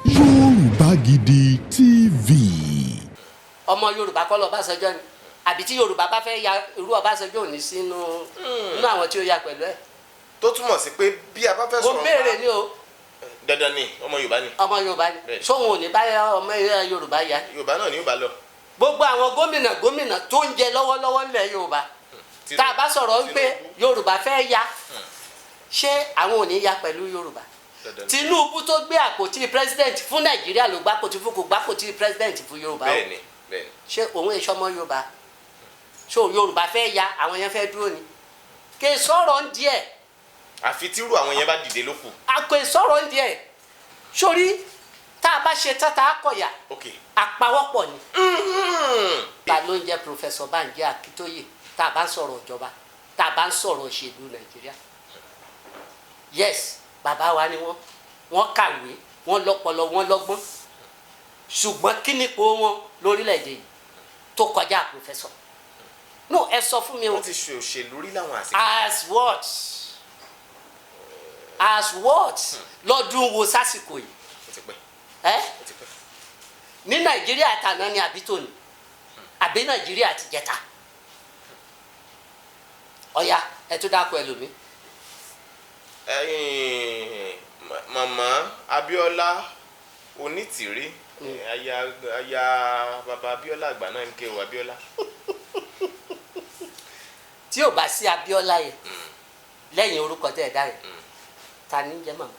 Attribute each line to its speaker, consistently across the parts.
Speaker 1: Yorùbá Gidi TV.
Speaker 2: ọmọ Yorùbá kọ́ lọ Ọbásanjọ́ ni àbí tí Yorùbá bá fẹ́ ya irú Ọbásanjọ́ ò ní sínú àwọn tí ó ya pẹ̀lú ẹ̀.
Speaker 3: tó túmọ̀ sí pé bí a bá fẹ́ sọ̀rọ̀
Speaker 2: mo béèrè ni o.
Speaker 3: dandan ni ọmọ Yorùbá ni.
Speaker 2: ọmọ Yorùbá ni sóhun ò ní bá ọmọ Yorùbá ya.
Speaker 3: Yorùbá náà ni yóò bá lọ.
Speaker 2: gbogbo àwọn gómìnà tó ń jẹ lọ́wọ́lọ́wọ́ nílẹ̀ Yorùbá tá a bá sọ̀rọ̀ wípé Yorùbá fẹ́ ya ṣé àwọn ò ní ya pẹ̀lú Yorùbá. Tinubu tó gbé àpótí president fún Nàìjíríà ló gbá àpótí fún kò gbá àpótí president fún Yorùbá o.
Speaker 3: bẹ́ẹ̀ni bẹ́ẹ̀ni.
Speaker 2: ṣé òun èso ọmọ Yorùbá ṣé Yorùbá fẹ́ ya àwọn yẹn fẹ́ dúró ni kì í sọ̀rọ̀ ń díẹ̀.
Speaker 3: àfi tírú àwọn yẹn bá dìde ló kù.
Speaker 2: àkò ìsọ̀rọ̀ ń díẹ̀ sórí tá a bá ṣe tata akọ̀yà àpawọ́pọ̀ ni. ta ló ń jẹ́ Professor Banji Akíntóyè tá a bá ń sọ̀rọ̀ ìjọba tá a bá ń sọ̀rọ̀ òṣèlú Nàìjíríà. yes bàbá wa ni wọ́n kàwé wọ́n lọ́pọlọ wọ́n lọ́gbọ́n ṣùgbọ́n kí ni ipò wọn lórílẹ̀‐èdè yìí tó kọjá professor. no ẹ sọ fún mi o.
Speaker 3: wọ́n ti ṣe òṣèlú rí láwọn àsìkò.
Speaker 2: as what lọ́dún wo sásìkò yìí. ní Nàìjíríà tàná ni àbí tòní àbí Nàìjíríà ti jẹta. ọ̀ya ẹ tún dákọ̀ ẹlòmíì.
Speaker 3: màmá Abíọ́lá Onítìrí aya bàbá Abíọ́lá àgbà náà ń ké o Abíọ́lá.
Speaker 2: tí ò bá sí Abíọ́lá yẹn lẹ́yìn orúkọ tẹ́ ẹ̀ dá yẹn ta ni jẹ́ màmá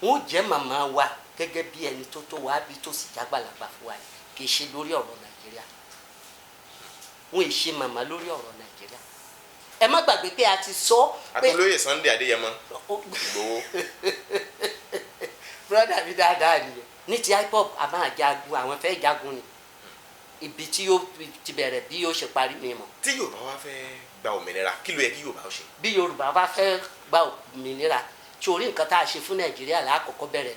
Speaker 2: wọn ò jẹ́ màmá wa gẹ́gẹ́ bí ẹni tó tó wá bí tó sì jágbàlagbà fún wa kì í ṣe lórí ọ̀rọ̀ Nàìjíríà wọn ì ṣe màmá lórí ọ̀rọ̀ Nàìjíríà. ẹ má gbàgbé pé a ti sọ pé
Speaker 3: àtúnlóye Sunday Adéyẹmọ Ìgbòho.
Speaker 2: brother mi dáadáa nìyẹn ní ti hip hop a máa jagun àwọn fẹ́ jagun ni ibi tí yóò ti bẹ̀rẹ̀ bí yóò ṣe parí mi mọ̀.
Speaker 3: tí Yorùbá wá fẹ́ gba òmìnira kí ló yẹ kí Yorùbá ó ṣe.
Speaker 2: bí Yorùbá bá fẹ́ gba òmìnira tí orí nǹkan tá a ṣe fún Nàìjíríà lákòókò bẹ̀rẹ̀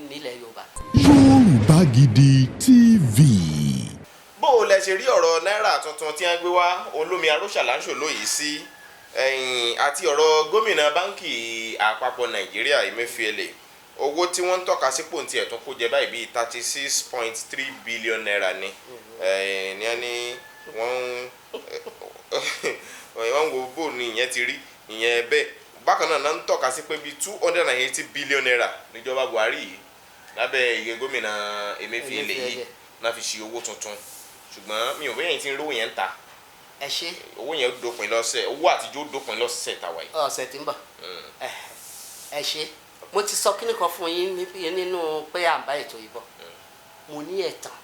Speaker 2: nílẹ̀ Yorùbá.
Speaker 1: Yorùbá Gidi TV.
Speaker 3: bó o lẹ ṣe rí ọ̀rọ̀ náírà tuntun tí wọ́n gbé wá olómi arósàlánṣò lóyìí sí àti ọ̀rọ̀ gómìnà báńkì àpapọ̀ Nàìjíríà Emefiele owó tí wọ́n ń tọ́ka sípò tí ẹ̀ tún kó jẹ báyìí bíi 36.3 billion naira ni ní wọ́n wo bó ni ìyẹn ti rí ìyẹn bẹ́ẹ̀ bákan náà ń tọ́ka sí pé bíi 280 billion naira níjọba Buhari yìí lábẹ́ ìyẹn gómìnà Emefiele yìí náà fi ṣe owó tuntun ṣùgbọ́n mi ò bẹ́yẹn tí ń rówó yẹn ń ta.
Speaker 2: ẹ ṣe
Speaker 3: owó yẹn dópin lọ́sẹ̀ owó àtijọ́ dópin lọ́sẹ̀ tàwa yìí.
Speaker 2: ọ̀sẹ̀ tí ń bọ̀ ẹ ṣe mo ti sọ kíní kan fún yín nínú pé à ń bá ètò ìbọ̀ mo ní ẹ̀tàn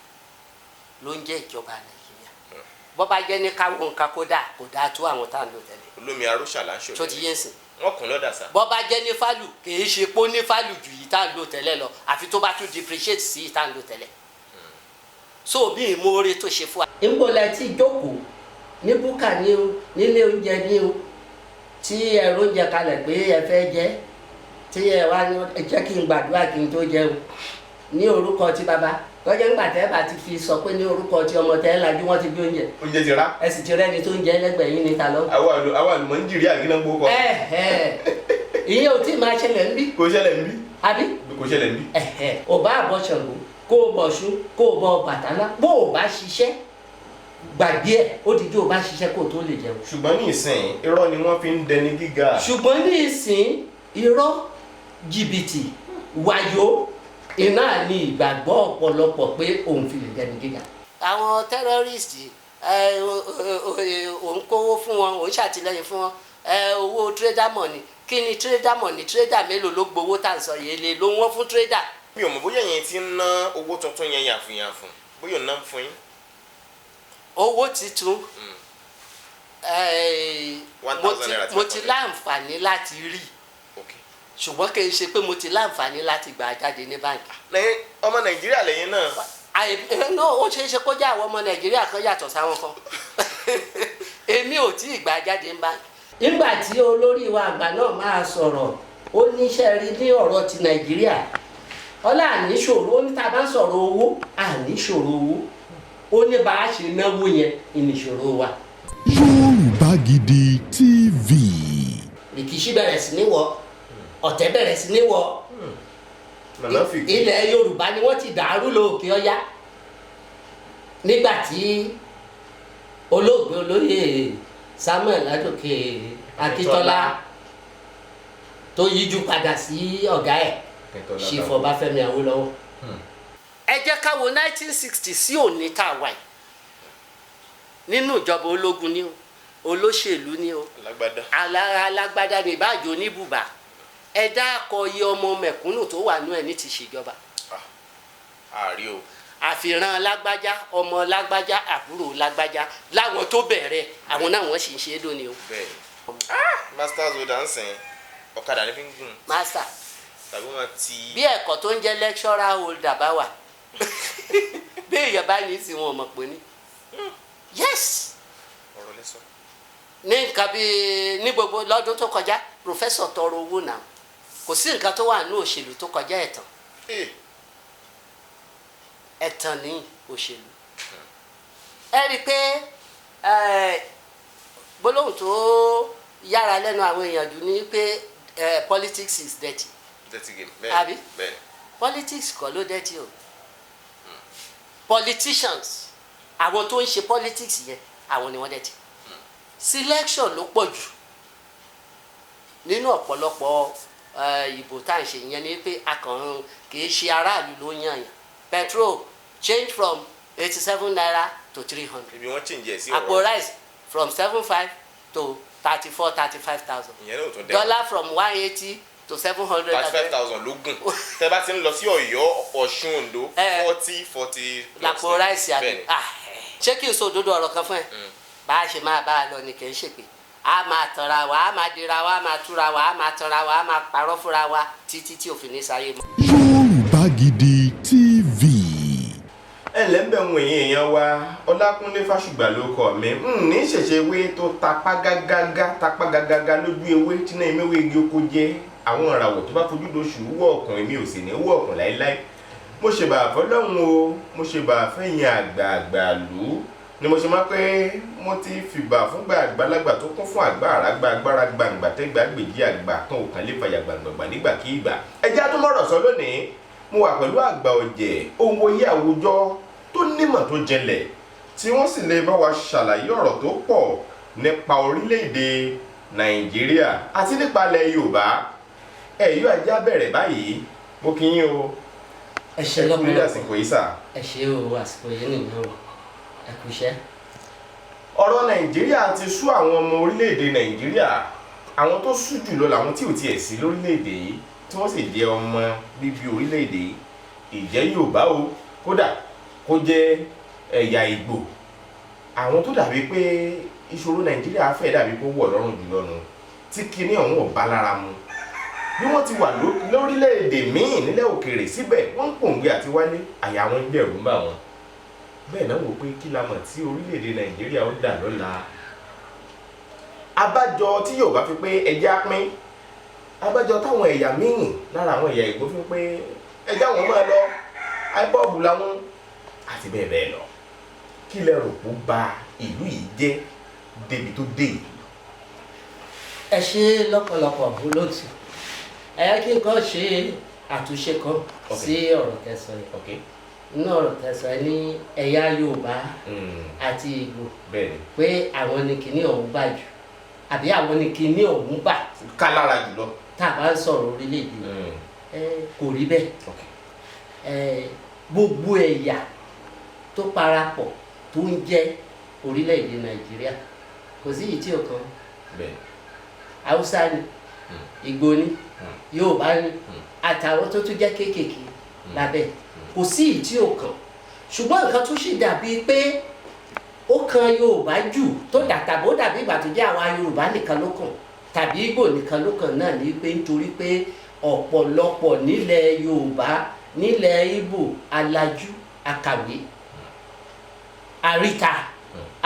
Speaker 2: ló ń jẹ́ ìjọba Nàìjíríà bó bá jẹ́ ní káwọn nǹkan kó dáa tó àwọn tá à ń lò tẹ́lẹ̀.
Speaker 3: olómi arósàlánṣò
Speaker 2: tó ti yé sìn.
Speaker 3: wọ́n kún lọ́dà sá.
Speaker 2: bó bá jẹ́ ní fálù kì í ṣe pé ó ní fálù ju yìí tá à ń lò tẹ́lẹ̀ lọ àfi tó bá tún depreciate sí yìí tá à ń lò tẹ́lẹ̀. so bí ìmoore tó ṣe fún wa. níbo la ti jókòó ní búkà ní o nílé oúnjẹ ní o tí ẹ̀rọ oúnjẹ kalẹ̀ pé ẹ fẹ́ jẹ tí ẹ wá ní ẹ jẹ́ kí n gbàdúrà kí n tó jẹun ní orúkọ tí bàbá tọ́jọ́ ńgbà tẹ́ bá ti fi sọ pé ní orúkọ tí ọmọ tẹ́ lajú wọ́n ti gbé oúnjẹ.
Speaker 3: oúnjẹ ti rá.
Speaker 2: ẹ sì ti rẹ́ni tó ń jẹ lẹ́gbẹ̀ẹ́ yín níta lọ.
Speaker 3: àwa àlùmọ́ ń jìrì àgínà gbó kọ.
Speaker 2: ìyẹn ò tí ì máa ṣẹlẹ̀ ń bí.
Speaker 3: kò ṣẹlẹ̀ ń bí.
Speaker 2: àbí.
Speaker 3: kò ṣẹlẹ̀ ń bí.
Speaker 2: ò bá àbọ̀ Ṣàngó kó o bọ̀ Ọ̀ṣun kó o bọ̀ Ọbàtálá bó o bá ṣiṣẹ́ gbàgbé ẹ̀ ó di jó o bá ṣiṣẹ́ kó o tó lè jẹun.
Speaker 3: ṣùgbọ́n ní ìsìn irọ́ ni wọ́n fi ń dẹni gíga.
Speaker 2: ṣùgbọ́n ní ìsìn irọ́ jìbìtì wàyó iná ní ìgbàgbọ́ ọ̀pọ̀lọpọ̀ pé òun fi lè dẹni gíga. àwọn tẹ́rọ́rìstì òun kówó fún wọn òun ṣàtìlẹ́yìn fún wọn owó trader money kí ni trader money trader mélòó ló gbowó tá à ń sọ yìí lè ló wọ́n fún trader.
Speaker 3: mi ò mọ̀ bóyá yẹn ti ń ná owó tuntun yẹn yàfùnyàfùn bóyá ò ná fún yín.
Speaker 2: owó titun mo ti láǹfààní láti rí ṣùgbọ́n kì í ṣe pé mo ti láǹfààní láti gbà jáde ní báńkì.
Speaker 3: lẹ́yìn ọmọ Nàìjíríà lẹ́yìn náà.
Speaker 2: náà ó ṣeé ṣe kó jẹ́ àwọn ọmọ Nàìjíríà kan yàtọ̀ sáwọn kan èmi ò tí ì gbà jáde ní báńkì. nígbà tí olórí wa àgbà náà máa sọ̀rọ̀ ó níṣẹ́ rí ní ọ̀rọ̀ ti Nàìjíríà ọlá àníṣòro ó ní tá a bá ń sọ̀rọ̀ owó àníṣòro owó ó ní bá a ṣe náwó yẹn ìníṣòro wa.
Speaker 1: Yorùbá Gidi TV.
Speaker 2: ìkíṣí bẹ̀rẹ̀ sí ní wọ̀ ọ̀tẹ̀ bẹ̀rẹ̀ sí ní wọ̀ ilẹ̀ Yorùbá ni wọ́n ti dàrú lókè ọya nígbà tí olóògbé olóyè Samuel Ládòkè Akíntọ́lá tó yíjú padà sí ọ̀gá ẹ̀ Chief Ọbáfẹ́mi Awólọ́wọ̀. Ẹ jẹ́ ká wo 1960 sí òní tá a wà yìí nínú ìjọba ológun ni o olóṣèlú ni o alágbádá ní ìbáàjò oníbùbà ẹ dákọ iye ọmọ mẹ̀kúnnù tó wà nú ẹ ní ti ṣèjọba.
Speaker 3: àrí o.
Speaker 2: àfihàn lágbájá ọmọ lágbájá àbúrò lágbájá láwọn tó bẹ̀rẹ̀ àwọn náà wọ́n sì ń ṣe é lónìí o.
Speaker 3: bẹ́ẹ̀ masters ó dánsìn ọ̀kadà ní fi ń gùn.
Speaker 2: master
Speaker 3: tàbí wọn ti.
Speaker 2: bí ẹ̀kọ́ tó ń jẹ́ lecturer holder bá wà bí èèyàn bá ní í sí wọn mọ̀ pé ní. yes.
Speaker 3: ọ̀rọ̀ lẹ́sọ̀.
Speaker 2: ní nǹkan bíi ní gbogbo lọ́dún tó kọjá professor tọrọ owó náà kò sí nǹkan tó wà ní òṣèlú tó kọjá ẹ̀tàn ẹ̀tàn ní òṣèlú. ẹ rí i pé gbólóhùn tó yára lẹ́nu àwọn èèyàn jù ní pé politics is dirty.
Speaker 3: dirty game bẹ́ẹ̀
Speaker 2: àbí
Speaker 3: bẹ́ẹ̀.
Speaker 2: politics kọ́ ló dirty o politicians àwọn tó ń ṣe politics yẹn àwọn ni wọ́n dirty. Selection ló pọ̀ jù nínú ọ̀pọ̀lọpọ̀ ìbò tá à ń ṣe yẹn ni pé akàn kì í ṣe aráàlú ló yàn yàn petrol change from 87 naira to 300.
Speaker 3: ibi wọn change ẹ sí
Speaker 2: ọ̀rọ̀ àpò rice from 75 to 34-35,000.
Speaker 3: ìyẹn náà tó dẹ́.
Speaker 2: dollar from 180 to 700.
Speaker 3: 35,000 ló gùn tẹ́ bá ti ń lọ sí Ọ̀yọ́ Ọ̀ṣun Oǹdó 40
Speaker 2: làpò rice àbí ṣé kí n sọ òdodo ọ̀rọ̀ kan fún ẹ bá a ṣe máa bá a lọ ni kì í ṣèpè a máa tanra wa a máa dira wa a máa túra wa a máa tanra wa a máa parọ́ fúnra wa títí tí òfin ní sáyé mọ́.
Speaker 1: Yorùbá Gidi TV.
Speaker 3: ẹ lẹ́ńbẹ̀ ń wòye èèyàn wa Ọlákúnlé Fásùgbà ló kọ mi ní ṣẹ̀ṣẹ̀ ewé tó tapá gágágá lójú ewé tí náà ìmẹ́wé igi oko jẹ́ àwọn ìràwọ̀ tó bá fojú doṣù wọ̀ ọ̀kùn èmi ò sì ní wọ̀ ọ̀kùn láéláé mo ṣe bàá fọlọ́run o mo ṣe bàá fẹ̀yìn àgbààgbà lù ú ni mo ṣe máa pé mo ti fìbà fúngbà àgbàlagbà tó kún fún àgbà àràgbà agbára gbàǹgbà tẹ́gbà gbèjì àgbà kan òkan lè fàyà gbàǹgbà nígbàkigbà. ẹjẹ́ àtúmọ̀rọ̀ sọ lónìí mo wà pẹ̀lú àgbà ọ̀jẹ̀ ohun oyè àwùjọ tó nímọ̀ tó jẹlẹ̀ tí wọ́n sì lè bá wa ṣàlàyé ọ̀rọ̀ tó pọ̀ nípa orílẹ̀-èdè Nàìjíríà àti nípa ilẹ̀ Yorùbá. ẹ̀yọ́ ajá bẹ̀rẹ̀ báyìí mo kí yín o.
Speaker 2: ẹ ṣe lọ́pọ̀lọpọ̀
Speaker 3: àsìkò yìí sà.
Speaker 2: ẹ ṣe o àsìkò yìí nìyẹn o ẹ kú iṣẹ́.
Speaker 3: ọ̀rọ̀ Nàìjíríà ti sú àwọn ọmọ orílẹ̀-èdè Nàìjíríà àwọn tó sú jùlọ làwọn tí ò tiẹ̀ sí lórílẹ̀-èdè yìí tí wọ́n sì jẹ́ ọmọ bíbí orílẹ̀-èdè yìí ìjẹ́ Yorùbá o kódà kó jẹ́ ẹ̀yà Ìgbò àwọn tó dàbí pé ìṣòro Nàìjíríà fẹ́ dàbí kó wọ̀ lọ́rùn jùlọ nù tí kinní ọ̀hún ò bá lára mu bí wọ́n ti wà lórílẹ̀-èdè míì nílẹ̀ òkèèrè síbẹ̀ wọ́n ń pòǹgbẹ àti wálé àyà wọn gbẹ̀rù ń bà wọ́n bẹ́ẹ̀ náà wò pé kí la mọ̀ tí orílẹ̀-èdè Nàìjíríà ó dà lọ́la abájọ tí Yorùbá fi pé ẹja pín abájọ táwọn ẹ̀yà míì lára àwọn ẹ̀yà Ìgbò fi pé ẹja wọn máa lọ áìbọ́ọ̀bù làwọn àti bẹ́ẹ̀ bẹ́ẹ̀ lọ kí lẹ rò pé ó ba ìlú yìí jẹ́ débi tó dé yìí.
Speaker 2: ẹ ṣe lọ́pọ̀lọpọ̀ olóòtú ẹ yẹ kí n kàn ṣe àtúnṣe kan sí ọ̀rọ̀ kẹsàn-án yìí nínú ọ̀rọ̀ kẹsàn-án ní ẹ̀yà Yorùbá àti Ìgbò pé àwọn ni kìíní ọ̀hún bà jù àbí àwọn ni kìíní ọ̀hún bà
Speaker 3: ká lára jùlọ
Speaker 2: tá a bá ń sọ̀rọ̀ orílẹ̀-èdè kò rí bẹ́ẹ̀ gbogbo ẹ̀yà tó parapọ̀ tó ń jẹ́ orílẹ̀-èdè Nàìjíríà kò sí ìtí ọ̀kan Haúsá ni Ìgbò ni Yorùbá ni àtàwọn tó tún jẹ́ kéékèèké lábẹ́ kò sí ìtí ọ̀kan ṣùgbọ́n nǹkan tó ṣì dàbí pé ó kan Yorùbá jù tó dàtàbó dàbí ìgbà tó jẹ́ àwa Yorùbá nìkan ló kàn tàbí Ìgbò nìkan ló kàn náà ní pé nítorí pé ọ̀pọ̀lọpọ̀ nílẹ̀ Yorùbá nílẹ̀ Ìgbò alájú akàwé àríta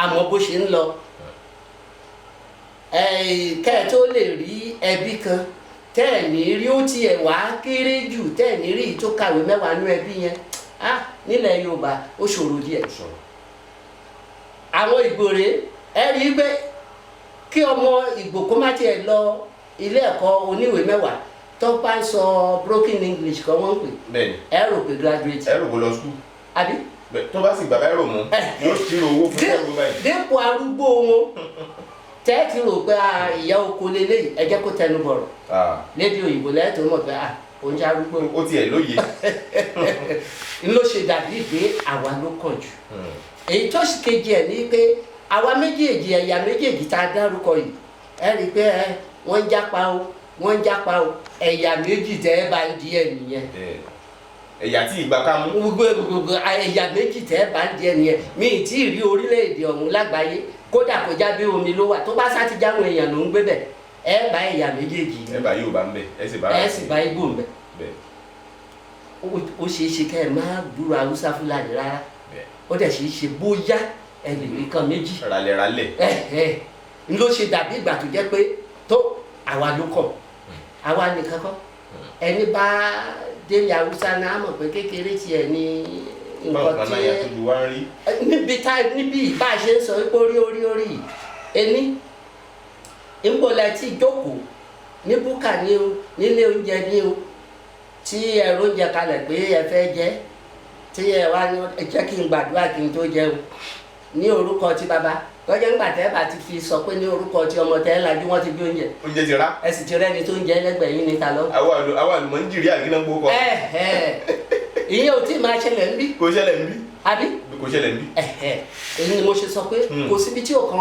Speaker 2: àmọ́ bó ṣe ń lọ kẹ́ ẹ tó lè rí ẹbí kan tẹ́ ẹ̀ ní rí ó tiẹ̀ wá kéré jù tẹ́ ẹ̀ ní rí tó kàwé mẹ́wàá nú ẹbí yẹn nílẹ̀ Yorùbá ó ṣòro díẹ̀ àwọn Ìgbò rèé ẹ rí i pé kí ọmọ Ìgbò kó má tiẹ̀ lọ ilé ẹ̀kọ́ oníwèé mẹ́wàá tó bá ń sọ broken English kan wọ́n ń pè.
Speaker 3: bẹ́ẹ̀ni.
Speaker 2: ẹ rò pé graduate.
Speaker 3: ẹ rò kó lọ school.
Speaker 2: àbí.
Speaker 3: tó bá sì gbàgbá ẹrò mú yóò ṣírò owó fún ẹrù báyìí.
Speaker 2: dépò arúgbó wọn tẹ́ẹ̀tì rò pé ìyá oko lélẹ́yìí ẹ jẹ́ kó tẹnu bọ̀rọ̀ lédè òyìnbó lẹ́ẹ̀tọ́ mọ̀ pé òun jẹ́ arúgbó.
Speaker 3: ó tiẹ̀ lóye.
Speaker 2: ló ṣe dàbí pé àwa ló kàn jù. èyí tó sì kejì ẹ̀ ní pé àwa méjèèjì ẹ̀yà méjèèjì tá a dárúkọ yìí ẹ rí i pé wọ́n ń jápa o ẹ̀yà méjì tẹ́ ẹ bá ń di ẹ̀ nìyẹn.
Speaker 3: ẹ̀yà tí ìgbà ká mú.
Speaker 2: gbogbo ẹ̀yà méjì tẹ́ ẹ bá ń di ẹ̀ nìyẹn mi ì tí ì rí orílẹ̀-èdè ọ̀hún lágbàáyé kódà kò já bí omi ló wà tó bá sá ti jáwọn èèyàn ló ń gbé bẹ̀ ẹ bá ẹ̀yà méjèèjì.
Speaker 3: ẹ bá Yorùbá ń bẹ
Speaker 2: ẹ sì bá Ìgbò ń bẹ. ó ṣeé ṣe kẹ́ ẹ máa gbúrò Haúsá Fúlàní rárá ó dẹ̀ ṣeé ṣe bóyá ẹ lè rí kan méjì.
Speaker 3: ralẹ̀.
Speaker 2: n ló ṣe dàbí ìgbà tó jẹ́ pé tó àwa ló kàn àwa nìkan kọ́ ẹni bá délé Haúsá náà mọ̀ pé kékeré tiẹ̀ ní nǹkan tí níbi bá a ṣe ń sọ pé orí ẹni ńbọ̀lá tí jókòó ní búkà ní o nílé oúnjẹ ní o tí ẹ̀rọ oúnjẹ kalẹ̀ pé ẹ fẹ́ jẹ tí ẹ wá ní ẹ jẹ́ kí n gbàdúrà kí n tó jẹun ní orúkọ tí baba tọ́jà ńgbà tẹ́ bá ti fi sọ pé ní orúkọ tí ọmọ tẹ́ lajú wọ́n ti bí oúnjẹ.
Speaker 3: oúnjẹ ti rá.
Speaker 2: ẹ sì ti rẹ́ni tó ń jẹ lẹ́gbẹ̀ẹ́ yín níta lọ.
Speaker 3: àwa àlùmọ́ ń jìrì àgínà gbókọ.
Speaker 2: ìyẹn ò tí ì máa ṣẹlẹ̀ ń bí.
Speaker 3: kò ṣẹlẹ̀ ń bí.
Speaker 2: àbí.
Speaker 3: kò ṣẹlẹ̀ ń bí.
Speaker 2: èyí ni mo ṣe sọ pé kò síbi tí ò kan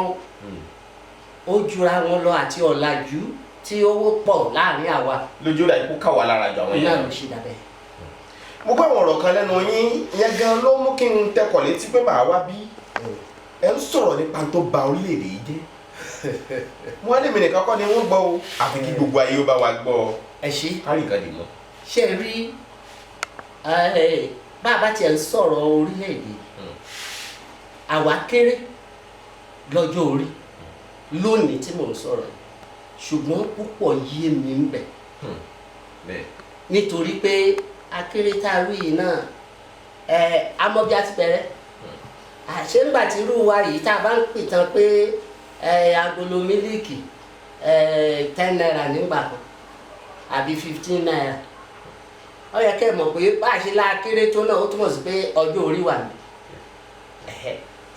Speaker 2: ó jura wọn lọ àti ọ̀làjú tí owó pọ̀ láàrin àwa.
Speaker 3: lójú ra ikú káwa lára jọ àwọn yẹn.
Speaker 2: náà ló ṣe dàbẹ́.
Speaker 3: mo gbọ́ àwọn ọ̀rọ̀ kan lẹ́nu yín yẹn gan ló mú kí n tẹkọ̀ létí pé màá wá bí ẹ ń sọ̀rọ̀ nípa tó ba orílẹ̀-èdè yìí jẹ́ mo wá lèmi nìkan kọ́ ni wọ́n gbọ́ o àfi kí gbogbo ayé ó bá wa gbọ́ ọ.
Speaker 2: ẹ ṣe
Speaker 3: kárí nǹkan dì mọ́.
Speaker 2: ṣe rí bá a bá tiẹ̀ ń sọ̀rọ̀ orílẹ̀-èdè àwa kéré lọ́jọ́ orí lónìí tí mò ń sọ̀rọ̀ ṣùgbọ́n púpọ̀ yé mi ń bẹ nítorí pé akéré tá a rí yìí náà amọ́bí á ti bẹ̀rẹ̀ àṣé ńgbà tí irú wa yìí tá a bá ń pìtàn pé agolo mílíìkì 10 naira nígbà kan àbí 15 naira ó yẹ kẹ́ ẹ̀ mọ̀ pé bá a ṣe la kéré tó náà ó túmọ̀ sí pé ọjọ́ orí wà ní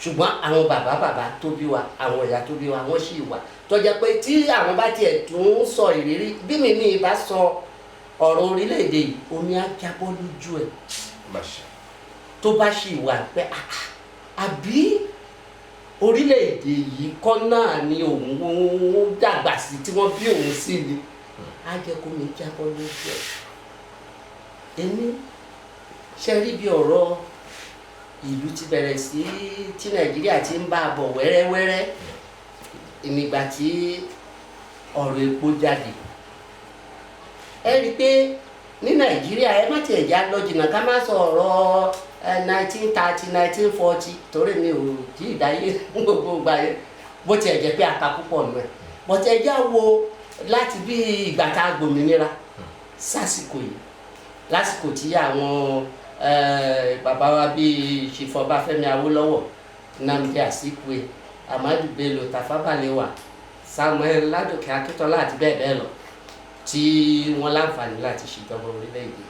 Speaker 2: ṣùgbọ́n àwọn bàbá tó bí wa àwọn ìyá tó bí wa wọ́n sì wà tó jẹ́ pé tí àwọn bá tiẹ̀ tún sọ ìrírí bí mi ní ibà sọ ọ̀rọ̀ orílẹ̀-èdè yìí omi á jábọ́ lójú ẹ̀ tó bá sì wà pé àbí orílẹ̀-èdè yìí kọ́ náà ni òun dàgbà sí tí wọ́n bí òun sí ni á jẹ́ kó mi jábọ́ lójú ẹ̀ èmi ṣe rí bí ọ̀rọ̀ ìlú ti bẹ̀rẹ̀ sí tí Nàìjíríà ti ń bá a bọ̀ wẹ́rẹ́wẹ́rẹ́ nígbà tí ọ̀rọ̀ epo jáde ẹ rí i pé ní Nàìjíríà ẹ má tiẹ̀ já lọ jìnnà ká má sọ ọ̀rọ̀ 1930 1940 torí mi ò tí ì dáyé gbogbo ìgbà yẹn bó tiẹ̀ jẹ́ pé aka púpọ̀ nù ẹ̀ bọ́tẹ̀ ẹ já wo láti bí ìgbà tá a gbòmìnira sásìkò yìí lásìkò tí àwọn bàbá wa bíi Chief Ọbáfẹ́mi Awólọ́wọ̀ Nnamdi Azikiwe Amadu Bello Tafawa Balewa Samuel Ládòkè Akíntọ́lá àti bẹ́ẹ̀ bẹ́ẹ̀ lọ tí wọ́n láǹfààní láti ṣèjọba orílẹ̀-èdè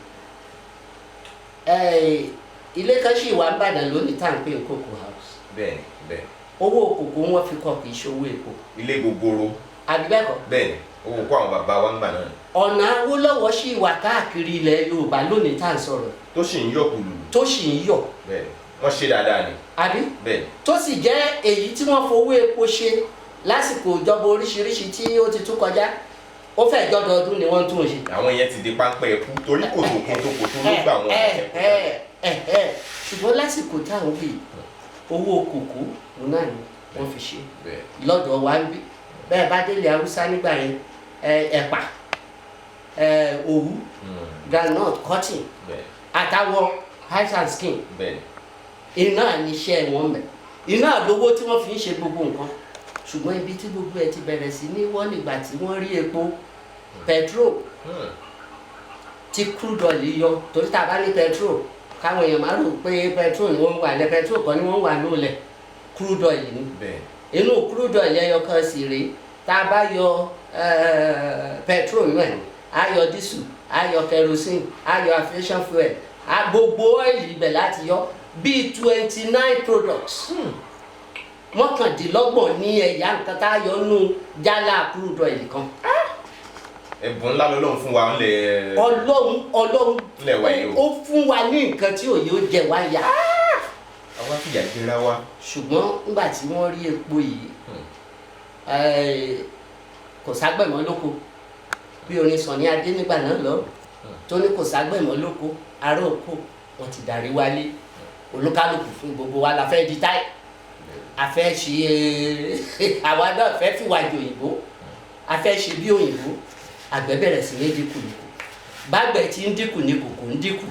Speaker 2: ilé kan ṣì wà ń bàdàn lónìí tá à ń pè ní Cocoa House.
Speaker 3: bẹ́ẹ̀ni bẹ́ẹ̀ni.
Speaker 2: owó kòkó wọn fi kọ́ kì í ṣe owó epo.
Speaker 3: ilé gogoro.
Speaker 2: àbí bẹ́ẹ̀ kọ́.
Speaker 3: bẹ́ẹ̀ni owó kó àwọn bàbá wa ń gbà náà.
Speaker 2: ọ̀nà Awólọ́wọ̀ ṣì wà káàkiri ilẹ̀ Yorùbá lónìí tá à ń sọ̀rọ̀.
Speaker 3: tó sì ń yọ̀ kùlù.
Speaker 2: tó sì ń yọ̀.
Speaker 3: bẹ́ẹ̀ni wọ́n ṣe dáadáa ni.
Speaker 2: àbí.
Speaker 3: bẹ́ẹ̀ni.
Speaker 2: tó sì jẹ́ èyí tí wọ́n fowó epo ṣe lásìkò ìjọba oríṣiríṣi tí ó ti tún kọjá ó fẹ́ jọdọọdún ni wọ́n tún ṣe.
Speaker 3: àwọn yẹn ti di páńpẹ́ ẹkú torí kòtòkòtò ló gbà wọn.
Speaker 2: ṣùgbọ́n lásìkò táwọn bíi owó kòkó òun náà ni wọ́n fi ṣe lọ́dọ̀ wa ń bí bẹ́ẹ̀ bá délé Haúsá nígbà yẹn ẹ̀pà òwú groundnut cotton àtàwọn rice and skin iná níṣẹ́ wọn mẹ́ iná lówó tí wọ́n fi ń ṣe gbogbo nǹkan ṣùgbọ́n ibi tí gbogbo ẹ ti bẹ̀rẹ̀ sí ní wọ́n nígbà tí wọ́n rí epo petrol tí crude oil yọ torí tá a bá ní petrol káwọn èèyàn máa rò pé petrol ni wọ́n ń wà lẹ́ petrol kan ni wọ́n ń wà lólẹ̀ crude oil ni inú crude oil ẹyọ kan sì rèé tá a bá yọ petrol náà á yọ dísù, á yọ kerosene, á yọ aviation fuel, gbogbo ọ́ìlì ibẹ̀ láti yọ bíi 29 products. Mọ́kàndínlọ́gbọ̀n ní ẹ̀yà nǹkan tá a yọ nù jálá crude oil kan.
Speaker 3: Ẹ̀bùn ńlá lọ́lọ́run fún wa ńlẹ̀.
Speaker 2: Ọlọ́run
Speaker 3: ńlẹ̀ wa yìí o.
Speaker 2: ó fún wa ní nǹkan tí òye ó jẹ wá yá.
Speaker 3: Àwa fìyà jẹra wa.
Speaker 2: Ṣùgbọ́n nígbà tí wọ́n rí epo yìí kò ságbẹ̀mọ́ lóko bí orin Sànní Adé nígbà náà lọ tó ní kò ságbẹ̀mọ́ lóko ará oko wọn ti darí wálé olúkálùkù fún gbogbo wa la fẹ́ di táì a fẹ́ ṣe àwa náà fẹ́ fìwà jò òyìnbó a fẹ́ ṣe bí òyìnbó àgbẹ̀ bẹ̀rẹ̀ sí ní dínkù ní kò bágbẹ̀ tí ń dínkù ní kòkó ń dínkù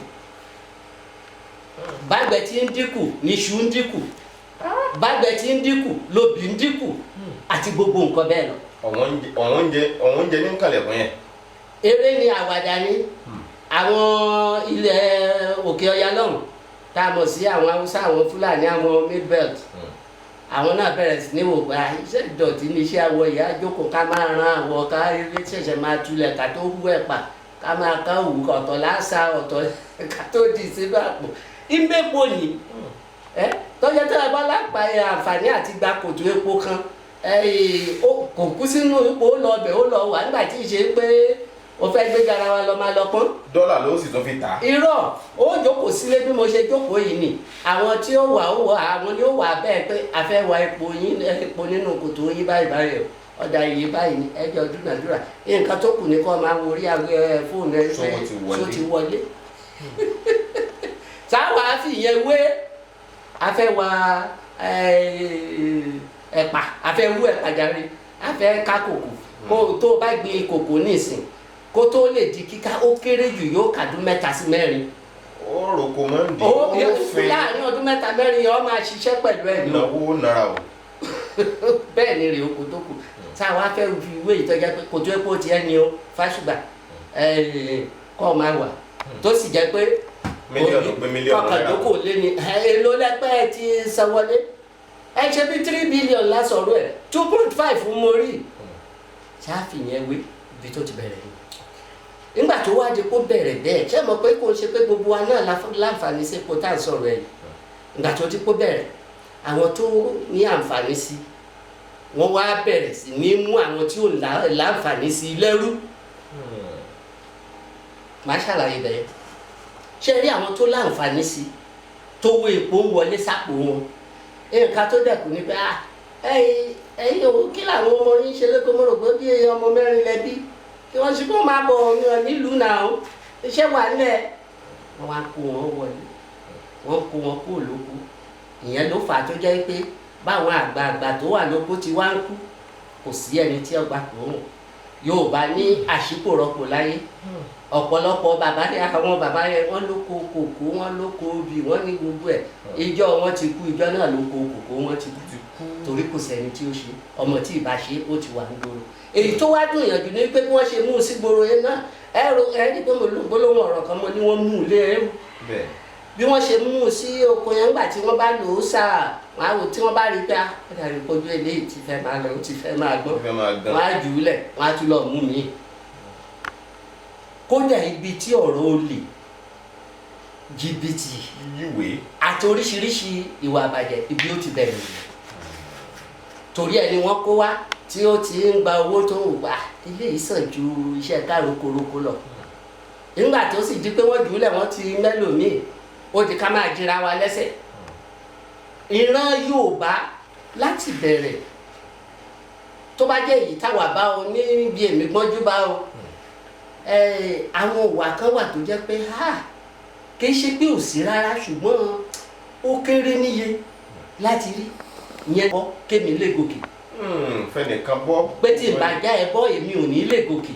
Speaker 2: bágbẹ̀ tí ń dínkù ní iṣu ń dínkù bágbẹ̀ tí ń dínkù lóbì ń dínkù àti gbogbo nǹkan bẹ́ẹ̀ lọ.
Speaker 3: ọ̀wọ́n jẹ ní kàlẹ̀ fún yẹn.
Speaker 2: eré ni àwàdà ni àwọn ilẹ̀ òkè ọya lọ́hùn tá a mọ̀ sí àwọn haúsá àwọn fúlàní àwọn midbelt àwọn náà bẹ̀rẹ̀ sí ní wò pé iṣẹ́ ìdọ̀tí ní iṣẹ́ àwọ̀ ìyá jókòó ká máa ran àwọ̀ ká ṣẹ̀ṣẹ̀ máa tulẹ̀ ká tó hú ẹ̀pà ká máa ká òwú ọ̀tọ̀ lásà ọ̀tọ̀ ká tó di sínú àpò ìmẹ́pọ̀ ni tọ́jọ́ tó ẹ bá lápá àǹfààní àti gba kòtò epo kan kò kú sínú ipò ó lọ ọbẹ̀ ó lọ wà nígbà tí ì ṣe pé o fẹ́ gbé garawa lọ máa lọ pọ́n.
Speaker 3: dọ́là ló sì tún fi tà.
Speaker 2: irọ́ ó jókòó sílé bí mo ṣe jókòó yìí ni àwọn tí ó wà àwọn ni ó wà bẹ́ẹ̀ pé a fẹ́ wa epo nínú kòtò yín báyìí báyìí ọ̀dà iye báyìí ni ẹjọ́ dúnàdúrà nǹkan tó kù ní kó máa wo orí fóònù ẹ pé tó ti wọlé. sáwà fìyẹn wé a fẹ́ wa ẹ̀pà a fẹ́ wú ẹ̀pà járe a fẹ́ ká kòkò kó tó bá gbin kòkò nísìn kó tó lè di kíká ó kéré jù yóò kàdún 3 sí 4.
Speaker 3: ó roko mọ́ ń di
Speaker 2: ó fẹ́ láàrin ọdún 3 4 yẹn ó máa ṣiṣẹ́ pẹ̀lú ẹ̀ ní.
Speaker 3: ìnáwó nára o.
Speaker 2: bẹ́ẹ̀ ni rèé oko tó kù tá a wá fẹ́ fi ìwé ìtọ́jà pé kò tó epo tiẹ̀ ni o fáṣùgbà kọ́ ọ máa wà tó sì jẹ́ pé
Speaker 3: mílíọ̀nù
Speaker 2: kọkàndókò lé ní èlò lẹ́pẹ́ ti sanwó-lé ẹ ṣe bí 3 billion lásọ̀rọ̀ ẹ̀ 2.5 fún mórí ṣáàfìyẹn wé ibi tó ti bẹ̀rẹ̀ ni nígbà tó wá di kó bẹ̀rẹ̀ bẹ́ẹ̀ ṣé mọ̀ pé kò ṣe pé gbogbo wa náà láǹfààní sí epo tá à ń sọ̀rọ̀ ẹ̀ nígbà tó di kó bẹ̀rẹ̀ àwọn tó ní àǹfààní sí wọ́n wá bẹ̀rẹ̀ sí ní mú àwọn tí ò láǹfààní sí lẹ́rú máa ṣàlàyé bẹ́ẹ̀ ṣe rí àwọn tó láǹfààní sí tó wọ epo ń wọlé sápò wọn nǹkan tó dẹ̀kù ní pé ẹ̀yin ò kí làwọn ọmọ yín ṣe lóko mọ́rò pé bí ọmọ 4 lẹ́bí kí wọ́n ṣe kó máa bọ̀ nílùú náà iṣẹ́ wà nílẹ̀ wọ́n wá kó wọn wọlé wọ́n kó wọn kó lóko ìyẹn ló fà á tó jẹ́ pé báwọn àgbààgbà tó wà lóko ti wá ń kú kò sí ẹni tí ọgbà tó hàn Yorùbá ní àṣípòrọ̀pọ̀ láyé ọ̀pọ̀lọpọ̀ àwọn bàbá yẹn wọ́n lóko kòkó wọ́n lóko obì wọ́n ní gbogbo ẹ̀ ìjọ wọn ti kú ìjọ náà lóko kòkó wọn ti kú torí kò sẹ́ni tí ó ṣe ọmọ tí ìbá ṣe ó ti wà nígboro èyí tó wá dùn yànjú ní pé bí wọ́n ṣe mú un sí gboro yẹn náà ẹ̀rí pé mo gbólóhùn ọ̀rọ̀ kan mo ní wọ́n mú un lé ẹrù bí wọ́n ṣe mú un sí oko yẹn nígbà tí wọ́n bá lò ó sáà wọ́n á wò tí wọ́n bá rí pé àdàrí kojú eléyìí ti fẹ́ máa lọ ó ti fẹ́ máa gbọ́n wọ́n á jù ú lẹ̀ wọ́n á tún lọ mú mi kódà ibi tí ọ̀rọ̀ olè jìbìtì àti oríṣiríṣi ìwà àbàjẹ́ ibi ó ti bẹ̀rẹ̀ nìyẹn torí ẹni wọ́n kó wá tí ó ti ń gba owó tó ń wà ilé yìí sàn ju iṣẹ́ károkoroko lọ nígbà tó sì di pé wọ́n jù ú lẹ̀ wọ́n ti mẹ́lòmíì ó di ká máa jìra wa lẹ́sẹ̀ ìran Yorùbá láti bẹ̀rẹ̀ tó bá jẹ́ èyí táwa bá o níbi èmi gbọ́njú bá o àwọn ìwà kan wà tó jẹ́ pé kì í ṣe pé ò sí rárá ṣùgbọ́n ó kéré níye láti rí ìyẹn bọ́ kémi lè gòkè.
Speaker 3: fẹnìkan bọ́.
Speaker 2: pé tí n bá já ẹ bọ́ èmi ò ní lè gòkè.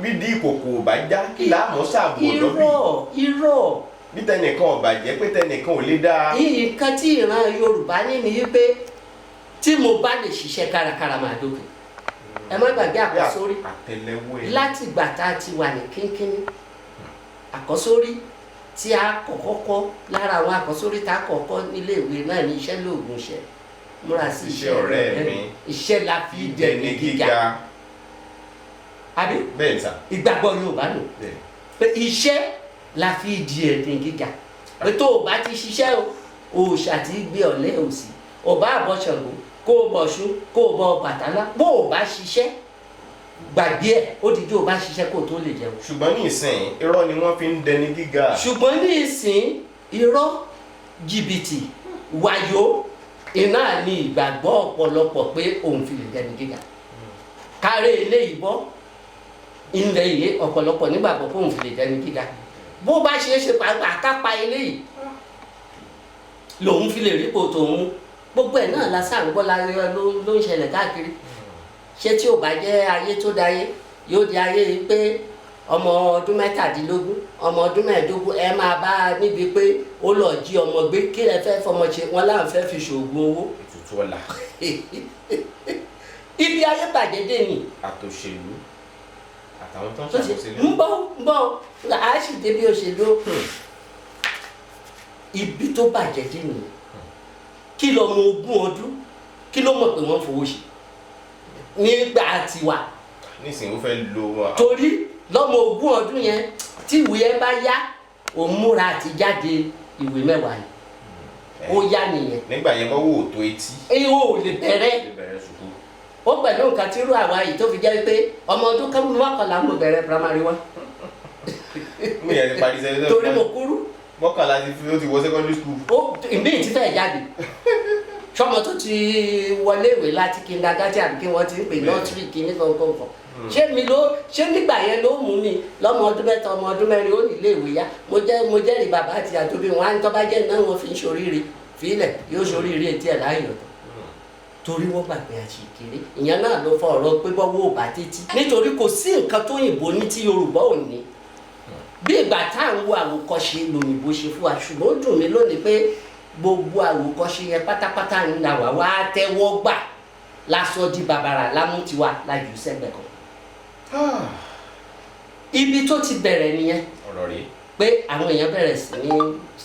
Speaker 3: bí dí ìkòkò ò bá já kí láàmú ṣàbò lọ́bì.
Speaker 2: irọ́.
Speaker 3: bí tẹnìkan ò bàjẹ́ pé tẹnìkan ò lè dá.
Speaker 2: nǹkan tí ìran Yorùbá ní ni wípé tí mo bá lè ṣiṣẹ́ kárakára máa dókè ẹ má gbàgbé àkọ́sórí láti ìgbà tá a ti wà ní kínkínní àkọ́sórí tí a kọ́kọ́ kọ́ lára àwọn àkọ́sórí tá a kọ́kọ́ nílé ìwé náà ní iṣẹ́ lóògùn iṣẹ́ múra sí
Speaker 3: iṣẹ́ ọ̀rẹ́ mi
Speaker 2: iṣẹ́ la fi dẹni gíga àbí
Speaker 3: bẹ́ẹ̀ sà
Speaker 2: ìgbàgbọ́ Yorùbá nù pé iṣẹ́ la fi di ẹni gíga pé tó o bá ti ṣiṣẹ́ o òòṣà tí gbé ọ̀lẹ òsì ọba àbọ̀ṣọ̀gbọ̀ kó o bọ̀ ṣú kó o bọ̀ Ọbàtálá bó o bá ṣiṣẹ́ gbàgbé ẹ̀ ó ti dé o bá ṣiṣẹ́ kó o tó lè jẹun.
Speaker 3: ṣùgbọ́n ní ìsìn irọ́ ni wọ́n fi ń dẹni gíga.
Speaker 2: ṣùgbọ́n ní ìsìn irọ́ jìbìtì wàyó iná ní ìgbàgbọ́ ọ̀pọ̀lọpọ̀ pé òun fi lè dẹni gíga kárẹ́ eléyìí bọ́ ilẹ̀ yìí ọ̀pọ̀lọpọ̀ nígbàgbọ́ pé òun fi lè dẹni gíga bó bá ṣe é ṣe pàápàá kápá eléyìí lòun fi lè rípò tòun gbogbo ẹ̀ náà la sáà ń gbọ́ ló ń ṣẹlẹ̀ káàkiri ṣé tí ò bá jẹ́ ayé tó dáyé yóò di ayé yìí pé ọmọ ọdún mẹ́tàdínlógún ọmọ ọdún mẹ́ẹ̀ẹ́dógún ẹ máa bá a níbi pé ó lọ jí ọmọ gbé kí ẹ fẹ́ fọmọ ṣe wọn láwọn fẹ́ fi ṣoògùn owó.
Speaker 3: ètùtù ọ̀la.
Speaker 2: ibi ayé bàjẹ́ dé ni.
Speaker 3: àtòṣèlú àtàwọn tó ń ṣàkóso.
Speaker 2: ń bọ̀ a sì débi òṣèlú ibi tó bàjẹ́ dé nìyẹn kí lọ́mọ ogún ọdún kí ló mọ̀ pé wọ́n fowó ṣe nígbà tiwa.
Speaker 3: nísìnyí ó fẹ́ lo.
Speaker 2: torí lọ́mọ ogún ọdún yẹn tí ìwé ẹ bá yá òun múra àti jáde ìwé mẹ́wàá yìí ó yá nìyẹn.
Speaker 3: nígbà yẹn wọ́n wò tó etí.
Speaker 2: ìwọ ò lè bẹ̀rẹ̀ ó pẹ̀lú nǹkan tí irú àwa yìí tó fi jẹ́ pé ọmọ ọdún kan mọ́kànlá mo bẹ̀rẹ̀ primary one.
Speaker 3: mi yẹn ti parí sẹ́yìn.
Speaker 2: torí mo kúrú.
Speaker 3: mọ́kànlá ti wọ secondary school.
Speaker 2: ó ìmí ti fẹ́ jáde sọmọ tó ti wọlé ìwé láti kindergarten àbí kí wọ́n ti ń pè nursery kìíní kankan ṣé nígbà yẹn ló mú mi lọ́mọ ọdún mẹ́ta ọmọ ọdún mẹ́rin ó nílé ìwé yá mo jẹ́rìí bàbá àti àtòbí wọn á ní tọ́ bá jẹ́ náà wọ́n fi ń ṣoríire fílẹ̀ yóò ṣoríire etí ẹ̀ láàyè ọ̀tọ̀ torí wọ́n gbàgbé àṣìkiri ìyẹn náà ló fọ ọ̀rọ̀ pé bọ́wọ́ ò bá títí nítorí kò sí nǹkan tó yìnbó ní tí Yorùbá ò ní bí ìgbà tá à ń wo àwòkọ́ṣe lòyìnbó ṣe fún wa ṣùgbọ́n ó dùn mí lónìí pé gbogbo àwòkọ́ṣe yẹn pátápátá ń la wà wá tẹ́wọ́ gbà lásọ di bàbàrà lámútiwa lájú sẹ́gbẹ̀ẹ́ kan. ibi tó ti bẹ̀rẹ̀ nìyẹn pé àwọn èèyàn bẹ̀rẹ̀ sí ní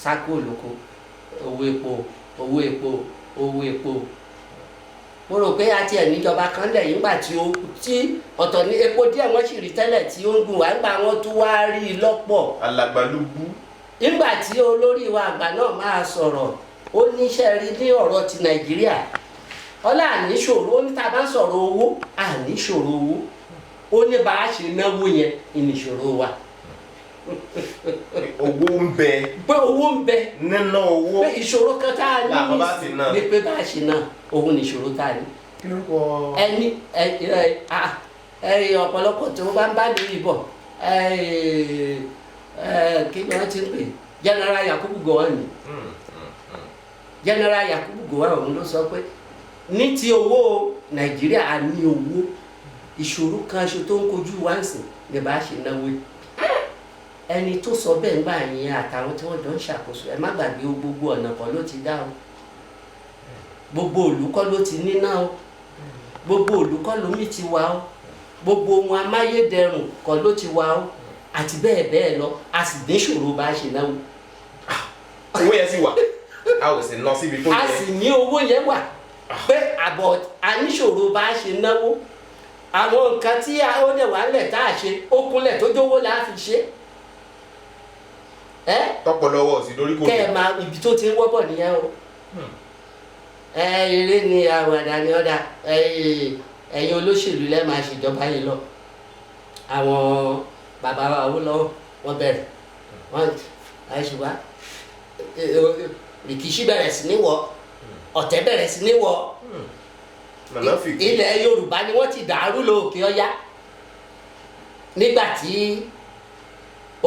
Speaker 2: sákò olóko owó epo mo rò pé àti ẹ̀ níjọba kan lẹ̀ yìí ńgbà tí ọ̀tọ̀ ní epo díẹ̀ wọ́n sì rí tẹ́lẹ̀ tí ó ń gùn wá ńgbà wọn tún wá rí i lọ́pọ̀.
Speaker 3: alàgbàlúgbú.
Speaker 2: nígbà tí olórí wa àgbà náà máa sọ̀rọ̀ ó níṣẹ́ rí ní ọ̀rọ̀ ti Nàìjíríà ọlá àníṣòro ó ní tá a bá ń sọ̀rọ̀ owó àníṣòro owó ó ní bá a ṣe náwó yẹn ìníṣòro wa.
Speaker 3: owó ń bẹ.
Speaker 2: pé owó ń bẹ.
Speaker 3: níná owó.
Speaker 2: pé ìṣòro kan tá a ní ní pé bá a ṣe náà òun níṣòro tá a ní.
Speaker 3: kí ló kọ.
Speaker 2: ẹni ọ̀pọ̀lọpọ̀ tó bá ń bá ní ìbọ̀ kí ni wọ́n ti ń pè General Yakubu Gowon ni. General Yakubu Gowon òun ló sọ pé ní ti owó Nàìjíríà a ní owó ìṣòro kan ṣe tó ń kojú wá ń sìn ní bá a ṣe náwó ẹni tó sọ bẹ́ẹ̀ ńgbà yẹn àtàwọn tí wọ́n jọ ń ṣàkóso ẹ má gbàgbé gbogbo ọ̀nà kan ló ti dá o gbogbo olùkọ́ ló ti níná o gbogbo olùkọ́ lómi ti wà o gbogbo ohun amáyédẹrùn kan ló ti wà o àti bẹ́ẹ̀ bẹ́ẹ̀ lọ a sì ní ìṣòro bá a ṣe náwó.
Speaker 3: owó yẹn sì wà a ò sì ná síbi tó yẹ.
Speaker 2: a sì ní owó yẹn wà pé àbọ̀ a níṣòro bá a ṣe náwó àwọn nǹkan tí ó dẹ̀ wá lẹ̀ tá a ṣe ó kúnlẹ̀ tó jówó la fi ṣe.
Speaker 3: tọpọlọwọ sí lórí kò.
Speaker 2: kẹ́ ẹ máa ibi tó ti ń wọ́bọ̀ nìyẹn o. eré ni àwàdà ni ọ̀dà ẹ̀yin olóṣèlú lẹ́ẹ̀ máa ṣèjọba yìí lọ àwọn bàbá wa Awólọ́wọ̀ wọ́n bẹ̀rẹ̀ wọ́n àìṣùwà rìkìṣí bẹ̀rẹ̀ sí ní wọ̀ ọ̀tẹ̀ bẹ̀rẹ̀ sí ní wọ̀ ilẹ̀ Yorùbá ni wọ́n ti dàrú lóòkè ọ̀yá nígbà tí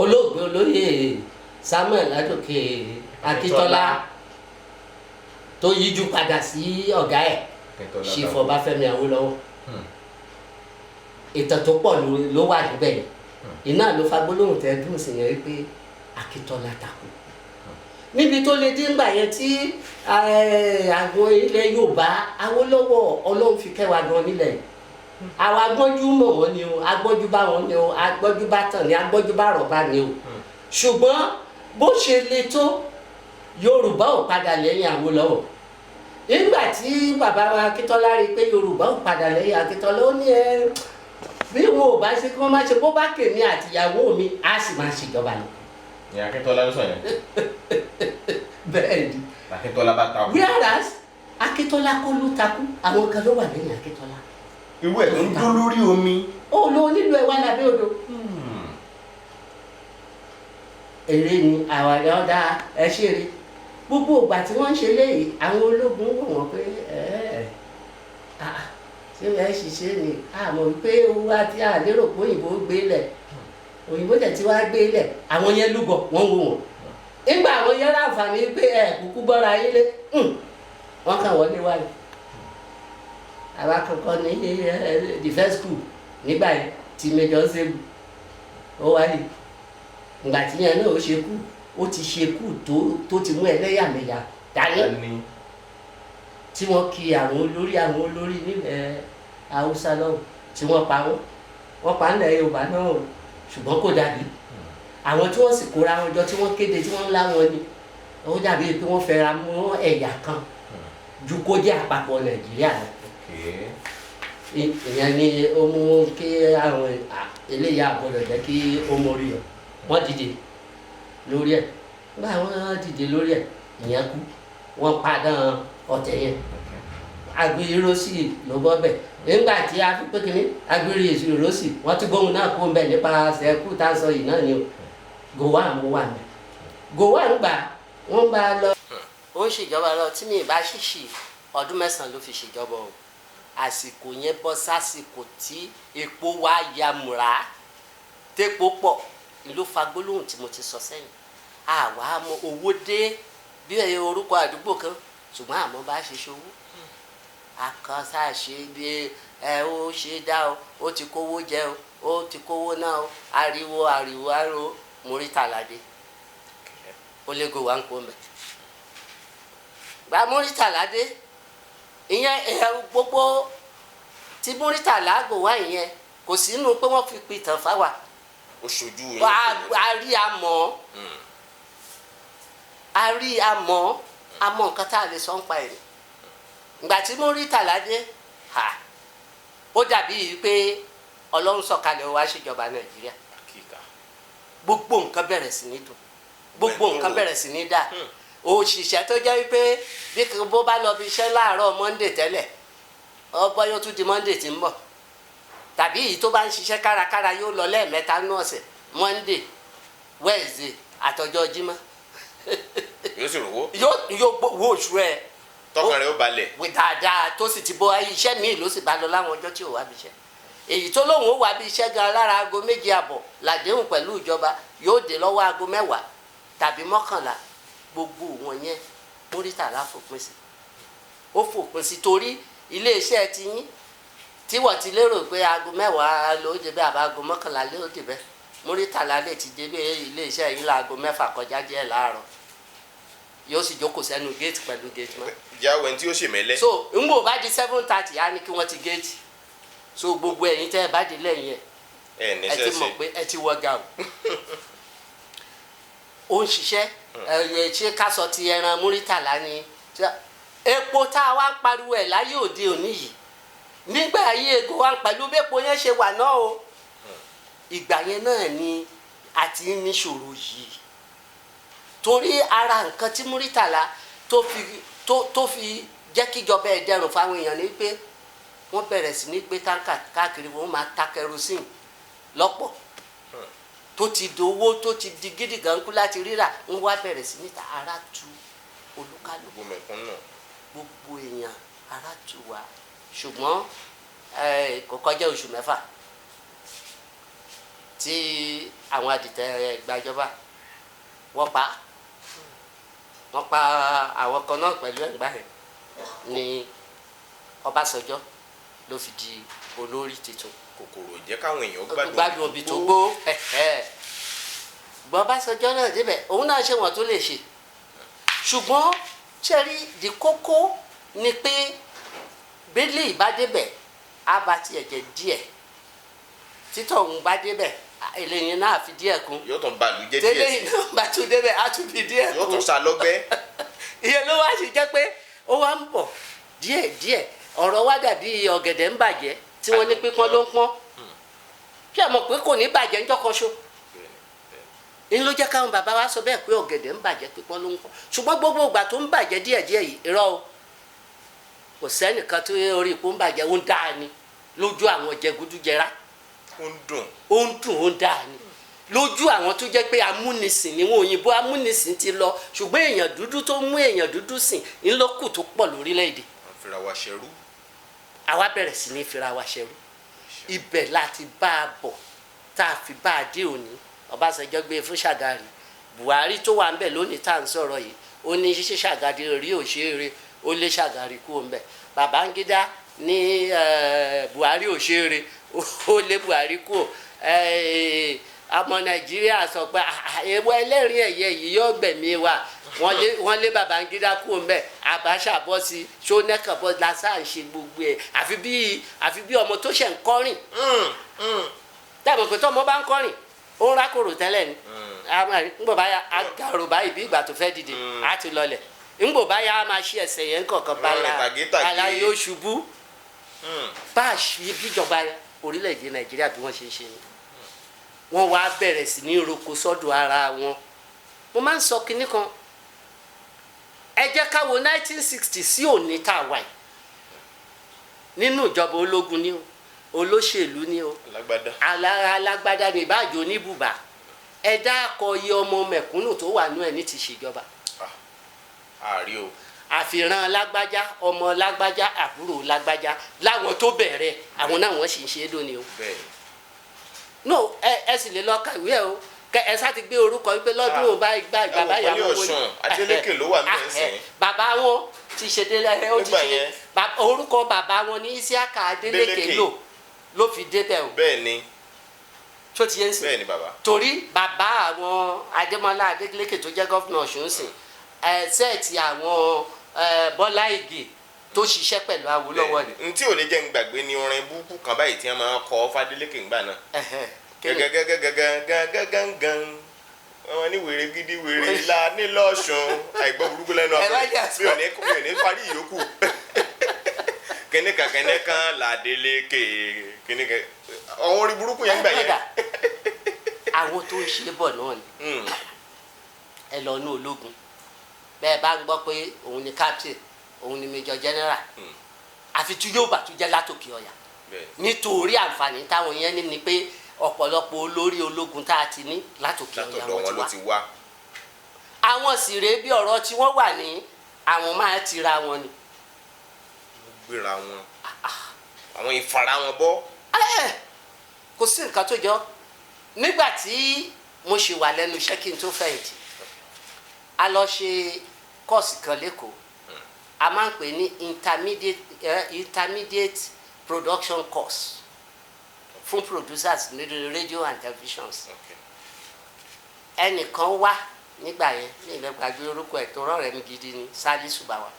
Speaker 2: olóògbé olóyè Samuel Adókè Akíntọ́lá tó yíjú padà sí ọ̀gá ẹ̀ Chief Ọbáfẹ́mi Awólọ́wọ̀ ìtàn tó pọ̀ ló wà níbẹ̀ yìí iná ló fa gbólóhùn tẹ́ dùn sí yẹn wípé Akíntọ́lá takò níbi tó lè dín gbà yẹn tí àwọn ilẹ̀ Yorùbá Awólọ́wọ̀ Ọlọ́run fi kẹwàá gan nílẹ̀ àwọn agbọ́njú mọ̀ wọ́n ni o agbọ́njú bá wọn ni o agbọ́njú bá tàn ní agbọ́njú bá rọ̀bá ni o ṣùgbọ́n bó ṣe le tó Yorùbá ò padà lẹ́yìn Awólọ́wọ̀ nígbà tí bàbá wa Akíntọ́lá rí i pé Yorùbá ò padà lẹ́yìn Akíntọ́lá ó ní bí wọn ò bá ṣe kí wọ́n má ṣe bó bá kèmí àtìyàwó mi á sì máa ṣèjọba lọ.
Speaker 3: ní Akíntọ́lá ló sọ yẹn.
Speaker 2: bẹ́ẹ̀ ni.
Speaker 3: Akíntọ́lá bá takú.
Speaker 2: whereas Akíntọ́lá kọ́ ló takú àwọn kan ló wà lẹ́yìn Akíntọ́lá.
Speaker 3: irú ẹ̀ tó ń dún lórí omi.
Speaker 2: ó lo nílò ẹ̀ wá lábẹ́ odò. èrè ni àwàdà ọ̀dà ẹ̀ ṣeré gbogbo ìgbà tí wọ́n ń ṣe léyìí àwọn ológun wọ̀ wọ́n pé ṣé ẹ ṣiṣẹ́ ni àmọ́ pé owó àti àlérò pé òyìnbó gbé lẹ̀ òyìnbó tẹ̀ tí wàá gbé lẹ̀ àwọn yẹn lúgọ̀ wọ́n wò wọ́n nígbà àwọn yẹn láǹfààní pé kúkú gbọ́ra ayé lé wọ́n kàn wọlé wáyé àwa kankan ní defence school nígbà yẹn tí Major Ṣẹ́gun ó wáyé ìgbà tí yẹn náà ó ṣe kú ó ti ṣe kú tó ti mú ẹlẹ́yàmẹ̀yà dání tí wọ́n kí àwọn olórí nílẹ̀ Haúsá lọ́wọ́ tí wọ́n pa wọ́n pa nílẹ̀ Yorùbá náà ṣùgbọ́n kò dàbí àwọn tí wọ́n sì kóra wọn jọ tí wọ́n kéde tí wọ́n ńlá wọn ni ó dàbí pé wọ́n fẹ́ra mọ́ ẹ̀yà kan ju kó jẹ́ àpapọ̀ Nàìjíríà lọ. ìyẹn ni ó mú kí àwọn eléyà àbọ̀dọ̀ jẹ́ kí ó mórí ọ wọ́n dìde lórí ẹ̀ nígbà wọ́n dìde lórí ẹ̀ ìyẹn kú wọ́n padà ọ̀tẹ̀ yẹn agbèrò sí ló bọ́ bẹ̀ nígbà tí a fi pé kínní agbèrò sí wọ́n ti gbóhùn náà kó ń bẹ̀ nípasẹ̀ kú tá a sọ yìí náà ni o Gowon mú wà mí Gowon gbà wọ́n bá lọ. ó ń ṣèjọba lọ tí mi ì bá ṣìṣì ọdún 9 ló fi ṣèjọba o àsìkò yẹn bọ́ sásìkò tí epo wá yamùrá tépo pọ̀ ló fa gbólóhùn tí mo ti sọ sẹ́yìn àwa mọ owó dé bí orúkọ àdúgbò kan ṣùgbọ́n àmọ́ bá ṣe ṣòwò àkànṣe àṣe bí ó ṣe dá o ó ti kówó jẹ o ó ti kówó náà o ariwo Muritala dé ó lé Gowon kó mẹ́ gba Muritala dé ìyẹn gbogbo tí Muritala Gowon ìyẹn kò sínú pé wọ́n fi pitàn fáwa
Speaker 3: oṣojú yẹn a rí àmọ́ nǹkan tá a lè sọ ń pa ẹ̀
Speaker 2: ìgbà tí Muritala dé ó dàbí pé Ọlọ́run sọ̀kalẹ̀ wá ṣèjọba Nàìjíríà gbogbo nǹkan bẹ̀rẹ̀ sí ní dùn gbogbo nǹkan bẹ̀rẹ̀ sí ní dà òṣìṣẹ́ tó jẹ́ wípé bí bó bá lọ bí iṣẹ́ láàárọ̀ Monday tẹ́lẹ̀ ọbọ̀ yóò tún di Monday tí ń bọ̀ tàbí èyí tó bá ń ṣiṣẹ́ kárakára yóò lọ lẹ́ẹ̀mẹ́ta ní ọ̀sẹ̀ Monday Wednesday àtọjọ́ Jímọ̀
Speaker 3: yóò sì rówó
Speaker 2: yóò wo oṣù ẹ̀
Speaker 3: tọkàn rẹ̀ ó balẹ̀
Speaker 2: dáadáa tó sì ti bọ́ iṣẹ́ míì ló sì bá lọ láwọn ọjọ́ tí ò wá bí iṣẹ́ èyí tó lóun ó wá bí iṣẹ́ gan lára aago 7:00 làdéhùn pẹ̀lú ìjọba yóò dé lọ́wọ́ aago 10 tàbí 11 gbogbo wọn yẹn Muritala fòpin sí ó fòpin sí torí iléeṣẹ́ ti yín tí wọ́n ti lérò pé aago 10 ló débẹ̀ àbá aago 11 ló débẹ̀ Muritala lè ti débẹ̀ iléeṣẹ́ yìí láago 6 kọjá díẹ̀ láàárọ̀ yóò sì jókòó sẹ́nu géètì pẹ̀lú géètì mọ́.
Speaker 3: jáwé tí ó ṣe mẹ́lẹ́.
Speaker 2: so ń bò bá di 7:30 á ní kí wọ́n ti géètì so gbogbo ẹ̀yin tẹ́ ẹ bá di lẹ́yìn ẹ ti mọ̀ pé ẹ ti wọ́gà o ó ń ṣiṣẹ́ ṣé ká sọ ti ẹran Muritala ni epo tá a wá ń pariwo ẹ̀ láyé òde òní yìí nígbà ayé Gowon pẹ̀lú bẹ́ẹ̀po yẹn ṣe wà náà o ìgbà yẹn náà ni àti níṣòro yìí torí ara nǹkan tí Muritala tó fi jẹ́ kíjọba ẹ̀ dẹrùn fáwọn èèyàn ni pé wọ́n bẹ̀rẹ̀ sí ní gbé táǹkà káàkiri wọ́n máa ta kerosene lọ́pọ̀ tó ti dowó tó ti di gidi gankú láti rírà ń wá bẹ̀rẹ̀ sí ní ta ara tu olúkálùkù gbogbo èèyàn ara tu wa ṣùgbọ́n kò kọjá oṣù 6 tí àwọn adìtẹ̀ gbàjọba wọ́n pa àwọn kan náà pẹ̀lú ẹ̀gbá rẹ̀ ní Ọbásanjọ́ ló fi di olórí tuntun.
Speaker 3: kòkòrò jẹ́ káwọn èèyàn
Speaker 2: gbádùn òbí tó gbó gbọ́ Ọbásanjọ́ náà débẹ̀ òun náà ṣe wọ́n tó lè ṣe ṣùgbọ́n ṣẹ́rí di kókó ni pé bẹ́lẹ̀ ìbá débẹ̀ á bá tiẹ̀ jẹ́ díẹ̀ títọ̀ òun bá débẹ̀ eléyìí náà fi díẹ̀ kún
Speaker 3: yóò tún bá lùjẹ́ díẹ̀ sí
Speaker 2: tẹ́lẹ̀ náà bá tún débẹ̀ á tún fi díẹ̀ kún
Speaker 3: yóò tún sa lọ́gbẹ́.
Speaker 2: ìyẹn ló wá sí jẹ́ pé ó wá ń bọ̀ díẹ̀ ọ̀rọ̀ wá dàbí ọ̀gẹ̀dẹ̀ ń bàjẹ́ tí wọ́n ní pípọ́n ló ń pọ́n ṣé ẹ mọ̀ pé kò ní bàjẹ́ ńjọ́ kan ṣó ń ló jẹ́ káwọn bàbá wa sọ bẹ́ẹ̀ pé ọ̀gẹ̀dẹ̀ ń bàjẹ́ pípọ́n ló ń pọ́n ṣùgbọ́n gbogbo ìgbà tó ń bàjẹ́ díẹ̀díẹ̀ yìí irọ́ o kò sẹ́nìkan tó orí ipò ń bàjẹ́ ó ń dáa ni lójú àwọn jẹgúdújẹrá ó ń dùn ó ń dáa ni lójú àwọn tó jẹ́ pé amúnisìn ni wọn òyìnbó amúnisìn ti lọ ṣùgbọ́n èèyàn dúdú tó mú èèyàn dúdú sìn ńlọ́kù tó pọ̀ lórílẹ̀‐èdè.
Speaker 3: fira wa ṣẹrú.
Speaker 2: àwa bẹ̀rẹ̀ sí ní fira wa ṣẹrú ibẹ̀ láti bá a bọ̀ tá a fi bá a dé òní Ọbásanjọ́ gbé fún Ṣàgárì Buhari tó wà ń bẹ̀ lónìí tá à ń sọ̀rọ̀ yìí ó ní ṣíṣe Ṣàgárì rí òṣèré ó lé Ṣàgárì kúrò ń bẹ̀ Babangida ní Buhari òṣèré ó lé Buhari kúrò ọmọ Nàìjíríà sọ pé ewu ẹlẹ́rìí ẹ̀yẹ yìí yóò gbẹ̀mí wa wọ́n lé Babangida kúrò ń bẹ̀ Abacha bọ́ sí Ṣónẹ́kàn bọ́ lásán ṣe gbogbo ẹ̀ àfi bí ọmọ tó ṣẹ̀ ń kọrin dábàá pé tọ́mọ bá ń kọrin ó ń rákòrò tẹ́lẹ̀ ni ńgbò báyà agàrò báyìí bí ìgbà tó fẹ́ dìde á ti lọlẹ̀ ńgbò báyà á máa ṣí ẹsẹ̀ yẹn kọ̀ọ̀kan bala yóò ṣubú bá a ṣe bíjọba orílẹ̀-èdè Nàìjíríà bí wọ́n ṣe ń ṣe ni wọ́n wá bẹ̀rẹ̀ sí ní roko sọ́dọ̀ ara wọn mo máa ń sọ kinní kan ẹ jẹ́ ká wo 1960 sí òní tá a wà yìí nínú ìjọba ológun ni o olóṣèlú ni o alágbádá ní ìbáàjò oníbùbà ẹ dákọ iye ọmọ mẹ̀kúnnù tó wà nú ẹ ní ti ṣèjọba àfihàn lágbájá ọmọ lágbájá àbúrò lágbájá láwọn tó bẹ̀rẹ̀ àwọn náà wọ́n sì ń ṣe é lónìí o no ẹ sì lè lọ kàwé ẹ o ẹ sá ti gbé orúkọ wípé lọ́dún ò bá gbà bàbá ìyàwó
Speaker 3: wọn Adeleke ló wà níbẹ̀ sìn
Speaker 2: bàbá wọn ti ṣe délẹ̀ ó ti ṣe orúkọ bàbá wọn ní Isiaka Adeleke ló fi débẹ̀ o.
Speaker 3: bẹ́ẹ̀ ni.
Speaker 2: tó ti yẹn sìn.
Speaker 3: bẹ́ẹ̀ ni bàbá.
Speaker 2: torí bàbá àwọn Adémọ́lá Adélékè tó jẹ́ gọ́fìnà Ọ̀ṣun sìn sẹ́ẹ̀tì àwọn Bọ́lá Ìgè tó ṣiṣẹ́ pẹ̀lú Awólọ́wọ̀ ni.
Speaker 3: ntí ò lè jẹ́ ń gbàgbé ni orin búkú kan báyìí tí wọ́n máa ń kọ Fádelékè ńgbà náà. gẹ́gẹ́gẹ́gẹ́gẹ́gẹ́gẹ́gẹ́ wọ́n ní wèrè gidi wèrè ńlá nílọ́ọ̀ṣun àìgbọ́ burúkú lẹ́nu ọ̀pẹ mi ò ní parí ìyókù kẹ́nìkan Ládélékè kẹ́nìkan ọ̀hún orí burúkú yẹn gbà yẹn.
Speaker 2: àwọn tó ń ṣe bọ̀ náà ni ẹ lọ ní ológun bẹ́ẹ̀ bá ń gbọ́ pé òun ni captain òun ni major general àfi tí yóò bá tún jẹ́ látòkè ọ̀yà nítorí àǹfààní táwọn yẹn ní ni pé ọ̀pọ̀lọpọ̀ olórí ológun tá a ti ní látòkè ọ̀yà wọn ti wá àwọn sì rèé bí ọ̀rọ̀ tí wọ́n wà ní àwọn máa ti ra wọn ni.
Speaker 3: gbéra wọn àwọn ìfara wọn bọ́.
Speaker 2: kò sí nǹkan tó jọ nígbà tí mo ṣì wà lẹ́nu iṣẹ́ kí n tó fẹ̀yìntì a lọ ṣe kọ́ọ̀sì kan lẹ́kọ̀ọ́ a máa ń pè ní intermediate production course fún producers ní radio and televisions ẹnìkan wá nígbà yẹn ní ìlẹ́gbàgbé orúkọ ẹ̀ tó rọrẹ́ mi gidi ní Salisu Bawa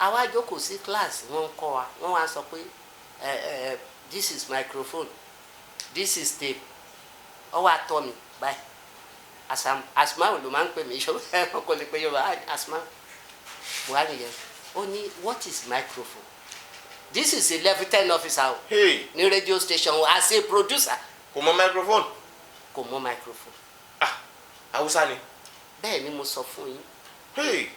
Speaker 2: àwa jókòó sí class wọ́n ń kọ́ wa wọ́n wá sọ pé this is microphone this is tape ọwọ́ àtọ́ mi báyìí asma ló máa ń pè mí ìṣòro ẹ̀rọ kò lè pe Yorùbá asma Buhari yẹn ó ní what is microphone this is a level 10 officer ní radio station as a producer.
Speaker 3: kò mọ microphone.
Speaker 2: kò mọ microphone.
Speaker 3: Haúsá ni.
Speaker 2: bẹ́ẹ̀ ni mo sọ fún yín.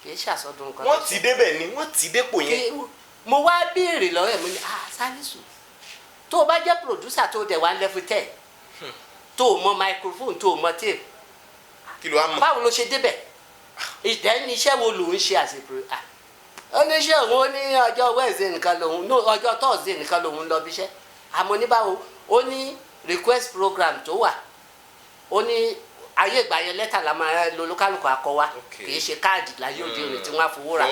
Speaker 2: kì í ṣàsọdún kan.
Speaker 3: wọ́n ti débẹ̀ ni wọ́n ti dépò yẹn.
Speaker 2: mo wá béèrè lọ́wọ́ ẹ̀ mo ní Salisu tó o bá jẹ́ producer tó o dẹ̀ wá level 10 tó o mọ microphone tó o mọ tape
Speaker 3: kí ló wá mọ̀
Speaker 2: báwo ló ṣe débẹ̀ ìdẹ́ni iṣẹ́ wo lòun ṣe àṣepro oníṣẹ́ òun ó ní ọjọ́ Wednesday nìkan lòun ọjọ́ Thursday nìkan lòun lọ bíṣẹ́ àmọ́ ní báwo ó ní request program tó wà ó ní ayé ìgbà yẹn lẹ́tà la máa lo olúkálùkù akọ wa kì í ṣe káàdì láyé òde òní tí wọ́n á fowó ra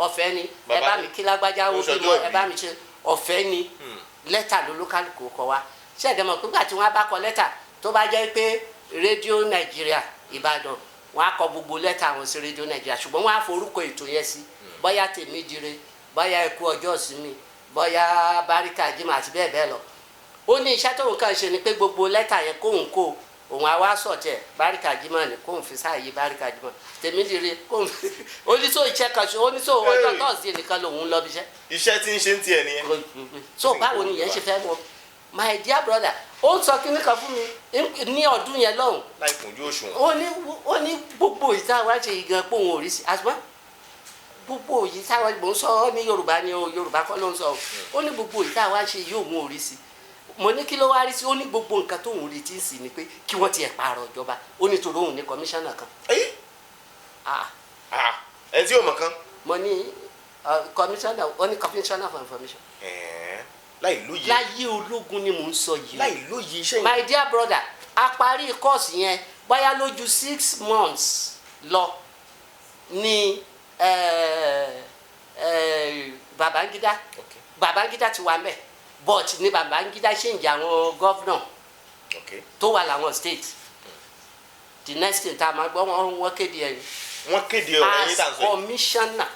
Speaker 2: ọ̀fẹ́ ni ẹ bá mi kí lágbájá ó bímọ ẹ bá mi ṣe ọ̀fẹ́ ni lẹ́tà lo olúkálùkù kọ wa ṣẹ́ẹ̀dẹ̀mọ̀ pípa tí wọ́n bá kọ lẹ́tà tó bá jẹ́ pé rédíò Nàìjíríà Ìbàdàn wọ́n á kọ gbogbo lẹ́tà wọn sí rédíò Nàìjíríà ṣùgbọ́n wọ́n á forúkọ ètò yẹn sí bóyá tèmi dire bóyá ẹkú ọjọ́ ìsinmi bóyá báríkà jimá àti bẹ́ẹ̀ bẹ́ẹ̀ lọ ó ní iṣẹ́ tóun kàn ṣe ni pé gbogbo lẹ́tà yẹn kóun kó òun àwa sọ̀tẹ̀ báríkà jimá ni kóun fi sáàyè báríkà jimá tèmi dire kóun oníṣòwò iṣẹ́ kan ṣe oníṣòwò ọjọ́ tọ́sídẹ̀ẹ́ nìkan lòun lọ bí iṣẹ́.
Speaker 3: iṣẹ́ tí ń ṣe ń tiẹ̀ nìyẹn.
Speaker 2: so báwo ni yẹn ṣe fẹ́ mọ̀ my dear brother ó sọ kíní kan fún mi ní ọdún yẹn lọ́hùn.
Speaker 3: láì kúnjú òṣùwọ̀n.
Speaker 2: ó ní gbogbo ìta wa ṣe ìgan pé òun ò rí sí àṣùmọ́ gbogbo yìí táwa mò ń sọ ní Yorùbá ni o Yorùbá kọ́ ló ń sọ ó ní gbogbo ìta wa ṣe yóò mú orí sí mo ní kí ló wá rí sí ó ní gbogbo nǹkan tóun retí sí ni pé kí wọ́n tiẹ̀ pààrọ̀ ìjọba ó ní torí òun ní kọmíṣánná kan.
Speaker 3: ẹ tí o mọ̀ kan.
Speaker 2: mo ní kọmíṣánná ó ní kọmíṣánná for information.
Speaker 3: láì lóye.
Speaker 2: láyé ológun ni mò ń sọ yìí.
Speaker 3: láì lóye iṣẹ́ yìí.
Speaker 2: my dear brother a parí kọ́ọ̀sì yẹn bóyá lójú 6 months lọ ní Babangida ti wà mẹ́ but ní Babangida ṣe ń jẹ àwọn gọ́vnọ̀ tó wà láwọn state the next thing tá a máa gbọ́ wọ́n kéde ẹ̀yìn.
Speaker 3: wọ́n kéde ọ̀rọ̀ ẹ̀yìn tàǹsọ̀ yìí.
Speaker 2: as commissioner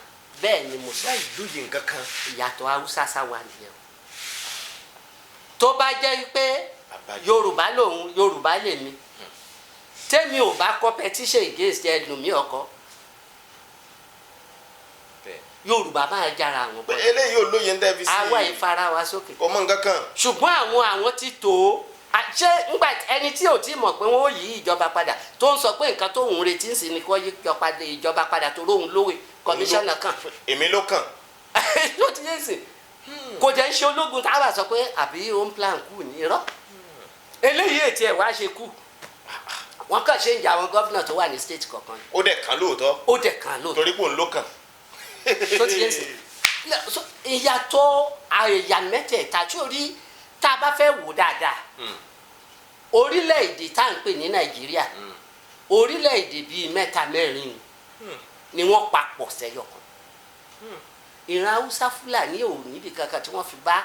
Speaker 2: bẹ́ẹ̀ ni mo sọ.
Speaker 3: láì lóye nǹkan kan.
Speaker 2: ìyàtọ̀ haúsá sáwà nìyẹn tó bá jẹ́ pé Yorùbá lòun Yorùbá lèmi tèmi ò bá competition against ẹlòmíì ọkọ Yorùbá máa jára àwọn bọ́ọ̀lù.
Speaker 3: eléyìí ò lóye ń tẹ́bi sí i.
Speaker 2: àwa ìfara wa sókè.
Speaker 3: kò mọ nǹkan kan.
Speaker 2: ṣùgbọ́n àwọn ti tó ṣé ńgbà ẹni tí ò tí mọ̀ pé wọ́n ó yí ìjọba padà tó ń sọ pé nǹkan tóun retí ń sìn ní kó yí ìjọba padà tó lóun lówè kọmíṣánná kan.
Speaker 3: èmi ló kàn.
Speaker 2: ló ti yé sìn kò jẹ́ ń ṣe ológun táwa sọ pé àbí home plan kù ní irọ́ eléyìí ètí ẹ̀ wá ṣe kù wọ́n kàn ṣe ń jà àwọn gọ́vnà tó wà ní state kọ̀ọ̀kan.
Speaker 3: ó dẹ̀ kàn lóòótọ́.
Speaker 2: ó dẹ̀ kàn lóòótọ́.
Speaker 3: torí pò ń ló kàn.
Speaker 2: tó ti yé sìn ìyàtọ̀ àyà mẹ́tẹ̀ẹ̀ta tí ó rí tá a bá fẹ́ wò dáadáa orílẹ̀-èdè tá à ń pè ní Nàìjíríà orílẹ̀-èdè bíi mẹ́ta mẹ́rin ni wọ́n papọ̀ sẹ́yọ̀kan ìran Haúsá Fúlàní ò níbi kankan tí wọ́n fi bá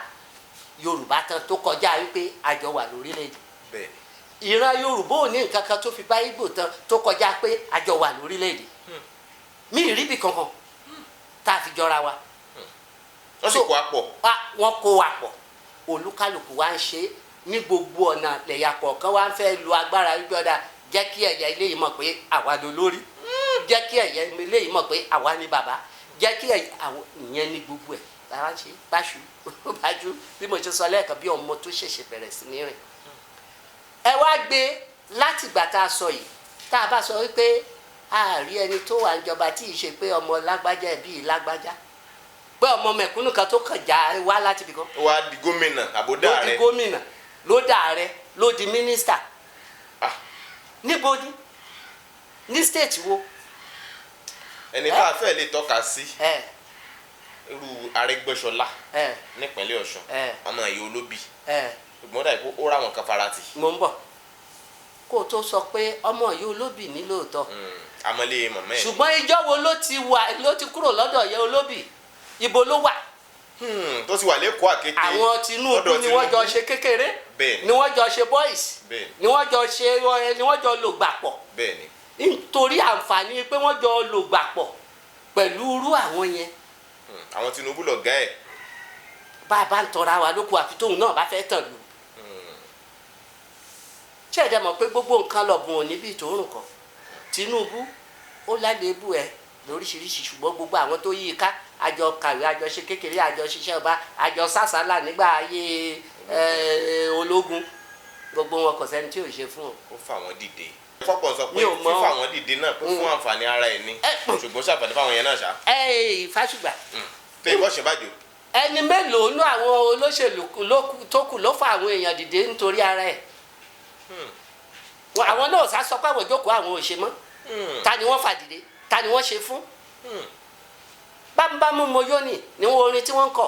Speaker 2: Yorùbá tán tó kọjá wípé àjọ wà lórílẹ̀-èdè ìran Yorùbá ò ní nǹkan kan tó fi bá Ìgbò tán tó kọjá pé àjọ wà lórílẹ̀-èdè mi ì ríbi kankan tá a fi jọra wa.
Speaker 3: wọ́n sì kó wa pọ̀.
Speaker 2: wọ́n kó wa pọ̀ olúkálùkù wa ń ṣe ní gbogbo ọ̀nà lẹ̀yà kọ̀ọ̀kan wa ń fẹ́ lu agbára gbọ́dọ̀ jẹ́ kí ẹ̀yà ilé yìí mọ̀ pé àwa ló lórí jẹ́ kí ẹ̀yà ilé yìí mọ̀ pé àwa ni bàbá jẹ́ kí àwọn ìyẹn ní gbogbo ẹ̀ lára ṣe báṣu bí mo ṣe sọ lẹ́ẹ̀kan bí ọmọ tó ṣẹ̀ṣẹ̀ bẹ̀rẹ̀ sí ní rìn. ẹ wá gbé láti ìgbà tá a sọ yìí tá a bá sọ wípé a rí ẹni tó wà níjọba tí ì ṣe pé ọmọ lágbájá ẹbí lágbájá pé ọmọ mẹ̀kúnnù kan tó kàn já wá láti ibì kan.
Speaker 3: ó wá di gómìnà àbódà rẹ.
Speaker 2: ló di gómìnà ló dà rẹ ló di mínísítà. níbo ni ní stéètì wo.
Speaker 3: ẹni tá a fẹ́ lè tọ́ka sí irú Arẹ́gbẹ́ṣọlá nípínlẹ̀ Ọ̀ṣun ọmọ ìyá olóbì ṣùgbọ́n dà kó ó rà wọn kan farati.
Speaker 2: mo ń bọ̀ kó o tó sọ pé ọmọ ìyá olóbì ní lóòótọ́.
Speaker 3: amọ̀lé mọ̀mọ́ ẹ̀.
Speaker 2: ṣùgbọ́n ìjọ wo ló ti kúrò lọ́dọ̀ ìyá olóbì ibo ló wà.
Speaker 3: tó ti wà lẹ́kọ̀ọ́ àkété.
Speaker 2: àwọn Tinubu ni wọ́n jọ ṣe kékeré ni wọ́n jọ ṣe boys ni wọ́n jọ lò gbà pọ̀ nítorí àǹfààní pé wọ́n jọ lò gbà pọ̀ pẹ̀lú irú àwọn yẹn.
Speaker 3: àwọn Tinubu lọ̀gá ẹ̀.
Speaker 2: bá a bá ń tọra wa lóko àfi tóun náà bá fẹ́ tàn lù. ṣé ẹ̀dá mọ̀ pé gbogbo nǹkan lọ̀bùn òní bíi tòórùn kan Tinubu ó lálébù ẹ̀ lóríṣiríṣi ṣùgbọ́n gbogbo àwọn tó yí i ká àjọ kàwé àjọ ṣe kékeré àjọ ṣiṣẹ́ ọba àjọ sásàlà nígbà ayé ológun gbogbo wọn kò sẹ́ni tí ò ṣe fún ọ.
Speaker 3: ó fà wọ́n dìde. fọ́pọ̀ sọ pé fífà wọ́n dìde náà pé fún àǹfààní ara ẹ̀ ní ṣùgbọ́n ṣàǹfààní fáwọn yẹn náà ṣá.
Speaker 2: Fásùgbà.
Speaker 3: pé ìbọn ṣe bàjọ́.
Speaker 2: ẹni mélòó nú àwọn olóṣèlú tó kù ló fa àwọn èèyàn dìde nítorí ara ẹ̀. àwọn náà sá sọ pé àwọn ìjókòó àwọn ò ṣe mọ́ ta ni wọ́n fà dìde ta ni wọ́n ṣe fún. bámúbámú moyóni ni wọn orin tí wọ́n ń kọ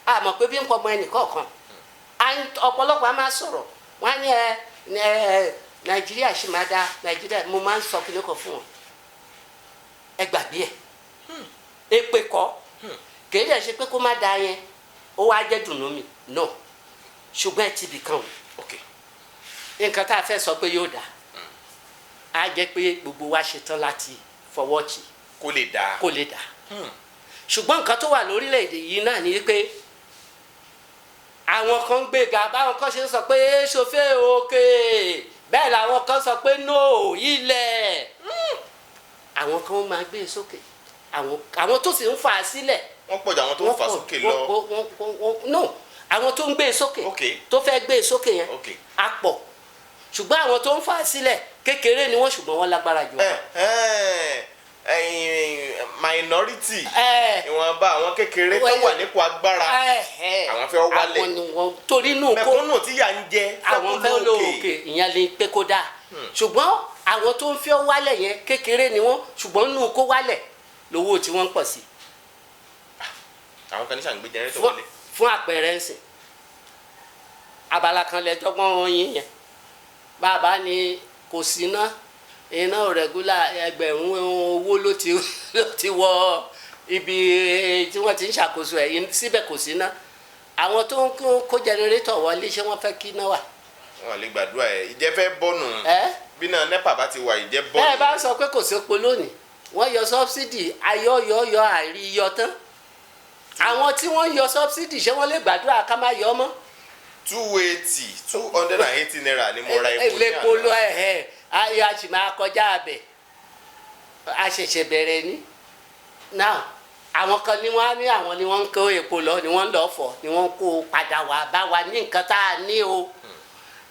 Speaker 2: àmọ́ pé bí ń pọmọ ẹnì kọ̀ọ̀kan ọ̀pọ̀lọpọ̀ a máa sọ̀rọ̀ wọ́n á ní Nàìjíríà ṣì máa dá Nàìjíríà mo máa ń sọ kíní kan fún wọn ẹ gbàgbé ẹ èpè kọ́ kì í dẹ̀ ṣe pé kó má da yẹn ó wá jẹ́ dùnú mi no ṣùgbọ́n ẹ ti bì kan o nǹkan tá a fẹ́ sọ pé yóò dà á jẹ́ pé gbogbo wa ṣetán láti fọwọ́ tì
Speaker 3: kó lè dà
Speaker 2: ṣùgbọ́n nǹkan tó wà lórílẹ̀‐èdè yìí náà ni pé àwọn kan ń gbéga báwọn kan ṣe ń sọ pé ṣòfé òkè bẹ́ẹ̀ làwọn kan sọ pé no ilẹ̀ àwọn kan máa gbé sókè àwọn tó sì ń fà á sílẹ̀.
Speaker 3: wọ́n pọ̀ jù àwọn tó ń fà sókè lọ.
Speaker 2: no àwọn tó ń gbé e sókè tó fẹ́ gbé e sókè yẹn á pọ̀ ṣùgbọ́n àwọn tó ń fà á sílẹ̀ kékeré ni wọ́n ṣùgbọ́n wọ́n lágbára jù wọ́n.
Speaker 3: minority ìwọ̀nba àwọn kékeré tó wà nípò agbára àwọn fẹ́ wálẹ̀
Speaker 2: àwọn ni wọ́n torí inú kó
Speaker 3: mẹ̀kúnnù tí yà ń jẹ
Speaker 2: àwọn fẹ́ lóòkè ìyẹn lè pé kó dáa ṣùgbọ́n àwọn tó ń fẹ́ wálẹ̀ yẹn kékeré ni wọ́n ṣùgbọ́n inú kó wálẹ̀ lówó tí wọ́n ń pọ̀ sí.
Speaker 3: àwọn kan ní sàn gbé jẹrẹ tó wọlé.
Speaker 2: fún àpẹẹrẹ ń sìn abala kan lẹ́jọ́gbọ́n yín yẹn bàbá ni kò sí iná rẹ̀gúlà ẹgbẹ̀rún owó ló ti wọ ibi tí wọ́n ti ń ṣàkóso ẹ̀ síbẹ̀ kò sí ná àwọn tó ń kó jẹnẹrétọ̀ wọlé ṣé wọ́n fẹ́ kí iná wà.
Speaker 3: wọn lè gbàdúrà ẹ ìjẹ́ fẹ́ bọ́nù bí náà nẹ́pà bá ti wà ìjẹ́ bọ́nù.
Speaker 2: bẹ́ẹ̀ bá sọ pé kò sépo lónìí wọ́n yọ sọ́bsidì ayọ́yọ́yọ́ àríyọ tán àwọn tí wọ́n yọ sọ́bsidì ṣé wọ́n lè gbàdúrà ká má yọ mọ́.
Speaker 3: 280 naira ni mo ra epo ní
Speaker 2: àná. lọ ayé a sì máa kọjá abẹ a ṣẹ̀ṣẹ̀ bẹ̀rẹ̀ ni now àwọn kan ni wọ́n á ní àwọn ni wọ́n ń kó epo lọ ni wọ́n ń lọ fọ̀ ni wọ́n ń kó padà wá bá wa ní nǹkan tá a ní o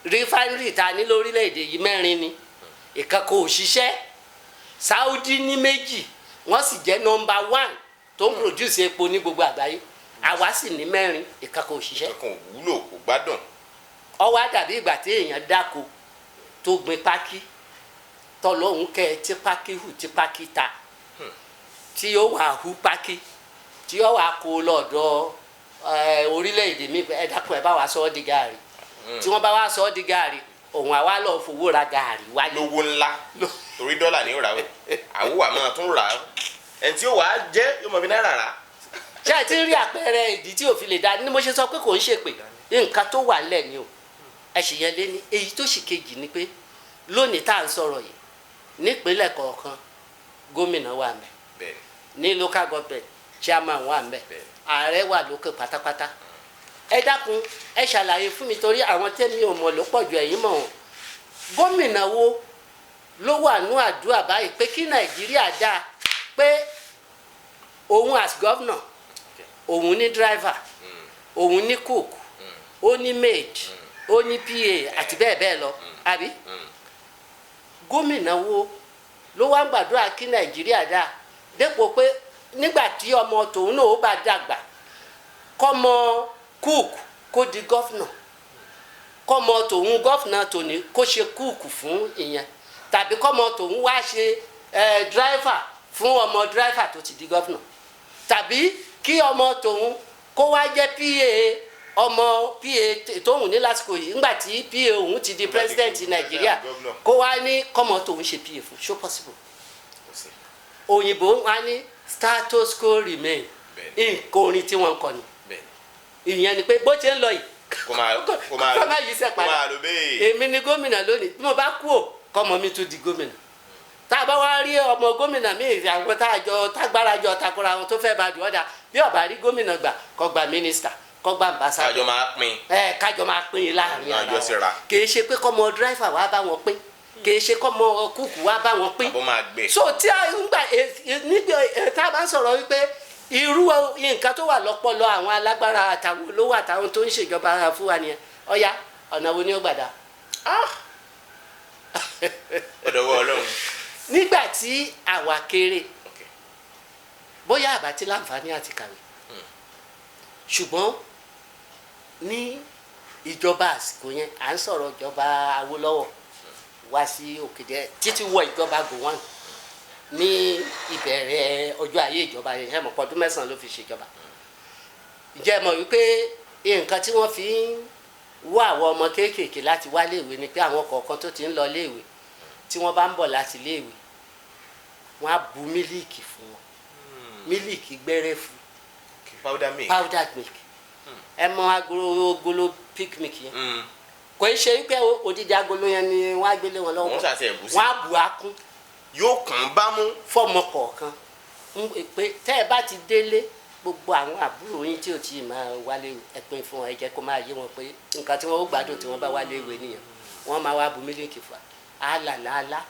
Speaker 2: refinery tá a ní lórílẹ̀‐èdè yìí 4 ni ìkan kò ṣiṣẹ́ Saudi ní 2 wọ́n sì jẹ́ number 1 tó ń produce epo ní gbogbo àgbáyé àwa sì ní 4 ìkan kò ṣiṣẹ́.
Speaker 3: ìkan wúlò kò gbádùn.
Speaker 2: ó wá dàbí ìgbà tí èèyàn dáko tó gbin pákí tọlọ́hún kẹ́ tí pákí hù tí pákí ta tí ó wà hù pákí tí ó wà kó lọ́dọ̀ orílẹ̀-èdè mi ẹ dákun ẹ bá wa sọ ọ́ di gààrí tí wọ́n bá wa sọ ọ́ di gààrí òun àwa lọ fowó ra gààrí wálé.
Speaker 3: lówó ńlá torí dọ́là ní ìrà àwòwà máa tún rà á ẹni tí ó wàá jẹ́ yóò mọ̀ bí náírà rà.
Speaker 2: ṣé ẹ ti rí àpẹẹrẹ ìdí tí òfin lè dá ní mo ṣe sọ pé kò ń ṣèpè nǹkan tó wà lẹ̀ ni o ẹ sì yẹn lé ní èyí tó sì kejì ni pé lónìí tá à ń sọ̀rọ̀ yìí nípínlẹ̀ kọ̀ọ̀kan gómìnà wà ńbẹ̀ ní local government chairman wà ńbẹ̀ ààrẹ wà lókè pátápátá ẹ dákun ẹ ṣàlàyé fún mi torí àwọn tẹ́mi ò mọ̀ ló pọ̀ ju ẹ̀yin mọ̀ wọn gómìnà wo ló wà nú àdúrà báyìí pé kí nàìjíríà dáa pé òun as governor òun ní driver òun ní cook ó ní maid ó ní pa àti bẹ́ẹ̀ bẹ́ẹ̀ lọ àbí gómìnà wo ló wá ń gbàdúrà kí nàìjíríà dáa dépò pé nígbà tí ọmọ tòun náà ó bá dàgbà kọ́mọ cook kó di gọ́fìnà kọ́mọ tòun gọ́fìnà tòní kó ṣe cook fún ìyẹn tàbí kọ́mọ tòun wá ṣe driver fún ọmọ driver tó ti di gọ́fìnà tàbí kí ọmọ tòun kó wá jẹ́ pa ọmọ pa tóun ní lásìkò yìí ńgbà tí pa òun ti di president nàìjíríà kó wá ní kọ́mọ tòun ṣe pa fún so possible òyìnbó wá ní status quo remain nǹkan orin tí wọ́n ń kọ ni ìyẹn ni pé bó ṣe ń lọ yìí kó má yí sẹ́ padà èmi ni gómìnà lónìí bí mo bá kú ò kọ́mọ mi tún di gómìnà tá a bá wá rí ọmọ gómìnà míì àwọn tágbára jọ takora àwọn tó fẹ́ bá dùn ọ́dà bí ọ̀bá rí gómìnà gbà kó gba mínísítà kó gba ambassador
Speaker 3: kájọ máa pín
Speaker 2: kájọ máa pín in láàrin ara wọn kì í ṣe pé kọ́mọ dírẹ́fà wá bá wọn pín kì í ṣe kọ́mọ kúkú wá bá wọn pín so tí a ń gbà níbi tá a bá ń sọ̀rọ̀ wípé irú nǹkan tó wà lọ́pọlọ àwọn alágbára àtàwọn olówó àtàwọn tó ń ṣèjọba fún wa nìyẹn ọ̀ya ọ̀nà wo ni ó gbàdá.
Speaker 3: ọ̀dọ̀ wọ ọlọ́run.
Speaker 2: nígbà tí àwa kéré bóyá àbá ti láǹfààní àti kàwé ṣùgbọ́n ní ìjọba àsìkò yẹn à ń sọ̀rọ̀ ìjọba Awólọ́wọ̀ wá sí òkèdè títí wọ ìjọba Gowon ní ìbẹ̀rẹ̀ ọjọ́ ayé ìjọba yẹn ẹ mọ̀ pọ̀ ọdún 9 ló fi ṣèjọba ǹjẹ́ ẹ mọ̀ wípé nǹkan tí wọ́n fi ń wá àwọn ọmọ kéékèèké láti wá léèwé ni pé àwọn kọ̀ọ̀kan tó ti ń lọ léèwé tí wọ́n bá ń bọ̀ láti léèwé wọ́n á bu mílíìkì fún wọn mílíìkì gbẹ́rẹ́ fún
Speaker 3: powdered
Speaker 2: milk ẹ mọ agolo pick milk yẹn kò í ṣe wípé odidi agolo yẹn ni wọ́n á gbélé wọn lọ́wọ́ wọ́n á bu akún
Speaker 3: yóò kàn bá mú
Speaker 2: fọmọ kọ̀ọ̀kan pé tẹ́ ẹ bá ti délé gbogbo àwọn àbúrò yín tí ò tí ì máa wálé ẹ pín fún ẹ jẹ́ kó máa yé wọn pé nǹkan tí wọ́n ó gbádùn tí wọ́n bá wálé ìwé nìyẹn wọ́n máa wá bu mílíkì fún wa àlàlàlà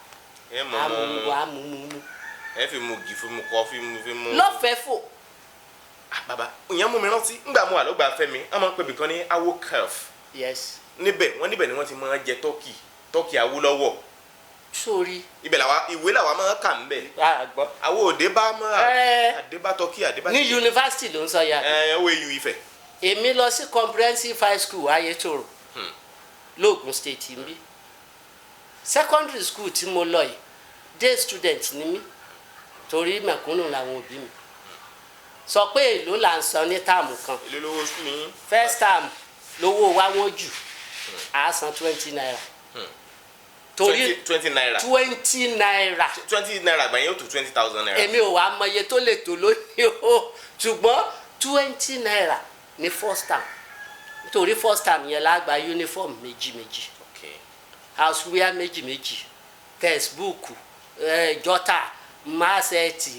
Speaker 2: àmúmu
Speaker 3: ẹ fi mu gì fún mu kọ́ fi mu.
Speaker 2: lọ́fẹ̀ẹ́ fò
Speaker 3: bàbá ìyẹn mú mi rántí ńgbà mo wà lọ́gbà Fẹ́mi wọ́n máa ń pè mí kan ní awo curve.
Speaker 2: yes.
Speaker 3: níbẹ̀ ni wọ́n ti máa ń jẹ tọ́kì Awólọ́wọ̀.
Speaker 2: sórí.
Speaker 3: ibẹ̀ ìwé làwa máa ń kà ń bẹ̀.
Speaker 2: àgbọ̀.
Speaker 3: àwọn òde bá àdébá tọ́kì àdébá.
Speaker 2: ní yunifásitì ló ń sọ ya.
Speaker 3: OAU Ifẹ̀.
Speaker 2: èmi lọ sí comprehensive high school Ayétòrò lóògùn state ń bí secondary school tí mo lọ yìí day student ni mí torí mẹ̀kúnnù làwọn òbí mi sọ pé èló là ń san ní táàmù kan.
Speaker 3: èló lówó ní.
Speaker 2: first term lówó wa wọ́n jù á san 20 naira.
Speaker 3: torí 20 naira.
Speaker 2: 20 naira.
Speaker 3: 20 naira àgbà yẹn ó tó 20,000 naira.
Speaker 2: èmi ò wá mọye tó lè tó lónìí o ṣùgbọ́n 20 naira ní first term nítorí first term yẹn la gba uniform méjì houseware méjì textbook jọ́tà máṣẹ́ẹ̀tì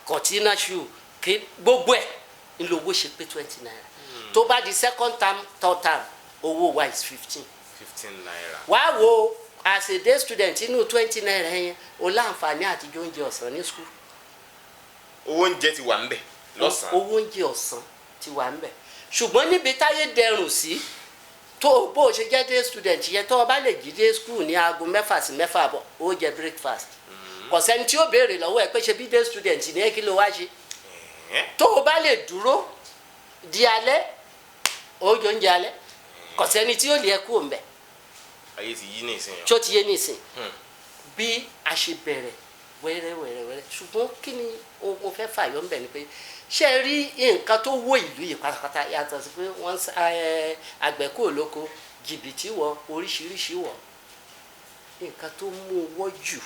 Speaker 2: kọ̀tínà shoe gbogbo ẹ̀ ńlọ́wọ́ ṣe pé 20 naira tó bá di second term third term owó wa is 15
Speaker 3: naira.
Speaker 2: wá wo as a day student inú 20 naira yẹn o láǹfààní àtijọ́ oúnjẹ ọ̀sán ní school.
Speaker 3: owó oúnjẹ ti wà ń bẹ̀ lọ́sàn-án.
Speaker 2: owó oúnjẹ ọ̀sán ti wà ń bẹ̀ ṣùgbọ́n níbi táyé dẹrùn sí tó bó o ṣe jẹ́ day student yẹn tó o bá lè jí dé school ní aago 6 sí 6 àbọ̀ ó jẹ breakfast kò sẹ́ni tí ó béèrè lọ́wọ́ ẹ pé ṣe bí day student ní kí ló wá ṣe tó o bá lè dúró di alẹ́ ó jẹ oúnjẹ alẹ́ kò sẹ́ni tí ó lè kú òǹbẹ̀.
Speaker 3: ayé ti yí ní ìsìn yẹn.
Speaker 2: tó ti yé ní ìsìn bí a ṣe bẹ̀rẹ̀ wẹ́rẹ́wẹ́rẹ́ ṣùgbọ́n kí ni o fẹ́ fàyọ̀ ń bẹ̀ ni pé ṣe rí nǹkan tó wó ìlú yìí pátápátá yàtọ̀ sí pé wọ́n àgbẹ̀ kò lóko jìbìtì wọ oríṣiríṣi wọ nǹkan tó mú wọ́ jù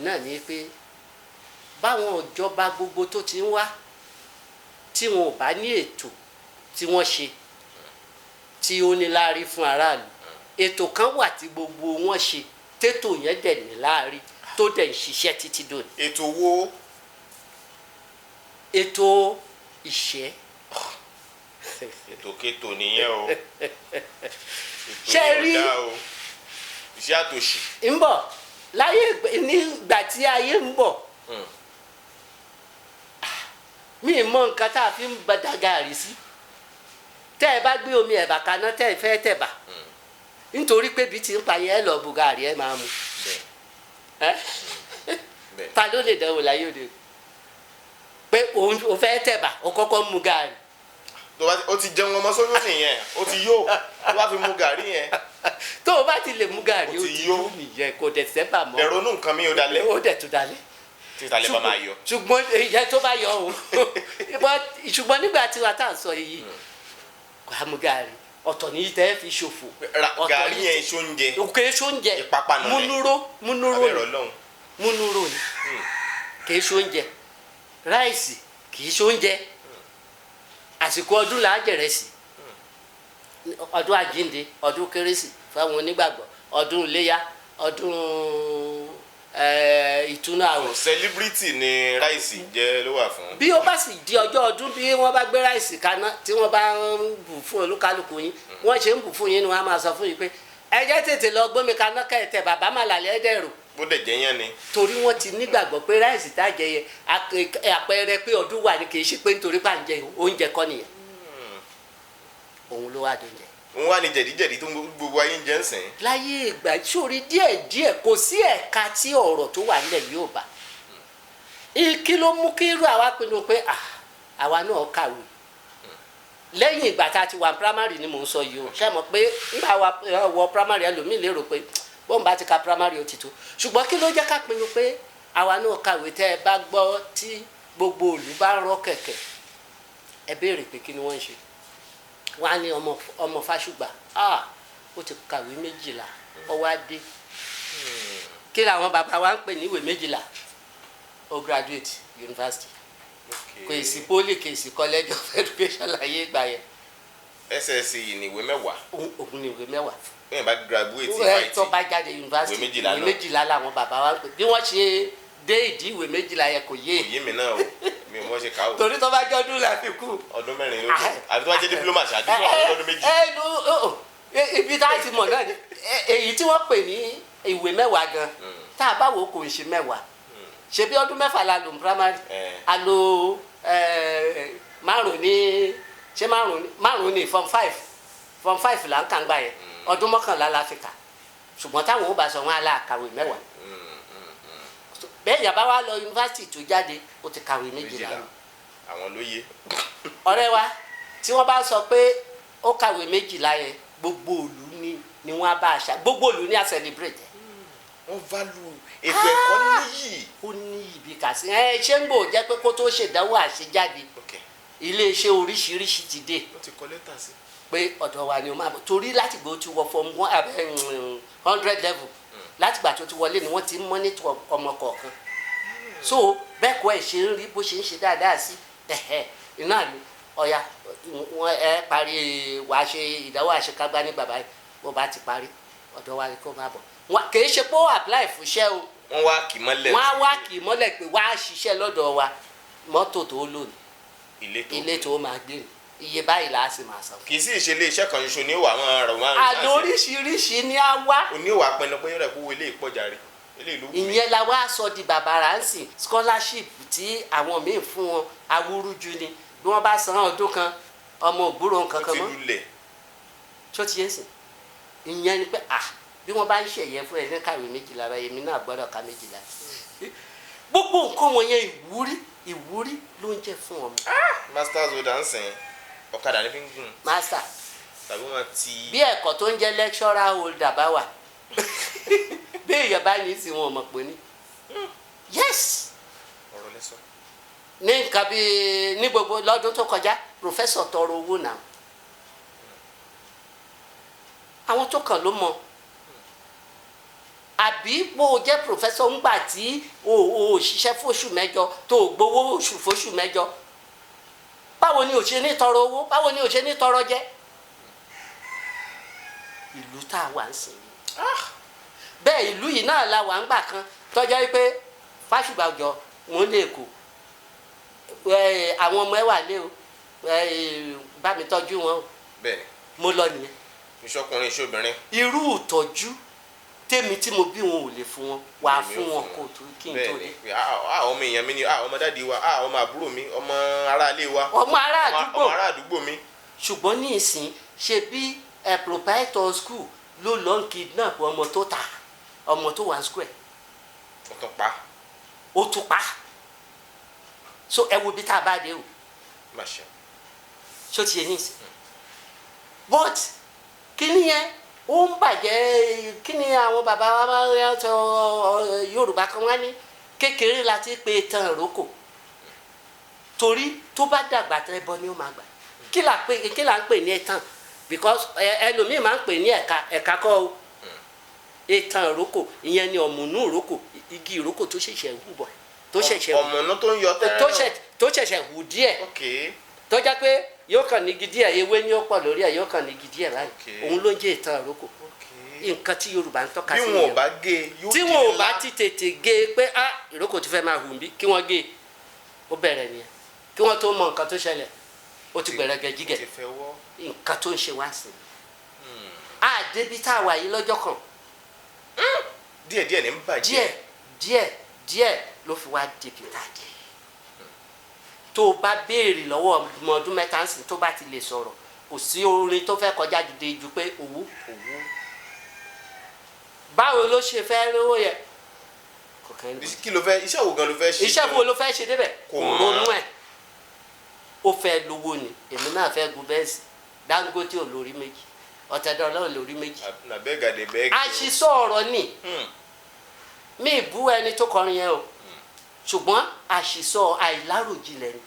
Speaker 2: náà ni pé báwọn ìjọba gbogbo tó ti ń wá tí wọn ò bá ní ètò tí wọ́n ṣe tí ó ní láárí fún aráàlú ètò kan wà tí gbogbo wọn ṣe tètò yẹn dẹ̀ ní láárí tó dẹ̀ ń ṣiṣẹ́ títí dòní.
Speaker 3: ètò wo.
Speaker 2: ètò ìṣẹ́.
Speaker 3: ètò kétò nìyẹn o.
Speaker 2: ṣe rí
Speaker 3: iṣẹ́ àtòṣì.
Speaker 2: ń bọ̀ láyé nígbà tí ayé ń bọ̀ mi mọ nǹkan tá a fi ń bàdá gàrí sí tẹ́ ẹ bá gbé omi ẹ̀bà kaná tẹ́ ẹ fẹ́ tẹ̀bà nítorí pé bí ti ń pa yẹn ẹ lọ bu gàrí ẹ máa mu ta ló lè dánwò láyé òde pé òun fẹ́ tẹ̀bà ó kọ́kọ́ mu gàrí.
Speaker 3: ó ti jẹun ọmọ sóyún nìyẹn ó ti yó tó bá fi mu gàrí yẹn.
Speaker 2: tó o bá ti lè mu gàrí ó ti yó nìyẹn kò dẹ̀ sẹ́bà mọ́.
Speaker 3: ẹ̀rọ inú nǹkan mi ò dalẹ̀.
Speaker 2: ó dẹ̀ tún dalẹ̀.
Speaker 3: tí ìtàlẹ̀ bá máa yọ.
Speaker 2: ṣùgbọ́n ìyẹn tó bá yọ o ṣùgbọ́n nígbà tí wàá tà ń sọ yìí kò á mu gàrí ọ̀tọ̀ ní tẹ́ fi ṣòfò.
Speaker 3: gàrí yẹn ṣóúnjẹ.
Speaker 2: òkè ṣóúnjẹ
Speaker 3: ìpápánu rẹ
Speaker 2: múnúró ni kì í ṣóúnjẹ ráìsì kì í ṣóúnjẹ àsìkò ọdún là á jẹrẹ sí ọdún àjíǹde ọdún kérésì fáwọn onígbàgbọ́ ọdún iléyá ọdún ìtúnú àwẹ̀.
Speaker 3: celebrity ni ráìsì jẹ́ ló wà fún.
Speaker 2: bí ó bá sì di ọjọ́ ọdún bí wọ́n bá gbé ráìsì kaná tí wọ́n bá ń bù fún olúkálùkù yín wọ́n ṣe ń bù fún yín ni wọ́n á máa sọ fún yín pé ẹ jẹ́ tètè lọ gbómi kaná kẹ̀tẹ̀ bàbá màlàlẹ́ dẹ̀rù.
Speaker 3: bó dẹ̀ jẹ́ yẹn ni.
Speaker 2: torí wọ́n ti nígbàgbọ́ pé ráìsì tá a jẹ yẹ àpẹẹrẹ pé ọdún wà ní kì í ṣe pé nítorí pà ń jẹ oúnjẹ kọ́ nìyẹn òun ló wà dùn jẹ.
Speaker 3: òun wà ní jẹ̀díjẹ̀dí tó gbogbo ayé ń jẹ́ ń sìn.
Speaker 2: láyé ìgbà sórí díẹ̀díẹ̀ kò sí ẹ̀ka tí ọ̀rọ̀ tó wà nílẹ̀ yóò bá kí ló mú kí irú àwa pinnu pé àwa náà kàwé lẹ́yìn ìgbà tá a ti wà primary ni mò ń sọ yìí o ṣe mọ̀ pé nígbà wọ primary ẹlòmíì lérò pé bọ́n bá ti ka primary ó ti tó ṣùgbọ́n kí ló jẹ́ ká pinnu pé àwa náà kàwé tẹ́ ẹ bá gbọ́ tí gbogbo òlù bá ń rọ́ kẹ̀kẹ́ ẹ béèrè pé kí ni wọ́n ń ṣe wọ́n á ní ọmọ Fásùgbà ó ti kàwé 12 ọwọ́ adé kí làwọn bàbá wa ń pè ní ìwé 12 ó graduate university kò sí poli kò sí college of education láyé ìgbà yẹn.
Speaker 3: SSC ní ìwé 10.
Speaker 2: òun ní ìwé 10.
Speaker 3: bẹ́ẹ̀ bá graduate IT
Speaker 2: tó bá jáde university ìwé 12 làwọn bàbá wa ń pè bí wọ́n ṣe dé ìdí ìwé 12 yẹn kò yé.
Speaker 3: kò yé mi náà o mi ò mọ̀ ṣe kà ó.
Speaker 2: torí tó bá jẹ́ ọdún la fi kú.
Speaker 3: ọdún 4 ló dé àbí tó bá jẹ́ diploma ṣáájú ọdún
Speaker 2: 2. ibi tá a ti mọ̀ náà ni èyí tí wọ́n pè ní ìwé 10 gan tá a bá wò kò ń ṣe 10 ṣe bí ọdún 6 la lò ní primary a lò márùn ní ṣé márùn ní form 5 là ń kà ń gbà yẹn ọdún mọ́kànlá la fi kà ṣùgbọ́n táwọn ò bá sọ wọn aláàkàwé mẹ́wàá bẹ́ẹ̀ yàrá wa lọ yunifásitì tó jáde ó ti kàwé méjìlá
Speaker 3: àwọn ló yé.
Speaker 2: ọ̀rẹ́ wa tí wọ́n bá sọ pé ó kàwé méjìlá yẹn gbogbo ìlú ni wọ́n á bá a ṣá gbogbo ìlú ni a celebrate.
Speaker 3: wọ́n value ètò ẹ̀kọ́ níyì.
Speaker 2: ó ní ibi kà sí ṣé ń bò jẹ́ pé kó tó ṣèdánwò àṣejáde iléeṣẹ́ oríṣiríṣi ti dé.
Speaker 3: wọ́n ti kọ lẹ́tà sí.
Speaker 2: pé ọ̀dọ̀ wa ni o máa bọ̀ torí láti gbọ́ ti wọ form 100 level láti gbà tó ti wọlé ni wọ́n ti ń mọ́nítọ̀ ọmọ kọ̀ọ̀kan so bẹ́ẹ̀ kọ́ ẹ̀ ṣe ń rí bó ṣe ń ṣe dáadáa sí iná ni ọ̀ya ẹ parí wàá ṣe ìdánwò àṣekágbá ní bàbá yìí bó bá ti parí ọ̀dọ̀ wa ni kó máa bọ̀ kì í ṣe pé ó apply fúnṣẹ́ o
Speaker 3: wọ́n wá kì í mọ́lẹ̀
Speaker 2: wọ́n á wá kì í mọ́lẹ̀ pé wàá ṣiṣẹ́ lọ́dọ̀ wa mọ́tò tó lò ní ilé tó máa gbé iye báyìí là á sì máa san.
Speaker 3: kì í sì ṣe ilé iṣẹ́ kan ṣoṣo ní ìwà àwọn ọ̀rọ̀ máa ń
Speaker 2: àdó oríṣiríṣi ni a wá.
Speaker 3: oníwà pinnu pé yọ̀rọ̀ ìkówó ilé ìpọ́jàre ilé ìlú.
Speaker 2: ìyẹn la wá sọ di bàbàrà ń sìn scholarship tí àwọn míì fún wọn awúrúju ni bí wọ́n bá san ọdún kan ọmọ ògbúrò nǹkan kan mọ́.
Speaker 3: ó ti lulẹ̀.
Speaker 2: tó ti yé sìn ìyẹn ni pé bí wọ́n bá ń ṣẹ̀yẹ fún ẹ ní kàwé méjìlá báyìí èmi náà gbọ́dọ̀ ka méjìlá. gbogbo nǹkan wọ̀nyẹn ìwúrí ló ń jẹ́ fún ọmọ.
Speaker 3: masters ó dà ń sìn ọ̀kadà ní fi ń gùn.
Speaker 2: master
Speaker 3: tàbí wọn ti.
Speaker 2: bí ẹ̀kọ́ tó ń jẹ́ lecturer holder bá wà bí èèyàn bá ní sí wọn ò mọ̀ pé ní. yes.
Speaker 3: ọ̀rọ̀ lẹ́sọ̀.
Speaker 2: ní nǹkan bíi ní gbogbo lọ́dún tó kọjá professor tọrọ owó náà àwọn tó kàn ló mọ̀ àbí bó o jẹ́ professor ńgbà tí o ṣiṣẹ́ fóṣù mẹ́jọ tó o gbowó oṣù fóṣù mẹ́jọ báwo ni o ṣe ní tọrọ owó báwo ni o ṣe ní tọrọ jẹ ìlú tá a wà ń sìn bẹ́ẹ̀ ìlú yìí náà la wà ń gbà kan tọ́jọ́ wípé fásùgbàjọ wọn lè kó àwọn ọmọ ẹ wà lé o bá mi tọ́jú wọn o
Speaker 3: bẹ́ẹ̀ni
Speaker 2: mo lọ nìyẹn
Speaker 3: ìṣọkùnrin ìṣobìnrin
Speaker 2: irú ìtọ́jú tèmi tí mo bí wọn ò lè fún wọn wà á fún wọn kó tó kí n tó dé.
Speaker 3: bẹ́ẹ̀ni ọmọ èèyàn mi ni ọmọ dáàdi wa ọmọ àbúrò mi ọmọ aráalé wa
Speaker 2: ọmọ ará
Speaker 3: àdúgbò mi.
Speaker 2: ṣùgbọ́n ní ìsìn ṣe bí proprietor school ló lọ ń kidnap ọmọ tó ta ọmọ tó wà square. ó tún pa so ẹ wo bí tá a bá dé o. ṣó ti yẹ ní ìsìn but kí ni yẹn ó ń bàjẹ́ kí ni àwọn bàbá wa máa ń sọ Yorùbá kan wá ní kékeré la ti pe tán ìrókò torí tó bá dàgbà tẹ́ bọ́ ni ó máa gbà kí là ń pè ní ẹ̀tàn because ẹlòmíì máa ń pè ní ẹ̀ka kọ́ o ẹ̀tàn ìrókò ìyẹn ni ọ̀mùnú ìrókò igi ìrókò tó ṣẹ̀ṣẹ̀ hù bọ̀ tó ṣẹ̀ṣẹ̀ hù
Speaker 3: ọ̀mùnú tó ń yọ tẹ́lẹ̀
Speaker 2: tó ṣẹ̀ṣẹ̀ hù díẹ̀ tó jẹ́ pé yóò kàn ní gidi ẹ̀ ewé ni ó pọ̀ lórí ẹ̀ yóò kàn ní gidi ẹ̀ báyìí òun ló ń jẹ́ ìtàn ìrókò nǹkan tí Yorùbá ń tọ́ka sí
Speaker 3: bí wọn ò bá gé yóò
Speaker 2: tí wọn ò bá ti tètè gé pé ìrókò ti fẹ́ máa hù bí kí wọ́n gé ó bẹ̀rẹ̀ nìyẹn kí wọ́n tó mọ nǹkan tó ṣẹlẹ̀ ó ti gbẹ̀rẹ̀ gẹ̀jígẹ̀ nǹkan tó ń ṣe wá sí i débi tá a wà yìí lọ́jọ́ kan
Speaker 3: díẹ̀díẹ̀ ní ń bàjẹ́
Speaker 2: díẹ̀ ló fi wá débi tá a dé tó o bá béèrè lọ́wọ́ ọmọ ọdún mẹ́ta ń sìn tó bá ti lè sọ̀rọ̀ kò sí orin tó fẹ́ kọjá dìde ju pé òwú báwo ló ṣe fẹ́ rówó yẹ
Speaker 3: kí ló fẹ́ iṣẹ́ wo gan ló fẹ́ ṣe
Speaker 2: iṣẹ́ wo ló fẹ́ ṣe débẹ̀ kò ronú ẹ̀ ó fẹ́ lówó ni èmi náà fẹ́ gun bẹ́ẹ̀sì Dangote ò lórí méjì Ọ̀tẹ̀dọ́lá ò lórí méjì àṣìṣọ́ ọ̀rọ̀ ni mi ì bú ẹni tó kọrin yẹn o ṣùgbọ́n àṣìṣọ́ àìláròjinlẹ̀ ni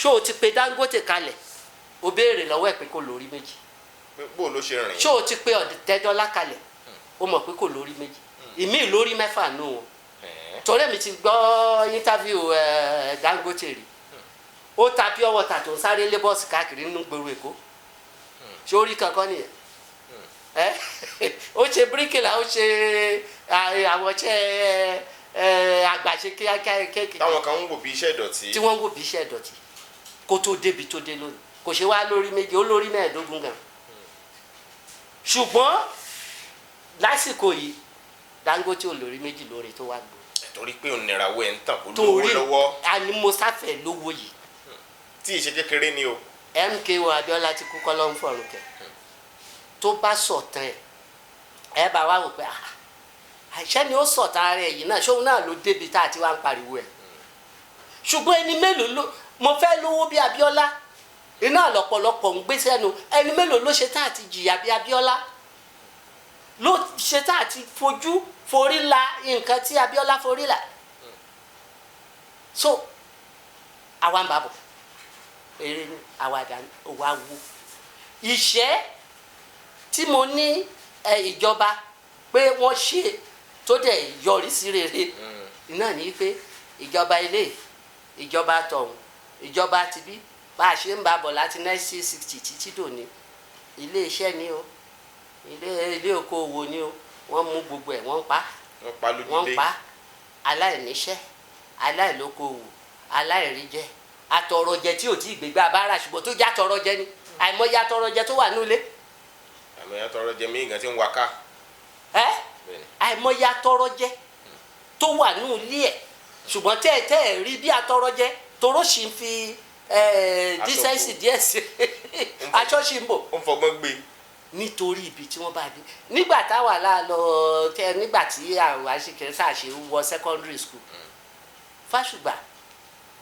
Speaker 2: ṣó o ti pe Dangote kalẹ̀ o béèrè lọ́wọ́ ẹ̀ pé kò lórí méjì
Speaker 3: bó ló ṣe rìn
Speaker 2: ṣó o ti pe Ọ̀tẹ̀dọ́lá kalẹ̀ o mọ̀ pé kò lórí méjì ìmí lórí mẹ́fà nù wọn torí mi ti gbọ́ interview Dangote rí ó ta pure water tó ń sáré lé bọ́ọ̀sì káàkiri nínú gbòòrò Èkó ṣé ó rí kankan nìyẹn ó ṣe bíríkìlà ó ṣe àwọn ṣe àgbàṣe kéékèèké
Speaker 3: táwọn kan ń wò bí iṣẹ́ ìdọ̀tí
Speaker 2: tí wọ́n ń wò bí iṣẹ́ ìdọ̀tí kó tó débi tó dé lónìí kò ṣe wá lórí méjì ó lórí mẹ́ẹ̀ẹ́dógún gan ṣùgbọ́n lásìkò yìí Dangote ò lórí méjì lórí tó wá gbó
Speaker 3: torí pé ònìràwọ̀ ẹ̀ ń tàn kó lówó lọ́wọ́
Speaker 2: torí àní mo sáfẹ́ lówó yìí
Speaker 3: tí ìṣe kékeré ni o.
Speaker 2: MKO Abiola ti kú kọ́lọ́ ń fọ̀rùn kẹ̀ tó bá sọ̀tàn ẹ bá wá wò pé àìṣẹ́ ni ó sọ̀tàn ara ẹ̀ yìí náà ṣóun náà ló débi tá a ti wá ń pariwo ẹ̀ ṣùgbọ́n ẹni mélòó ló mo fẹ́ lówó bí Abiola iná lọ́pọ̀lọpọ̀ ń gbé sẹ́nu ẹni mélòó ló ṣe tá àti jìyà bí Abiola ló ṣe tá àti forí la nǹkan tí Abiola forí la so àwa ń bàbọ̀ eré ní àwàdà òwà wo ìṣẹ́ tí mo ní ìjọba pé wọ́n ṣe tó dẹ̀ yọrí sí rere náà ní pé ìjọba ilé ìjọba tọ̀hún ìjọba tibí bá a ṣe ń bá bọ̀ láti 1960 títí dòní ilé iṣẹ́ ni o ilé okòwò ni o wọ́n mú gbogbo ẹ̀ wọ́n pa aláìníṣẹ́ aláìlókòwò aláìríjẹ atọrọjẹ tí ò tí ì gbégbá abára ṣùgbọ́n tó já tọrọjẹ ni àìmọye atọrọjẹ tó wà nílé.
Speaker 3: àìmọye atọrọjẹ mi ìgbà tí ń wá ká.
Speaker 2: àìmọye atọrọjẹ tó wà nílé ẹ̀ ṣùgbọ́n tẹ́ ẹ̀ rí bí atọrọjẹ toró sì ń fi dísẹ́ǹsì díẹ̀ sí aṣọ sì ń bò.
Speaker 3: ó ń fọgbọ́n gbé.
Speaker 2: nítorí ibi tí wọ́n bá dé nígbà táwa lọ nígbà tí àwọn àṣekẹ́ ṣàṣe wọ secondary school Fásùgbà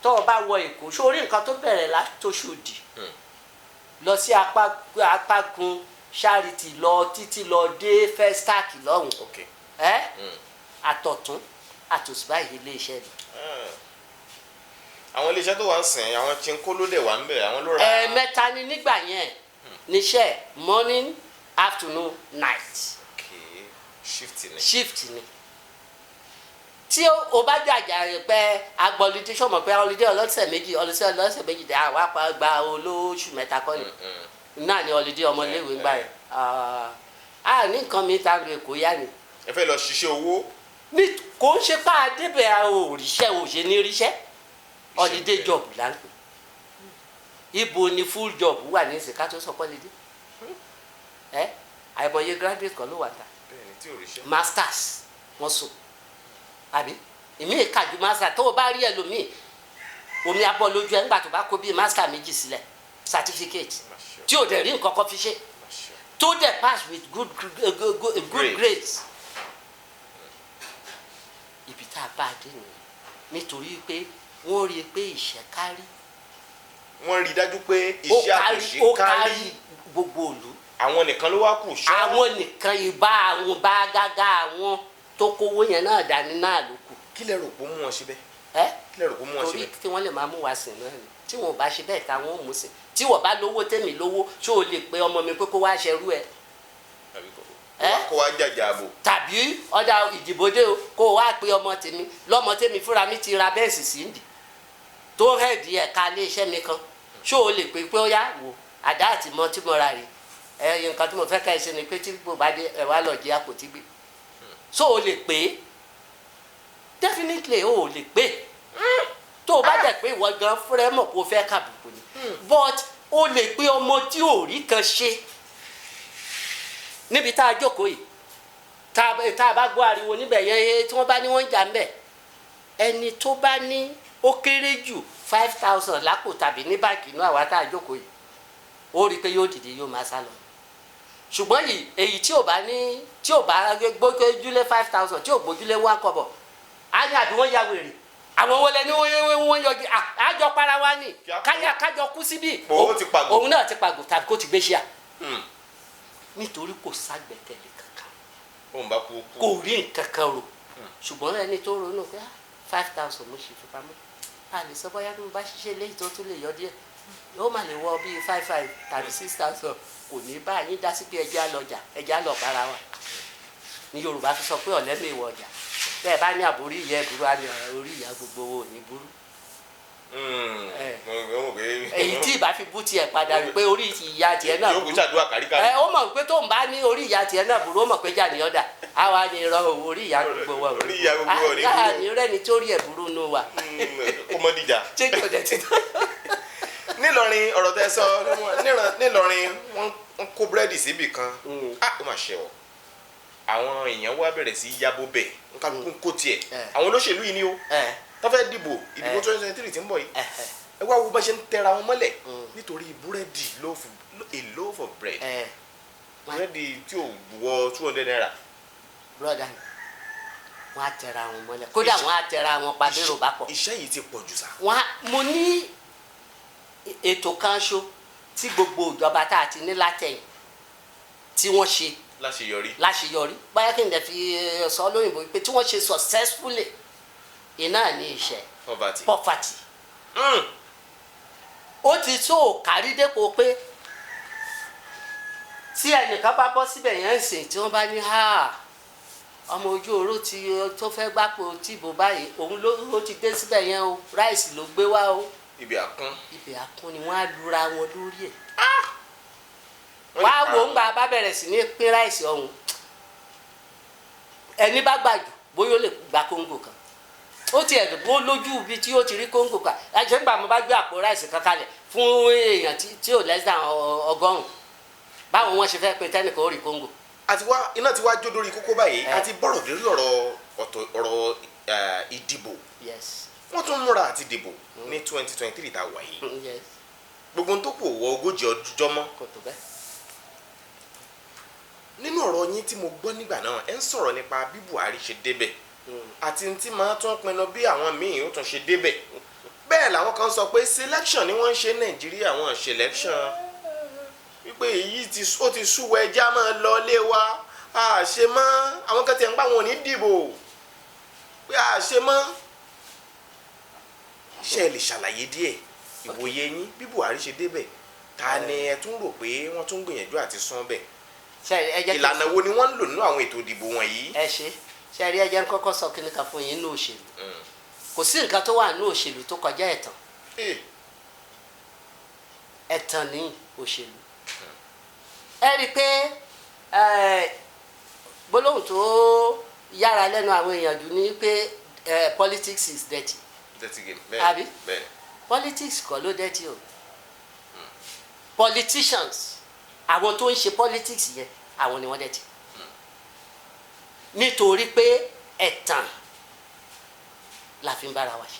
Speaker 2: tó o bá wọ Èkó sórí nǹkan tó bẹ̀rẹ̀ látòṣòdì lọ sí apágun Charity lọ títí lọ dé Festac lọ́hùn àtọ̀tún àtòsí báyìí iléeṣẹ́ ni.
Speaker 3: àwọn iléeṣẹ́ tó wà ń sìn àwọn chinko ló dẹ̀ wà ń bẹ̀ àwọn ló ra.
Speaker 2: mẹ́ta ni nígbà yẹn níṣẹ́ morning afternoon night. shift ni tí o bá jàjà pé agbọ̀lùdé sọ̀mọ̀ pé ọlùdé ọlọ́sẹ̀ méjì dé àwọn apá gba olóṣù mẹ́ta kọ́ ni náà ni ọlùdé ọmọléèwé gbà yẹn ní nǹkan mi ta lu Èkó yá ni.
Speaker 3: ẹ fẹ́ lọ ṣiṣẹ́ owó.
Speaker 2: ní kò ń ṣe pa àdébẹ̀ òrìṣẹ́ òṣè ní ríṣẹ́ ọlùdé job là ń pè ibo ni full job wà ní ìsìnká tó sọ pọ́lídé àìmọye graduate kan ló wà ta masters wọ́n sùn àbí èmi ìkàjú master tó o bá rí ẹlòmíì omi abọ́ lójú ẹ̀ ńgbà tó bá kó bíi master méjì sílẹ̀ certificate tí o dẹ̀ rí nǹkan kan fi ṣe tó dẹ̀ pass with good grades ibi tá a bá dé nìyẹn nítorí pé wọ́n rí i pé ìṣẹ́ kárí.
Speaker 3: wọ́n rí i dájú pé iṣẹ́ àkànṣe kárí
Speaker 2: gbogbo ìlú.
Speaker 3: àwọn nìkan ló wá kù ṣọ́.
Speaker 2: àwọn nìkan àwọn bá gágá àwọn tó kówó yẹn náà dání náà ló kù.
Speaker 3: kí lẹ rò pé ó mú wọn ṣe bẹ́ẹ̀. kí lẹ rò pé ó mú wọn ṣe bẹ́ẹ̀.
Speaker 2: torí tí wọ́n lè máa mú wa sìn náà ni tí wọn ò bá ṣe bẹ́ẹ̀ ká wọn ò mú sìn tí wọ́n bá lówó tèmi lówó ṣó o lè pe ọmọ mi pé kó wá ṣerú ẹ.
Speaker 3: kó wá jàjà àbò.
Speaker 2: tàbí ọ̀dà ìdìbòdè o kó o wá pe ọmọ tèmi lọ́mọ tèmi fúnra mi ti ra bẹ́ẹ̀sì sí ìdì tó hẹ́ẹ̀dì ẹ̀ka ilé iṣẹ́ mi kan ṣó o lè pe pé ó yá wò àdá àti mọ tí mo ra rè nǹkan tí mo fẹ́ ká ẹ ṣe ni pé tí gbogbo bá dé ẹ wá lọ jí àpótí gbé so o lè pè é definitely o lè pè é tó o bá dẹ̀ pé ìwọ gan fúnra mọ̀ kó o fẹ́ kàbùkù ni but o lè pè ọmọ tí ò rí kan ṣe níbi tá a jókòó yìí tá a bá gbọ́ ariwo níbẹ̀ yẹn tí wọ́n bá ní wọ́n ń jà ń bẹ̀ ẹni tó bá ní ó kéré jù 5,000 lápò tàbí ní báńkì inú àwa tá a jókòó yìí ó rí i pé yóò dìde yóò máa sá lọ ṣùgbọ́n yìí èyí tí ò bá gbójúlé 5,000 tí ò gbójúlé 1 kọ́bọ̀ á ní àbí wọ́n ya wèrè àwọn wọlé ní wọ́n yọjú àjọ para wa ní kájọ kú síbí òun náà ti pàgò tàbí kó ti gbé ṣíà nítorí kò ságbẹ̀kẹ̀lé kankan kò rí nǹkan kan rò ṣùgbọ́n ẹni tó ronú pé 5,000 mo ṣe fi pamọ́ a lè sọ bóyá bí mo bá ṣiṣẹ́ léyìí tó tún lè yọ díẹ̀ yóò má lè wọ bíi 5,500 tàbí 6,000 kò ní bá yín dá sí pé ẹjẹ́ àlọ́jà ẹjẹ́ àlọ́ para wa ní Yorùbá fi sọ pé ọ̀lẹ́ mi wọ ọjà bẹ́ẹ̀ bá ní àbórí ìyá ìbúrú àní orí ìyá gbogbo owó ò ní burú. èyí tí ìbá fi bú tiẹ̀ padà wípé orí ìyá tiẹ̀ náà burú ó mọ̀ wípé tó ń bá ní orí ìyá tiẹ̀ náà burú ó mọ̀ pé jà ní ọ̀dà àwa ni irọ́ orí ìyá gbogbo wa
Speaker 3: orí ìyá gbogbo wa ò ní burú
Speaker 2: ní rẹ́ni tó rí ẹ̀ burú nù wa.
Speaker 3: ó mọ dìjà.
Speaker 2: ṣé kò dẹ̀ ti tán.
Speaker 3: nílọrin ọ̀rọ̀ tẹ́ sọ nílọrin wọ́n kó búrẹ́dì síbì kan ó mà ṣe ọ́ àwọn èèyàn wá bẹ̀rẹ̀ sí yábò bẹ̀ nǹkan kó tiẹ̀ àwọn olóṣèlú yìí ni ó tó fẹ́ dìbò ìdìbò 2023 tí ń bọ̀ yìí ẹ wá wo bá ṣe ń tẹra wọn mọ́lẹ̀ nítorí búrẹ́dì a loaf of bread búrẹ́dì tí ò wọ 200 naira.
Speaker 2: broda wọn á tẹra wọn mọ́lẹ̀ kódà wọn á tẹra wọn padà rò bá pọ̀.
Speaker 3: iṣẹ́ yìí ti pọ̀ jù sá.
Speaker 2: mo ní ètò kan ṣo tí gbogbo ìjọba tá a ti ní látẹ̀yìn tí wọ́n ṣe láṣeyọrí báyà kí n dẹ̀ fi sọ lóyìnbó pé tí wọ́n ṣe successfully iná ní iṣẹ́ poverty. ó ti tó kárí dépò pé tí ẹnìkan bá bọ́ síbẹ̀ yẹn ń sìn tí wọ́n bá ní ọmọ ojú oró tó fẹ́ gbapò tìbò báyìí òun ló ti dé síbẹ̀ yẹn o ráìsì ló gbé wá o. ibi àkún ni wọ́n á lura wọn lórí ẹ̀. wá wò ń gbà bá bẹ̀rẹ̀ sí ní pín ráìsì ọ̀hún ẹni bá gbàjù bóyá ó lè gba kóńgò kan ó ti ẹ̀dùn bó lójú ibi tí ó ti rí kóńgò kan àṣẹ nígbà mo bá gbé àpò ráìsì kan kalẹ̀ fún èèyàn tí ò less than 100 báwo wọ́n ṣe fẹ́ pín tẹ́nìkan ó rí kóńgò.
Speaker 3: iná ti wá jó lórí kókó báyìí àti bọ́rọ̀ lórí ọ̀rọ̀ ìdìbò wọ́n tún múra àti dìbò ní 2023 tá a wà yìí gbogbo tó kù wọ 40 ọjọ́ mọ́. nínú ọ̀rọ̀ yín tí mo gbọ́ nígbà náà ẹ ń sọ̀rọ̀ nípa bí Buhari ṣe débẹ̀ àti tí máa tún pinnu bí àwọn míì ó tún ṣe débẹ̀ bẹ́ẹ̀ làwọn kan sọ pé selection ni wọ́n ń ṣe Nàìjíríà wọn selection wípé èyí ó ti súwọ́ ẹja máa lọ lé wa àṣe mọ́ àwọn kan ti ń pa wọn ò ní dìbò pé àṣe mọ́ ṣe lè ṣàlàyé díẹ̀ ìwòye yín bí Buhari ṣe débẹ̀ ta ni ẹ tún rò pé wọ́n tún gbìyànjú àti sán bẹ̀ ìlànà wo ni wọ́n ń lò nínú àwọn ètò ìdìbò wọ̀nyí.
Speaker 2: ṣe rí ẹjẹ ń kọ́kọ́ sọ kíni kan fún yín ní òṣèlú kò sí nǹkan tó wà ní òṣèlú tó kọjá ẹ̀tàn ẹ̀tàn ní òṣèlú ẹ rí i pé gbólóhùn tó yára lẹ́nu àwọn èèyàn jù ní pé politics is dirty àbí politics kọ́ ló dirty o politicians àwọn tó ń ṣe politics yẹn àwọn ni wọ́n dirty nítorí pé ẹ̀tàn la fi ń bára wa ṣe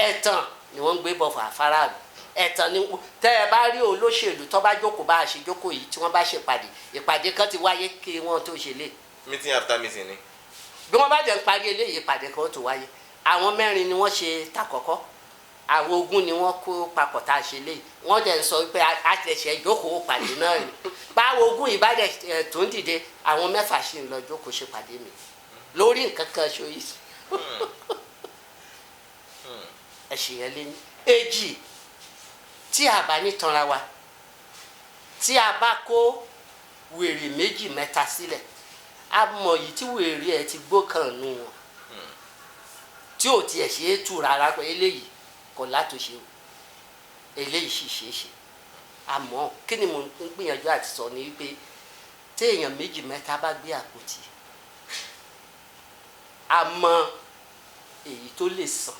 Speaker 2: ẹ̀tàn ni wọ́n ń gbé bọ̀ fàáfàrà ẹ̀tàn ni tẹ́ ẹ bá rí olóṣèlú tó bá jókòó bá a ṣe jókòó yìí tí wọ́n bá ìpàdé kan ti wáyé kí wọ́n tó ṣe lé.
Speaker 3: meeting after meeting ni.
Speaker 2: bí wọ́n bá jẹ́ ń parí eléyìí ìpàdé kan tó wáyé àwọn 4 ni wọ́n ṣe tàkọ́kọ́ àwọn 20 ni wọ́n kó papọ̀ tá a ṣe lé wọ́n dẹ̀ ń sọ pé àtẹ̀ṣẹ́ jókòó pàdé náà ni báwo 20 yìí bá dẹ̀ tó ń dìde àwọn 4 sì ń lọ jókòó ṣe pàdé mi lórí nǹkan kan ṣo yìí ẹ̀ṣìn yẹn lé ní èjì tí a bá ní tanra wa tí a bá kó wèrè 2 mẹ́ta sílẹ̀ a mọ̀ yìí tí wèrè ẹ̀ ti gbó kan nù wọn tí ò tiẹ̀ ṣe é tù rárá pé eléyìí kò látòṣe o eléyìí sì ṣe é ṣe àmọ́ kí ni mo ń gbìyànjú àti sọ ni wípé tí èèyàn 2 mẹ́ta bá gbé àpótí a mọ èyí tó lè sàn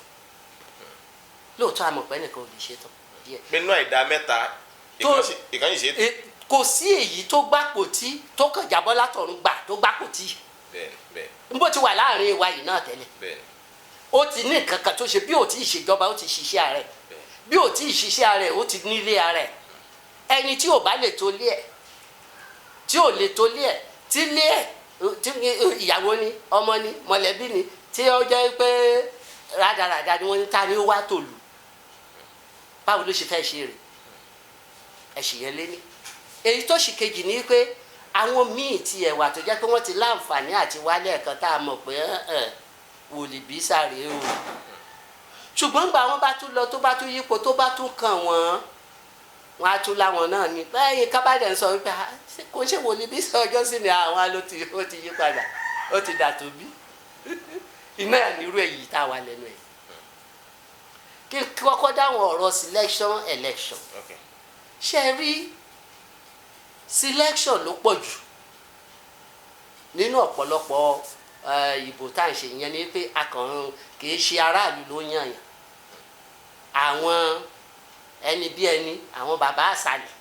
Speaker 2: lóòótọ́ àmọ̀ pé ẹnìkan ò lè ṣe tán díẹ̀.
Speaker 3: nínú ẹ̀dá mẹ́ta ìkànnì ṣe.
Speaker 2: kò sí èyí tó gbàpótí tó kàn jábọ́ látọ̀run gbà tó gbàpótí.
Speaker 3: bẹ́ẹ̀.
Speaker 2: n bó ti wà láàrin ìwà yìí náà tẹ́lẹ̀.
Speaker 3: bẹ́ẹ̀.
Speaker 2: ó ti ní nǹkan kan tó ṣe bí ò tí ì ṣèjọba ó ti ṣiṣẹ́ rẹ̀ bí ò tí ì ṣiṣẹ́ rẹ̀ ó ti nílé rẹ̀ ẹni tí ò bá lè tó lé ẹ̀ tí ò lè tó lé ẹ̀ tí lé ẹ̀ tí ìyàwó ni ọmọ ni mọ̀lẹ́bí ni tí ó jẹ́ pé rádaràda ni wọ́n ní ta ni ó wá tòlù báwo ló ṣe fẹ́ ṣe rè ẹ̀sìn yẹn lé ní. èyí tó sì kejì ni pé àwọn míì ti ẹ̀wà tó jẹ́ pé wọ́n ti láǹfààní àti wálé ẹ̀kan tá a mọ̀ pé wòlíì bí sáré o ṣùgbọ́n gbà wọ́n bá tún lọ tó bá tún yípo tó bá tún kàn wọ́n á tún láwọn náà ní báyìí kábàdẹ̀ ń sọ wípé kò ṣe wòlíì bí sọ ọjọ́ sí ni àwọn ó ti yí padà ó ti dà tó bí iná nírú èyí tá a wà lẹ́nu ẹ̀ kí kọ́kọ́ dáwọn ọ̀rọ̀ selection election ṣe rí selection ló pọ̀ jù nínú ọ̀pọ̀lọpọ̀ ìbò tá à ń ṣe ìyẹn ni pé akàn kì í ṣe aráàlú ló yàn yàn àwọn ẹni bí ẹni àwọn bàbá àṣàlẹ̀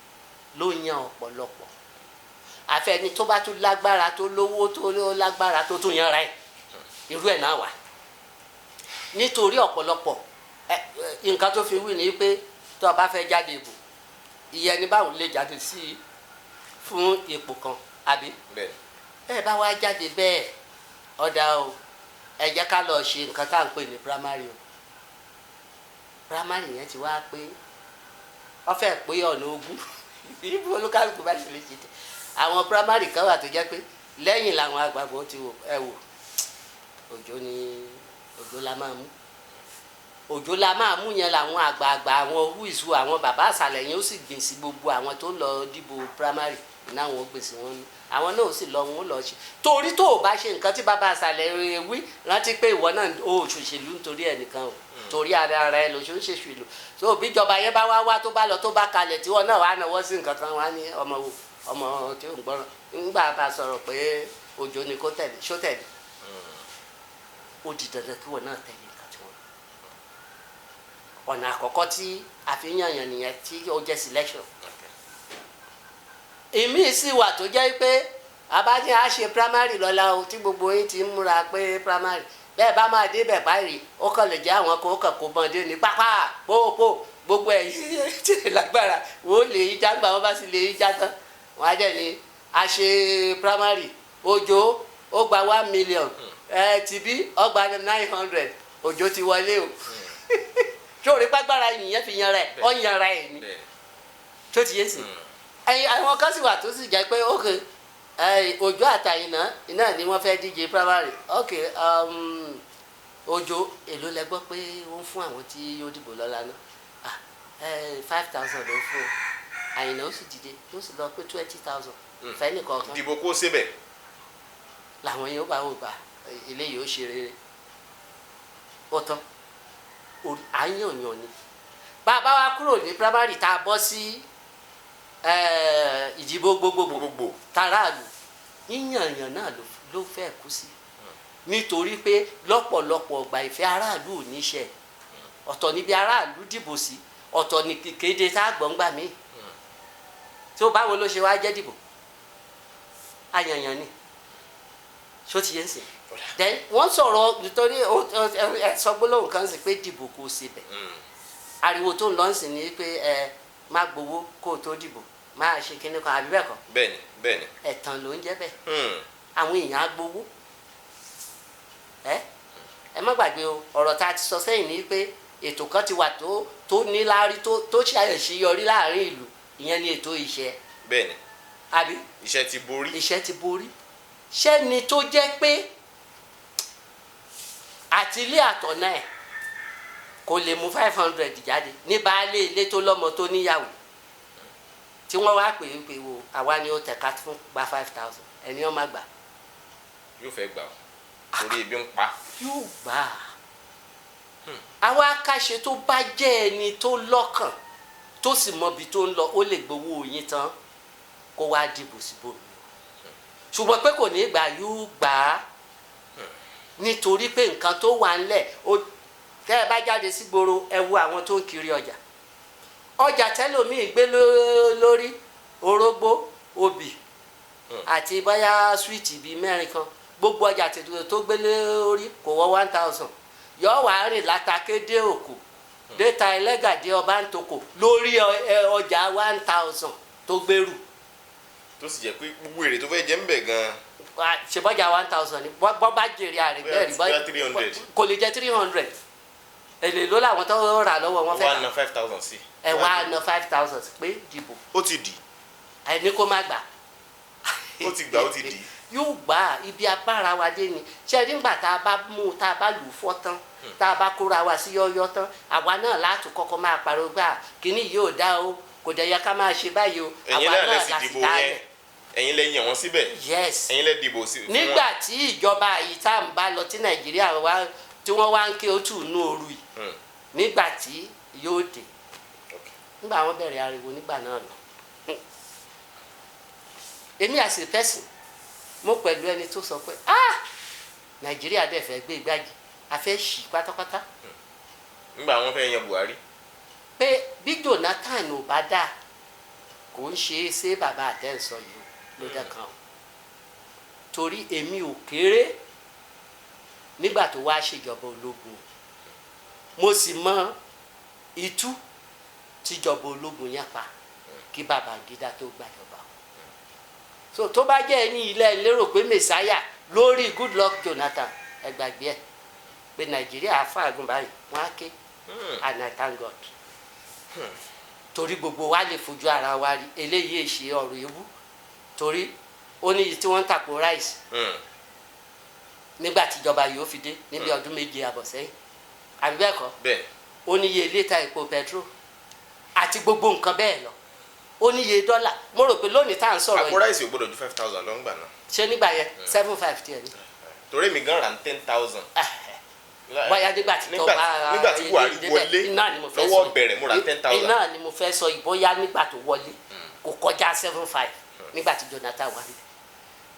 Speaker 2: ló yan ọ̀pọ̀lọpọ̀ àfẹni tó bá tún lágbára tó lówó tó lágbára tó tún yanra ẹ̀ irú ẹ̀ náà wà nítorí ọ̀pọ̀lọpọ̀ nǹkan tó fi wí ni pé tó o bá fẹ́ jáde ìbò ìyẹn ní báwo lè jáde sí fún ipò kan àbí ẹ bá wá jáde bẹ́ẹ̀ ọ̀dà o ẹ jẹ́ ká lọ ṣe nǹkan tá à ń pè ní primary o primary yẹn ti wá pé wọ́n fẹ́ pé ọ̀nà ogún ibi olúkálùkù bá ṣe lè ṣe tẹ̀ àwọn primary kan wà tó jẹ́ pé lẹ́yìn làwọn àgbàgbọ́ ti wò ẹ wò òjò la máa mú òjò la máa mú yẹn làwọn àgbààgbà àwọn wíìsù àwọn bàbá àṣàlẹ̀ yẹn ó sì gbìn sí gbogbo àwọn tó lọ dìbò primary náwọn gbèsè wọn ní àwọn náà ó sì lọ wọn ó lọ ṣe torí tó o bá ṣe nǹkan tí bàbá àṣàlẹ̀ wí rántí pé ìwọ náà ó ṣòṣèlú nítorí ẹnìkan o torí ara rẹ ló ṣe ń ṣèṣèlú tó bíjọba yẹn bá wá tó bá lọ tó bá kalẹ̀ tí wọn náà wà náwó sí nǹkan kan wá ní ọmọ tí ò ń gbọ́ràn ńgbà bá sọ̀rọ̀ pé òjò ni kó tẹ̀lé ṣó tẹ̀lé ó di dandan kí wọn náà tẹ̀lé nǹkan tí wọn ọ̀nà àkọ́kọ́ tí àfihàn yàn nìyẹn tí ó jẹ́ selection èmi sì wà tó jẹ́ pé abájẹ́ á ṣe primary lọ́la o tí gbogbo yín ti ń múra pé primary bẹ́ẹ̀ bá máa dé bẹ̀ báyìí ó kàn lè jẹ́ àwọn kan ó kàn kó bọ́ndé ní pápá pópó gbogbo ẹ̀ yìí tí lágbára wò ó lè yí já gbà wọ́n bá sì lè yí já tán wọ́n á jẹ́ ni a ṣe primary òjò ó gba 1 million tìbí ó gba 900 òjò ti wọlé o sórí pàgbára ìyẹn fi yan rẹ̀ ó yan ra ẹ̀ ni tó ti yé sí àwọn kan sì wà tó sì jẹ́ pé ókè òjò àtàyìnà iná ni wọ́n fẹ́ díje primary ok òjò èló lẹ gbọ́ pé ó ń fún àwọn tí yóò dìbò lọ́la náà 5,000 ló ń fún àyìnà ó sì dìde ó sì lọ pé 20,000 fẹ́ni kọ̀ọ̀kan
Speaker 3: dìbò kó síbẹ̀
Speaker 2: làwọn yóò bá wò gbà eléyìí ó ṣe rere ó tán àyànyàn ni bàbá wa kúrò ní primary tá a bọ́ sí ìdìbò gbogbogbò tàràlù yíyànyàn náà ló fẹ́ kú sí nítorí pé lọ́pọ̀lọpọ̀ ọgbà ìfẹ́ aráàlú ò ní ṣe ọ̀tọ̀ níbi aráàlú dìbò sí ọ̀tọ̀ ní kéde tá a gbọ̀ngbà míì tí ó báwo ló ṣe wá jẹ́ dìbò àyànyàn ni ṣó ti yé ń sìn then wọ́n sọ̀rọ̀ nítorí sọ gbólóhùn kan sí pé dìbò kò ṣe bẹ̀ ariwo tó ń lọ sí ni pé má gbowó kó o tó dìbò má ṣe kíní kan àbí bẹ́ẹ̀ kọ́
Speaker 3: bẹ́ẹ̀ni
Speaker 2: ẹ̀tàn ló ń jẹ́ bẹ́ẹ̀ àwọn èèyàn á gbowó ẹ má gbàgbé o ọ̀rọ̀ tá a ti sọ sẹ́yìn ni pé ètò kan ti wà tó níláárí tó ṣàyẹ̀ṣeyọrí láàrin ìlú ìyẹn ni ètò iṣẹ́
Speaker 3: bẹ́ẹ̀ni
Speaker 2: àbí
Speaker 3: iṣẹ́ ti borí
Speaker 2: ṣẹ́ni tó jẹ́ pé àtìlé àtọ̀nà ẹ̀ kò lè mú 500 jáde ní baálé ilé tó lọ́mọ tó níyàwó tí wọ́n wá pè é pé wo àwa ni ó tẹ̀ka fún gba 5,000 ẹni ó má gbà.
Speaker 3: yóò fẹ́ gbà ó torí ebi ń pa.
Speaker 2: yóò gbà á àwa akáṣe tó bá jẹ́ ẹni tó lọ́kàn tó sì mọbi tó ń lọ ó lè gbowó yín tán kó wá dìbò síbòmí ṣùgbọ́n pé kò ní gbà yóò gbà á nítorí pé nǹkan tó wà ńlẹ̀ tẹ́ ẹ bá jáde sígboro ẹ wo àwọn tó ń kiri ọjà tẹ́lòmíì gbé lórí orógbó obì àti bóyá súwìtì bíi 4 kan gbogbo ọjà tó gbé lórí kò wọ 1,000 yọ wàá rìn látakédé òkú déta ẹlẹ́gàdé ọba ń tokò lórí ọjà 1,000 tó gbèrú.
Speaker 3: tó sì jẹ́ pé gbogbo èrè tó fẹ́ jẹ́ ń bẹ̀ gan-an.
Speaker 2: ṣèbọ́jà 1,000 ni bọ́ bá jèrè àrègbè rí kò lè jẹ́ 300 èlé ló làwọn tó rà lọ́wọ́ wọn fẹ́.
Speaker 3: wọ́n á ná 5,000 sí.
Speaker 2: ẹ wá ná 5,000 pé dìbò.
Speaker 3: ó ti dì.
Speaker 2: ẹni kó má gbà.
Speaker 3: ó ti gbà ó ti dì.
Speaker 2: yóò gbà ibi abára wa dé ni ṣé nígbà tá a bá mú tá a bá lù ú fọ́ tán tá a bá kóra wa sí yọ́yọ́ tán àwa náà láti kọ́kọ́ máa pariwo gbà kíní yìí ò dá o kò dẹ̀ yẹ ká máa ṣe báyìí o àwa náà láti dá yẹn.
Speaker 3: ẹ̀yin lẹ yàn wọ́n síbẹ̀.
Speaker 2: yes
Speaker 3: ẹ̀yin lẹ dìbò sí.
Speaker 2: nígbà tí ìjọba yìí tá à ń bá lọ tí nàìjíríà wa tí wọ́n wá ń ké ó tù nú ooru yìí nígbà tí yóò dé nígbà wọn bẹ̀rẹ̀ ariwo nígbà náà lọ èmi as a person mo pẹ̀lú ẹni tó sọ pé nàìjíríà dẹ̀ fẹ́ gbé igbági a fẹ́ ṣì pátápátá.
Speaker 3: nígbà wọn fẹ́ yan buhari.
Speaker 2: pé bí jonathan ò bá dà kò ń ṣe bàbá àtẹ̀sọ yìí ló dẹ̀ kan o torí èmi ò kéré nígbà tó wá ṣèjọba ológun mo sì mọ itú tíjọba ológun yẹn pa kí Babangida tó gbàjọba. So tó bá jẹ́ ẹni ilé lérò pé mẹ̀sáyà lórí Goodluck Jonathan ẹ gbàgbé ẹ pé Nàìjíríà fàgùn báyìí wọ́n á ké and I thank God. Torí gbogbo wa lè fojú ara wa rí eléyìí ṣe ọ̀rọ̀ ewu torí ó ní iye tí wọ́n ń tàpó ráìsì nígbà tíjọba yìí ó fi dé níbi ọdún méje àbọ̀ sẹ́yìn àbí bẹ́ẹ̀ kọ́ ó ní iye lítà epo petrol àti gbogbo nǹkan bẹ́ẹ̀ lọ ó ní iye dọ́là mo rò pé lónìí tá à ń sọ̀rọ̀ yìí
Speaker 3: àpò ráìsì ò gbọ́dọ̀ ju 5,000 lọ ń gbà náà.
Speaker 2: ṣé nígbà yẹn 7.5 tiẹ̀ ni.
Speaker 3: torí mi gan ra 10,000.
Speaker 2: bóyá nígbà tí tó bá
Speaker 3: nígbà tí Buhari wọlé lọ́wọ́ bẹ̀rẹ̀ mo ra 10,000.
Speaker 2: iná ni mo fẹ́ sọ ìbóyá nígbà tó wọlé kò kọjá 7.5 nígbà tí Jonathan wà ní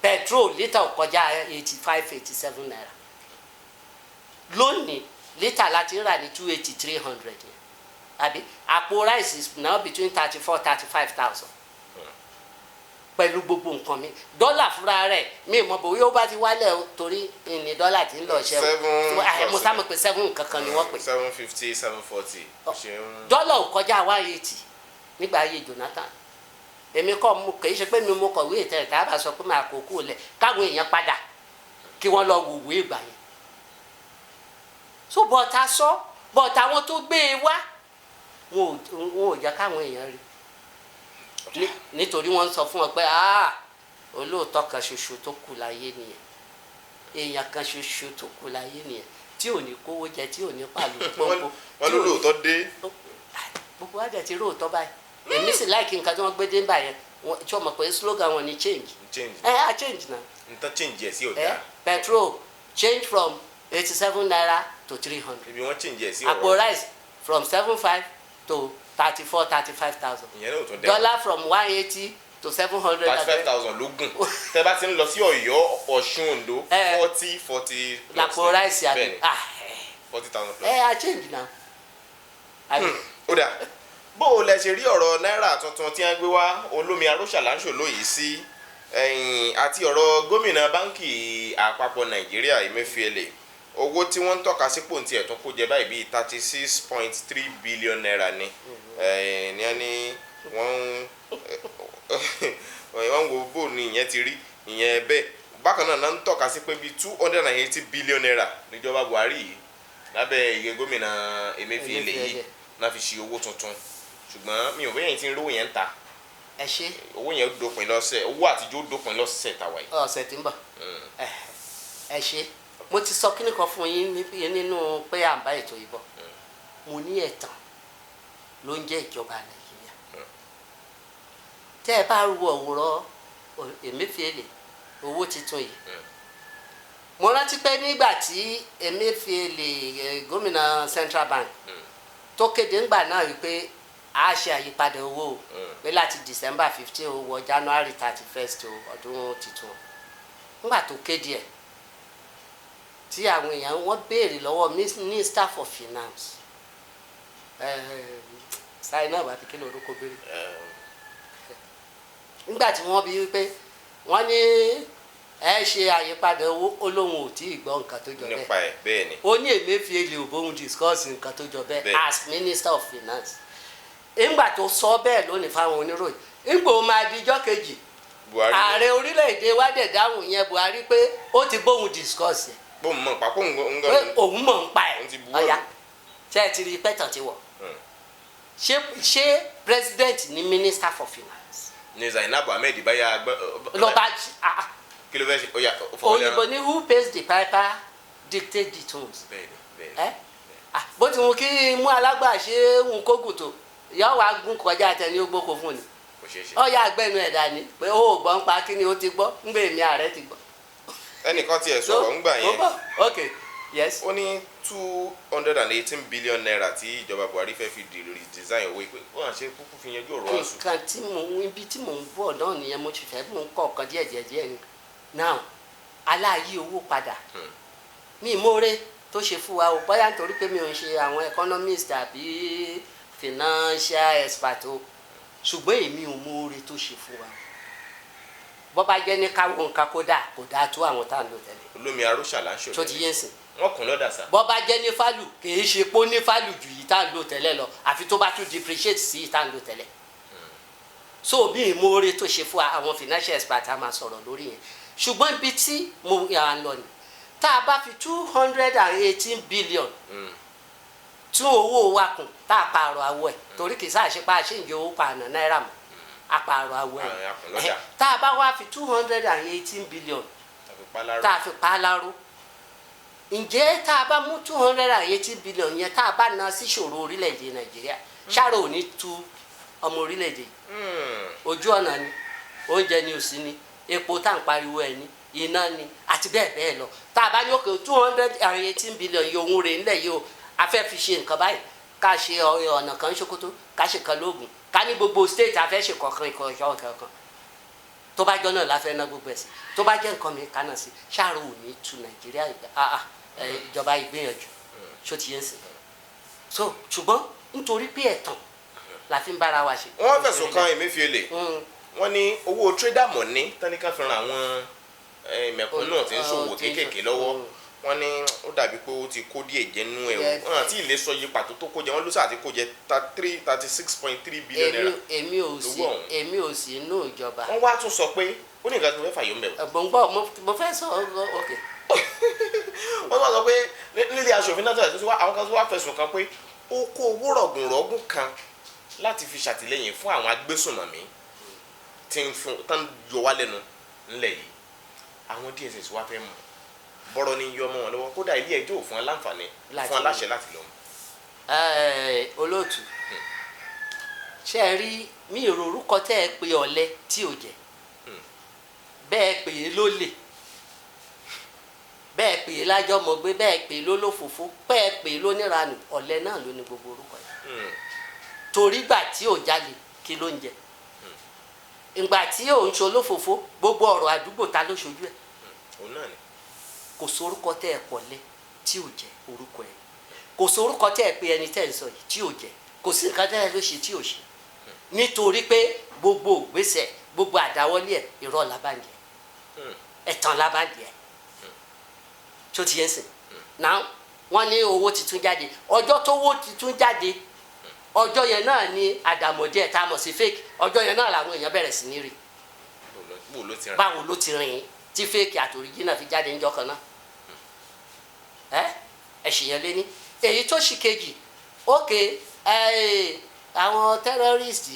Speaker 2: petrol lítà ò kọjá 85-87 naira lónìí lítà láti rà ní 280-300 yẹn àbí àpò rice is now between 34-35,000 pẹ̀lú gbogbo nǹkan mi dọ́là fúnra rẹ̀ mi mọ̀ bó yóò bá ti wálẹ̀ o torí ní dọ́là tí ń lọ ṣẹ́ o mo sá mọ̀ pé 7 kankan ni wọ́n pè
Speaker 3: 750 740.
Speaker 2: dọ́là ò kọjá 180 nígbà ayé Jonathan èmi kọ́ mo kì í ṣe pé mi mo kọ̀wé ìtẹ̀ tá a bá sọ pé máa kó kú lẹ̀ káwọn èèyàn padà kí wọ́n lọ wòwé ìgbà yẹn so bọ̀tà sọ bọ̀tà àwọn tó gbé e wá wọn ò jẹ́ káwọn èèyàn rí nítorí wọ́n ń sọ fún wọn pé olóòótọ́ kan ṣoṣo tó kù láyé nìyẹn èèyàn kan ṣoṣo tó kù láyé nìyẹn tí ò ní kówó jẹ tí ò ní pàlù pọ́npọ́.
Speaker 3: wọ́n ló lóòótọ́ dé.
Speaker 2: gbogbo wa dẹ̀ ti róòótọ́ báyìí èmi sì láìkí nǹkan tí wọ́n gbé dé báyẹn tí wọ́n mọ̀ pé slogan wọn ni change. Change na.
Speaker 3: nǹkan change ẹ̀ sí ọ̀dà.
Speaker 2: petrol change from 87 naira to 300.
Speaker 3: ibi wọ́n change ẹ̀ sí ọ̀rọ̀.
Speaker 2: àpò rice from 7.5 to 34-35,000.
Speaker 3: ìyẹn náà tó dẹ́.
Speaker 2: dollar from 180 to 700.
Speaker 3: 35,000 ló gùn. tẹ́ bá ti ń lọ sí Ọ̀yọ́ Ọ̀ṣun Oǹdó 40 plus.
Speaker 2: làpò rice àbí
Speaker 3: 40,000 plus.
Speaker 2: a change na.
Speaker 3: ó dà bó o lẹ ṣe rí ọ̀rọ̀ náírà tuntun tí wọ́n gbé wá olómi aróṣàlánṣò lóyìí sí àti ọ̀rọ̀ gómìnà báńkì àpapọ̀ Nàìjíríà Emefiele owó tí wọ́n ń tọ́ka sípò tí ẹ̀ tún kó jẹ báyìí bíi 36.3 billion naira ni ní wọ́n wo bó ni ìyẹn ti rí ìyẹn bẹ́ẹ̀ bákan náà ń tọ́ka sí pé bíi 280 billion naira níjọba Buhari yìí lábẹ́ ìyẹn gómìnà Emefiele yìí náà fi ṣe owó tuntun ṣùgbọ́n mi ò bẹ́yẹn tí ń rówó yẹn ń ta
Speaker 2: ẹ ṣe
Speaker 3: owó yẹn dópin lọ́sẹ̀ owó àtijọ́ dópin lọ́sẹ̀ tàwa yìí.
Speaker 2: ọ̀sẹ̀ tí ń bọ̀ ẹ ṣe mo ti sọ kíní kan fún yín nínú pé à ń bá ètò ìbọ̀ mo ní ẹ̀tàn ló ń jẹ́ ìjọba Nàìjíríà tẹ́ ẹ bá ru ọ̀wọ́rọ̀ Emefiele owó tuntun yìí mo rántí pé nígbà tí Emefiele gómìnà Central Bank tó kéde ńgbà náà wípé a ṣe àyípadà owó pé láti December 15 wọ January 31 ọdún tuntun ńgbà tó kéde ẹ̀ tí àwọn èèyàn wọ́n béèrè lọ́wọ́ Minister for Finance sáyé náà wà kíkẹ́ lórúkọ béèrè nígbà tí wọ́n bí wípé wọ́n ní ẹ ṣe àyípadà owó olóhùn ò tí ì gbọ́ nǹkan tó jọ bẹ́ẹ̀
Speaker 3: nípa ẹ̀ bẹ́ẹ̀ ni
Speaker 2: ó ní Emefiele ò bóun discuss nǹkan tó jọ bẹ́ẹ̀ as Minister of Finance ìgbà tó sọ bẹ́ẹ̀ lónìí fáwọn oníròyìn ìgbà ó máa di ijọ́ kejì ààrẹ orílẹ̀-èdè wa dẹ̀ dáhùn yẹn Buhari pé ó ti bóun discuss ẹ̀
Speaker 3: bóun mọ̀ nípa kó ń gbọ́
Speaker 2: pé òun mọ̀ nípa ẹ̀ ọ̀ya ṣe é ti rí pẹ́tàn ti wọ̀ ṣé president ni Minister for Finance.
Speaker 3: ní Zainab Ahmed báyà gbọ́.
Speaker 2: lọ́ba
Speaker 3: kí ló fẹ́ ṣe ó yà
Speaker 2: òyìnbó ní who pays the piper dictate the tunes.
Speaker 3: bẹ́ẹ̀ni
Speaker 2: bó ti mú kí mú alágbà ṣe ń kógùn tó yọ wá gún kọjá tẹni ó gbóko fún ni ọyà àgbẹnu ẹ̀ dání pé ó gbọ́ ń pa kí ni ó ti gbọ́ ń gbé èmi ààrẹ ti gbọ́.
Speaker 3: ẹnìkan tiẹ̀ sọ̀rọ̀ ńgbà yẹn
Speaker 2: ok yes.
Speaker 3: ó ní 218 billion naira tí ìjọba Buhari fẹ́ fi redesign owó ìpè ó hàn ṣe kúkú fi yanjú ọ̀rọ̀ ọ̀sùn.
Speaker 2: nǹkan tí mò ń ibi tí mò ń bọ̀ náà nìyẹn mo ti fẹ́ mò ń kọ́ ọ̀kan díẹ̀ ni now aláàyè owó padà mi ìmóore tó ṣe fún wa o bóyá nítorí pé mi ò ń ṣe àwọn economist àbí financial expert o ṣùgbọ́n èmi ò móore tó ṣe fún wa bọ́ bá jẹ́ ní káwọn nǹkan kó dáa tó àwọn tá à ń lò tẹ́lẹ̀.
Speaker 3: olómi aróṣàlánṣò
Speaker 2: tó ti yé sìn
Speaker 3: wọ́n kún lọ́dà sá.
Speaker 2: bọ́ bá jẹ́ ní fálù kì í ṣe pé ó ní fálù ju yìí tá à ń lò tẹ́lẹ̀ lọ àfi tó bá tún depreciate sí yìí tá à ń lò tẹ́lẹ̀. so bí ìmoore tó ṣe fún àwọn financial expert a máa sọ̀rọ̀ lórí yẹn ṣùgbọ́n ibi tí mo yà ń lọ ni tá a bá fi 218 billion tún owó wa kùn tá a pààrọ̀ àwọ̀ ẹ̀ torí kì í sáà ṣe pa àṣeyìnjẹ owó pàànà náírà mọ́ a pààrọ̀ àwọ̀ ẹ̀ tá a bá wá fi 218 billion tá a fi pa á láró ǹjẹ́ tá a bá mú 280 billion yẹn tá a bá ná sí ìṣòro orílẹ̀-èdè nàìjíríà ṣáàrò ò ní tu ọmọ orílẹ̀-èdè ojú ọ̀nà ni oúnjẹ ni òsì ni epo tá à ń pariwo ẹ̀ ni iná ni àti bẹ́ẹ̀ bẹ́ẹ̀ lọ tá a bá ní òkè 218 billion yìí ohun rẹ̀ ńlẹ̀ yìí o a fẹ́ fi ṣe nǹkan báyìí ká ṣe ọ̀nà kan ṣòkòtò ká ṣe kan lóògùn ká ní gbogbo state a fẹ́ ṣe kọ̀ọ̀kan ìkọ̀ọ̀kan tó bá jọ náà la fẹ́ ná gbogbo ẹ̀ sí tó bá jẹ́ nǹkan mi ká náà sí ṣáàrò ò ní tu nàìjíríà ìjọba ìgbìyànjú ṣó ti yẹn sìn so ṣùgbọ́n nítorí pé ẹ̀tàn la fi ń bára wa ṣe.
Speaker 3: wọ́n fẹ̀sùn kan Emefiele wọ́n ní owó trader money tánìkan fi ran àwọn mẹ̀kúnnù tí ń ṣòwò kéékèèké lọ́wọ́ wọ́n ní ó dàbí pé ó ti kó díẹ̀ jẹ nínú ẹ̀ wọ́n àti ilé sọ iye pàtó tó kó jẹ wọ́n ló sáà ti kó jẹ 36.3 billion naira.
Speaker 2: èmi ò sí inú ìjọba.
Speaker 3: wọ́n wá tún sọ pé ó ní nǹkan tó fẹ́ fàyọ̀ mbẹ̀.
Speaker 2: mo fẹ́ sọ ok.
Speaker 3: wọ́n tún wá sọ pé nílé aṣòfin náà tẹ̀lé àwọn kan tó wá fẹ̀sùn kan pé ó kó owó rọ̀gùnrọ̀gùn kan láti fi ṣàtìlẹ́yìn fún àwọn agbésùnmọ̀mí tí ń yọ wá lẹ́nu ńlẹ̀ yìí àwọn DSS wá fẹ́ mọ̀ bọ́rọ̀ ní yọ ọmọ wọn lọ́wọ́ kódà ilé ẹjọ́ ò fún aláǹfààní fún aláṣẹ láti lọ.
Speaker 2: olóòtú ṣe é rí mi ò rorúkọ tẹ́ ẹ pé ọ̀lẹ tí ò jẹ́ bẹ́ẹ̀ pè é lólè bẹ́ẹ̀ pè é lájọ́mọ̀gbé bẹ́ẹ̀ pè é lólófòfó bẹ́ẹ̀ pè é lóníranù ọ̀lẹ náà ló ní gbogbo orúkọ yìí torí gbà tí ò jalè kí ló ń jẹ ìgbà tí ò ń ṣolófòfó gbogbo ọ̀rọ̀ àdúgbò ta ló ṣojú ẹ̀ kò sórúkọ tẹ́ ẹ pọ̀lẹ́ tí ò jẹ́ orúkọ ẹ̀ kò sórúkọ tẹ́ ẹ pé ẹni tẹ́ ẹ sọ yìí tí ò jẹ́ kò sí nǹkan tẹ́ ẹ ló ṣe tí ò ṣe nítorí pé gbogbo ògbésẹ̀ gbogbo àdáwọ́lé ẹ̀ irọ́ làbàǹjẹ́ ẹ̀tàn làbàǹjẹ́ tó ti yẹn sìn náà wọ́n ní owó titun jáde ọjọ́ tó owó titun jáde ọjọ́ yẹn náà ní àdàmọ̀dé ẹ̀ tá a mọ̀ sí fake ọjọ́ yẹn náà làwọn èèyàn bẹ̀rẹ̀ sí ní rí báwo ló ti rìn tí fake àti original fi jáde níjọ́ kan náà ẹ̀ṣìyàn lé ní èyí tó ṣì kejì ókè àwọn terrorist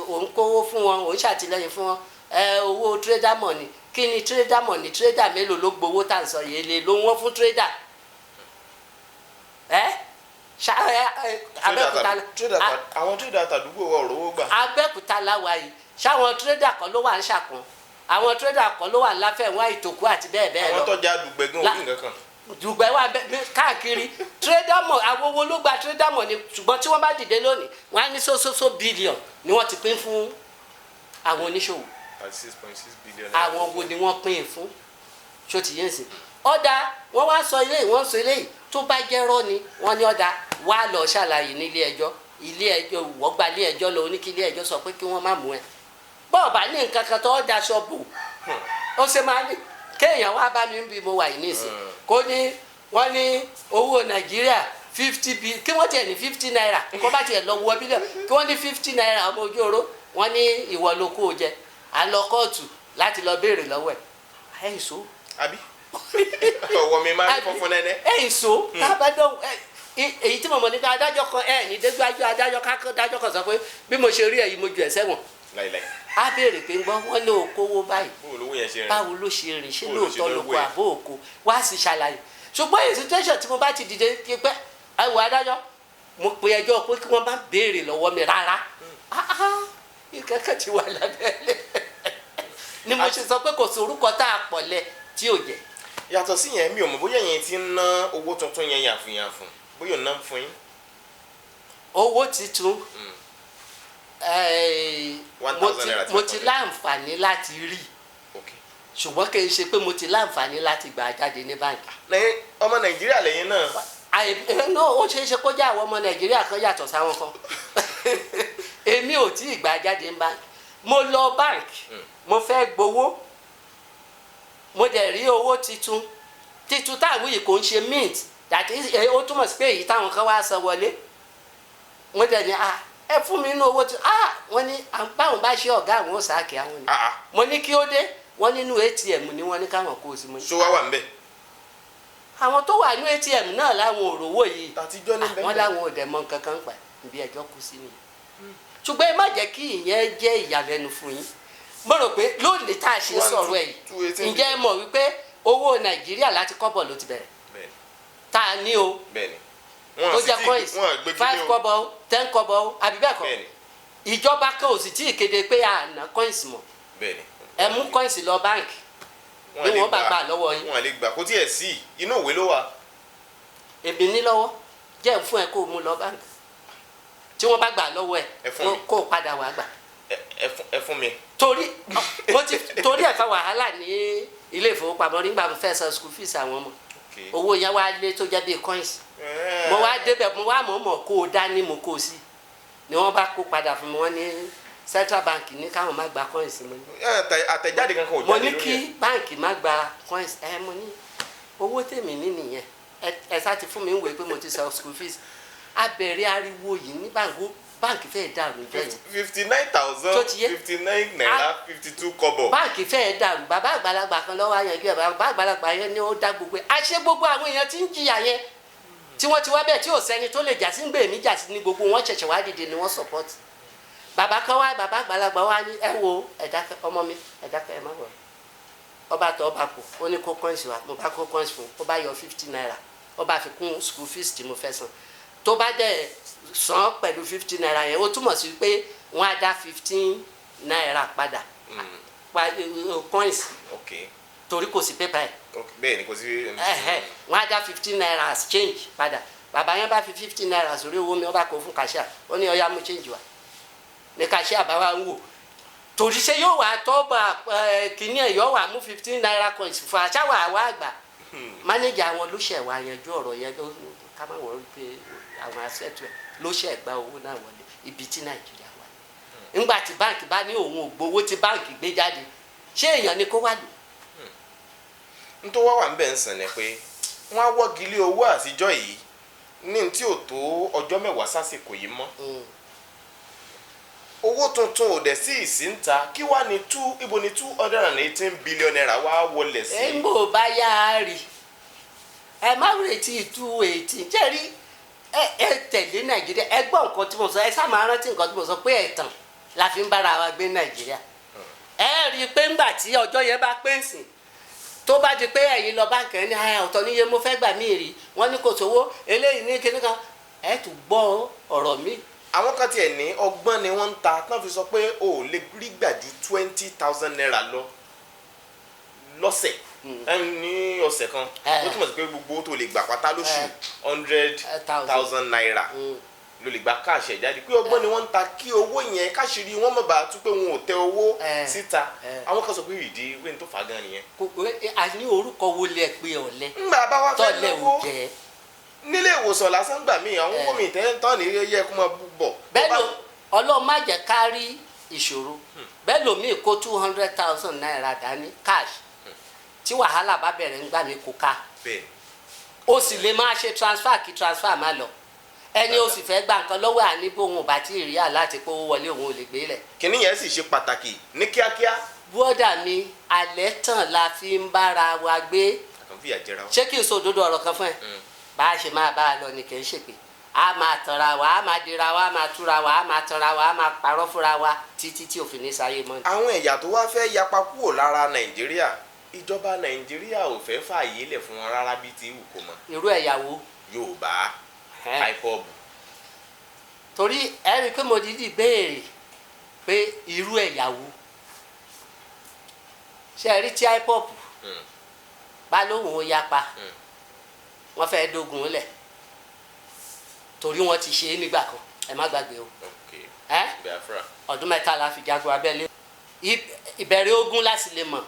Speaker 2: òun kówó fún wọn òun ṣàtìlẹ́yìn fún wọn owó trader money kí ni trader money trader mélòó ló gbowó tá à ń sọ yìí lè ló wọ́n fún trader
Speaker 3: àwọn trader àtàdúgbò wa òrówó gbà.
Speaker 2: Abẹ́òkúta láwa yìí ṣáwọn trader kan ló wà ń ṣàkún àwọn trader kan ló wà ń láfẹ̀wọ́n ìtòkú àti bẹ́ẹ̀ bẹ́ẹ̀ lọ.
Speaker 3: àwọn tọ́jà dùgbẹ́gàn òbí nǹkan kan.
Speaker 2: dùgbẹ́ wà káàkiri trader mọ̀ àwọn owó ló gba trader mọ̀ ni ṣùgbọ́n tí wọ́n bá dìde lónìí wọ́n á ní so billion ni wọ́n ti pín fún àwọn oníṣòwò.
Speaker 3: 36.6 billion.
Speaker 2: àwọn wo ni wọ́n pín fún ṣó ti yé nsìn. ọ̀dà wọ́n wá sọ eléyìí wọ́n sọ eléyìí tó bá jẹ́rọ́ ni wọ́n ní ọ̀dà wá lọ ṣàlàyé nílé ẹjọ́ ilé ẹjọ́ wọ́n gba ilé ẹjọ́ lọ ní kí ilé ẹjọ́ sọ pé kí wọ́n má mú ẹ bọ́ọ̀ bá ní nǹkan kan tó daṣọ bò ó ṣe máa ní kéèyàn wá bá mi bí mo wà yìí nísìn kó ní wọ́n ní owó nàìjíríà 50 bí kí wọ́n tiẹ̀ ní 50 naira kó bá tiẹ̀ lọ wọ bílíọ̀nù kí wọ́n ní 50 naira ọmọ ojú oró wọ́n ní ìwọ ló kó o jẹ à ń lọ kóòtù láti lọ béèrè lọ́wọ́ ẹ̀ ẹ̀ ìṣó.
Speaker 3: àbí ọwọ́ mi máa ń fọ́fún nẹ́nẹ́.
Speaker 2: ẹ̀ ìṣó tábàdàn èyí tí mo mọ̀ nípa adájọ́ kan ẹ̀ ní dégbájú adájọ́ kan sọ pé bí mo ṣe rí ẹ̀yìn mo ju ẹ̀ sẹ́wọ̀n.
Speaker 3: láìláì.
Speaker 2: a béèrè pé ń gbọ́ wọ́n lé okòwò báyìí báwo ló ṣe rìn ṣé lóòótọ́ ló kó àbó òkò wá sí ṣàlàyé ṣùgbọ́n èyí situation tí mo bá ti dìde pé ẹwọ adájọ́ mo pe ẹjọ́ pé kí wọ́n má béèrè lọ́wọ́ mi rárá ìkẹ́kẹ́ ti wà lábẹ́lẹ̀ ni mo ṣe sọ pé kò sí orúkọ tá a pọ̀ lẹ tí ò jẹ́.
Speaker 3: yàtọ̀ sí yẹn mi ò mọ̀ bóyá yẹn ti ń ná owó tuntun yẹn yàfùnyàfùn bóyá ò ná fún yín.
Speaker 2: owó titun mo ti láǹfààní láti rí ṣùgbọ́n kì í ṣe pé mo ti láǹfààní láti gbà jáde ní báńkì.
Speaker 3: lẹ́yìn ọmọ nàìjíríà lẹ́yìn náà.
Speaker 2: ó ṣeé ṣe kó jẹ́ àwọn ọmọ nàìjíríà kan yàtọ̀ sáwọn kan èmi ò tí ì gbà jáde ní báńkì mo lọ báńkì mo fẹ́ gbowó mo dẹ̀ rí owó titun títún táwọn yìí kò ń ṣe mint dàtí ó túmọ̀ sí pé èyí táwọn kan wá san wọlé wọ́n dẹ̀ ní ẹ fún mi nínú owó tí wọ́n ní báwọn bá ṣe ọ̀gá àwọn ò sáàkì àwọn ni mo ní kí ó dé wọ́n nínú ATM ni wọ́n ní káwọn kó o sí mo ní.
Speaker 3: ṣó wá wà ń bẹ̀.
Speaker 2: àwọn tó wà ní ATM náà láwọn òrówó yìí
Speaker 3: àtijọ́ ní bẹ́ẹ̀
Speaker 2: wọ́n láwọn ò dẹ̀ mọ nǹkan kan pa ibi ẹjọ́ kù sí nìyẹn ṣùgbọ́n ẹ má jẹ́ kí ìyẹn jẹ́ ìyàlẹ́nu fún yín mo rò pé lónìí tá a ṣe sọ̀rọ̀ ẹ̀ yìí ǹjẹ́ ẹ mọ̀ wípé owó Nàìjíríà láti kọ́bọ̀ ló ti bẹ̀rẹ̀ tá a ní o tó jẹ́ coins 5 kọ́bọ̀ 10 kọ́bọ̀ àbí bẹ́ẹ̀ kọ́ ìjọba kan ò sì tí ì kéde pé a ná coins mọ́ ẹ mú coins lọ báǹkì bí wọ́n bá gbà lọ́wọ́ yín.
Speaker 3: wọ́n lè gbà kó tiẹ̀ sí inú ìwé ló wà.
Speaker 2: èmi ní lọ́wọ́ jẹ́ fún ẹ kó o mú lọ báǹkì tí wọ́n bá gbà lọ́wọ́ ẹ kó o padà wá gbà.
Speaker 3: ẹ fún mi.
Speaker 2: torí ẹ fa wàhálà ní ilé ìfowópamọ́ nígbà mo fẹ́ san school fees àwọn ọmọ owó yẹn wá lé tó jẹ́ bíi coins mo wá débẹ̀ mo wá mọ̀ kó o dání mo kó o sí ni wọ́n bá kó padà fún mi wọ́n ní Central Bank ní káwọn má gba coins mo ní.
Speaker 3: àtẹ̀jáde kankan ò jáde lórí ẹ̀.
Speaker 2: mo ní kí báǹkì má gba coins mo ní owó tèmi ní nìyẹn ẹ sá ti fún mi ń wèé pé mo ti san school fees abẹ̀rẹ̀ ariwo yìí ní báǹkì fẹ́ẹ́ dàrú bẹ́ẹ̀.
Speaker 3: 59,059 naira 52 kọ́bọ̀.
Speaker 2: báǹkì fẹ́ẹ́ dàrú bàbá àgbàlagbà kan lọ́wọ́ àyànjú ẹ̀ bàbá àgbàlagbà yẹn ni ó dá gbogbo ẹ̀ àṣẹ gbogbo àwọn èèyàn tí ń jìyà yẹn tí wọ́n ti wá bẹ́ẹ̀ tí ò sẹ́ni tó lè jà sí ń gbé mi jà sí ní gbogbo wọn ṣẹ̀ṣẹ̀ wá dìde ni wọ́n support. bàbá kan wá bàbá àgbàlagbà wá ní ẹ wo ẹ̀dákẹ́ ọmọ mi ẹ̀dákẹ́ ẹ má wọ̀ ọba tó ọba kù ó ní kó coins wá mo bá kó coins fún ó bá yọ 50 naira ó bá fi kún school fees tí mo fẹ́ san tó bá dẹ̀ san pẹ̀lú 50 naira yẹn ó túmọ̀ sí pé wọ́n á dá 15 naira padà coins torí kò sí pépà ẹ̀
Speaker 3: bẹ́ẹ̀ ni kò sí.
Speaker 2: wọ́n á dá 15 naira as change padà bàbá yẹn bá fi 50 naira sórí owó mi ó bá kó fún cashier ó ní ọ̀yá mú change wá ní cashier bá wá ń wò torí ṣe yóò wá tọ́ba kìíní ẹ̀ yóò wá mú 15 naira coins fún aṣáwọ̀ àwa àgbà manager àwọn ló ṣẹ̀ wá yanjú ọ̀rọ̀ yẹn ká má wọ́n pé àwọn asẹ́tù ẹ̀ ló ṣẹ̀ gba owó náà wọlé ibi tí Nàìjíríà wà nígbà tí báǹkì bá ní òun ò gbowó tí báǹkì gbé jáde ṣé èèyàn ni kó wá lò.
Speaker 3: nítorí wá wà ń bẹ̀ ń sàn ni pé wọ́n á wọ́gi lé owó àtijọ́ yìí ní tí ò tó ọjọ́ mẹ́wàá sásìkò yìí mọ́ owó tuntun ò dẹ̀ sí ìsínta kí wá ní ibo ni 218 billion naira wá wọlé sí.
Speaker 2: ẹ ń bò bá yá a rí ẹ má retí 218 jẹ́rí ẹ tẹ̀lé Nàìjíríà ẹ gbọ́ nǹkan tí mo sọ ẹ sá máa rántí nǹkan tí mo sọ pé ẹ̀tàn la fi ń bára wa gbé Nàìjíríà ẹ rí i pé ńgbà tí ọjọ́ yẹn bá pé ǹsìn tó bá di pé ẹ̀yin lọ báńkì ẹni ọ̀tọ̀ níye mo fẹ́ gbà mí rí wọ́n ní kò sówó eléyìí ní kíní kan ẹ tún gbọ́ ọ̀rọ̀ mi.
Speaker 3: àwọn kan tiẹ̀ ní ọgbọ́n ni wọ́n ń ta tán fi sọ pé o ò lè rí gbà ju 20,000 naira lọ lọ́sẹ̀ ní ọ̀sẹ̀ kan ó túmọ̀ sí pé gbogbo tó lè gbà pátá lóṣù 100,000 naira ló lè gba káàṣì ẹ̀ jáde pé ọgbọ́n ni wọ́n ń ta kí owó yẹn káṣírí wọ́n mọ̀ bá tún pé wọn ò tẹ owó síta àwọn kan sọ pé ìdí wẹ́n tó fà á gan nìyẹn.
Speaker 2: a ní orúkọ wo lẹ pé ọ̀lẹ
Speaker 3: tọ́lẹ̀ ò jẹ́ nílé ìwòsàn lásán gbà mí àwọn gómìnà tẹ́ńtọ́ ní yẹ kó máa bọ̀.
Speaker 2: bẹ́ẹ̀ ló Ọlọ́run má jẹ́ ká rí ìṣòro bẹ́ẹ̀ lómi kó 200,000 naira dání cash tí wàhálà bá bẹ̀rẹ̀ ń gbà mí kó ká o sì lè máa ṣe transfer kí transfer má lọ ẹni o sì fẹ́ gba nǹkan lọ́wọ́ àníbó òun ò bá tí ì rí àláti pé owó wọlé òun ò lè gbé lẹ̀.
Speaker 3: kìnìún yẹn sì ṣe pàtàkì ní kíákíá.
Speaker 2: bọ́dà mi alẹ́ tàn la fi ń bára wa gbé. ṣé kí n sọ òdodo ọ̀rọ̀ kan fún ẹ bá a ṣe máa bá a lọ ni kì í ṣèpè a máa tanra wa a máa dira wa a máa túra wa a máa tanra wa a máa parọ́ fúnra wa títí tí òfin ní sáyé mọ́ ni.
Speaker 3: àwọn ẹ̀yà tó wá fẹ́ yapa kúrò lára Nàìjíríà ìjọba Nàìjíríà ò fẹ́ fààyè lẹ̀ fún wọn rárá bíi ti wù kó mọ.
Speaker 2: irú ẹ̀yà wo.
Speaker 3: Yorùbá ipob.
Speaker 2: torí ẹ rí i pé mo dídì béèrè pé irú ẹ̀yà wo ṣe ẹ rí tí ipob bá lóhùn ó yapa wọ́n fẹ́ dógun lẹ̀ torí wọ́n ti ṣe é nígbà kan ẹ má gbàgbé o ọdún mẹ́ta la fi jagun abẹ́lé ìbẹ̀rẹ̀ ogun láti lè mọ̀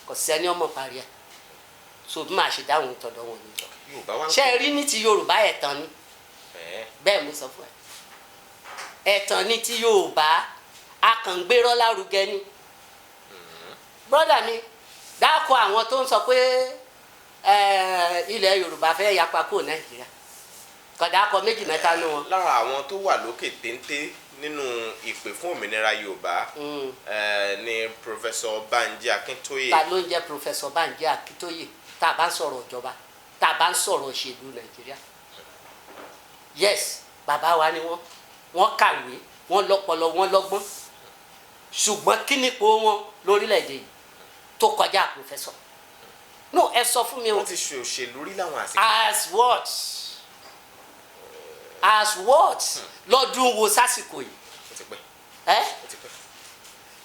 Speaker 2: kò sẹ́ni ọmọ parí ẹ̀ so bí màá ṣe dáhùn tọ̀dọ̀ wọn ni ṣe ẹ rí ní ti Yorùbá ẹ̀tàn ni bẹ́ẹ̀ mo sọ fún ẹ ẹ̀tàn ní ti Yorùbá akàngbérọ́ lárugẹ ni brọ́dà mi dákọ̀ àwọn tó ń sọ pé ilẹ̀ Yorùbá fẹ́ yapa kúrò Nàìjíríà kódà akọ méjì mẹ́ta nù wọn.
Speaker 3: lára àwọn tó wà lókè téńté nínú ìpè fún òmìnira Yorùbá ni Professor Banji Akintoye.
Speaker 2: ta ló ń jẹ́ Professor Banji Akintoye tá a bá ń sọ̀rọ̀ ìjọba tá a bá ń sọ̀rọ̀ òṣèlú Nàìjíríà? Yes, bàbá wa ni wọ́n kàwé wọ́n lọ́pọlọ wọ́n lọ́gbọ́n ṣùgbọ́n kí ni ipò wọn lórílẹ̀‐èdè yìí tó kọjá professor? No, ẹ sọ fún mi o.
Speaker 3: wọ́n ti ṣe òṣèlú rí láwọn àsìkò.
Speaker 2: As what? As what? lọ́dún wo sásìkò yìí?
Speaker 3: ó ti pẹ́.
Speaker 2: ẹ́
Speaker 3: ó ti pẹ́.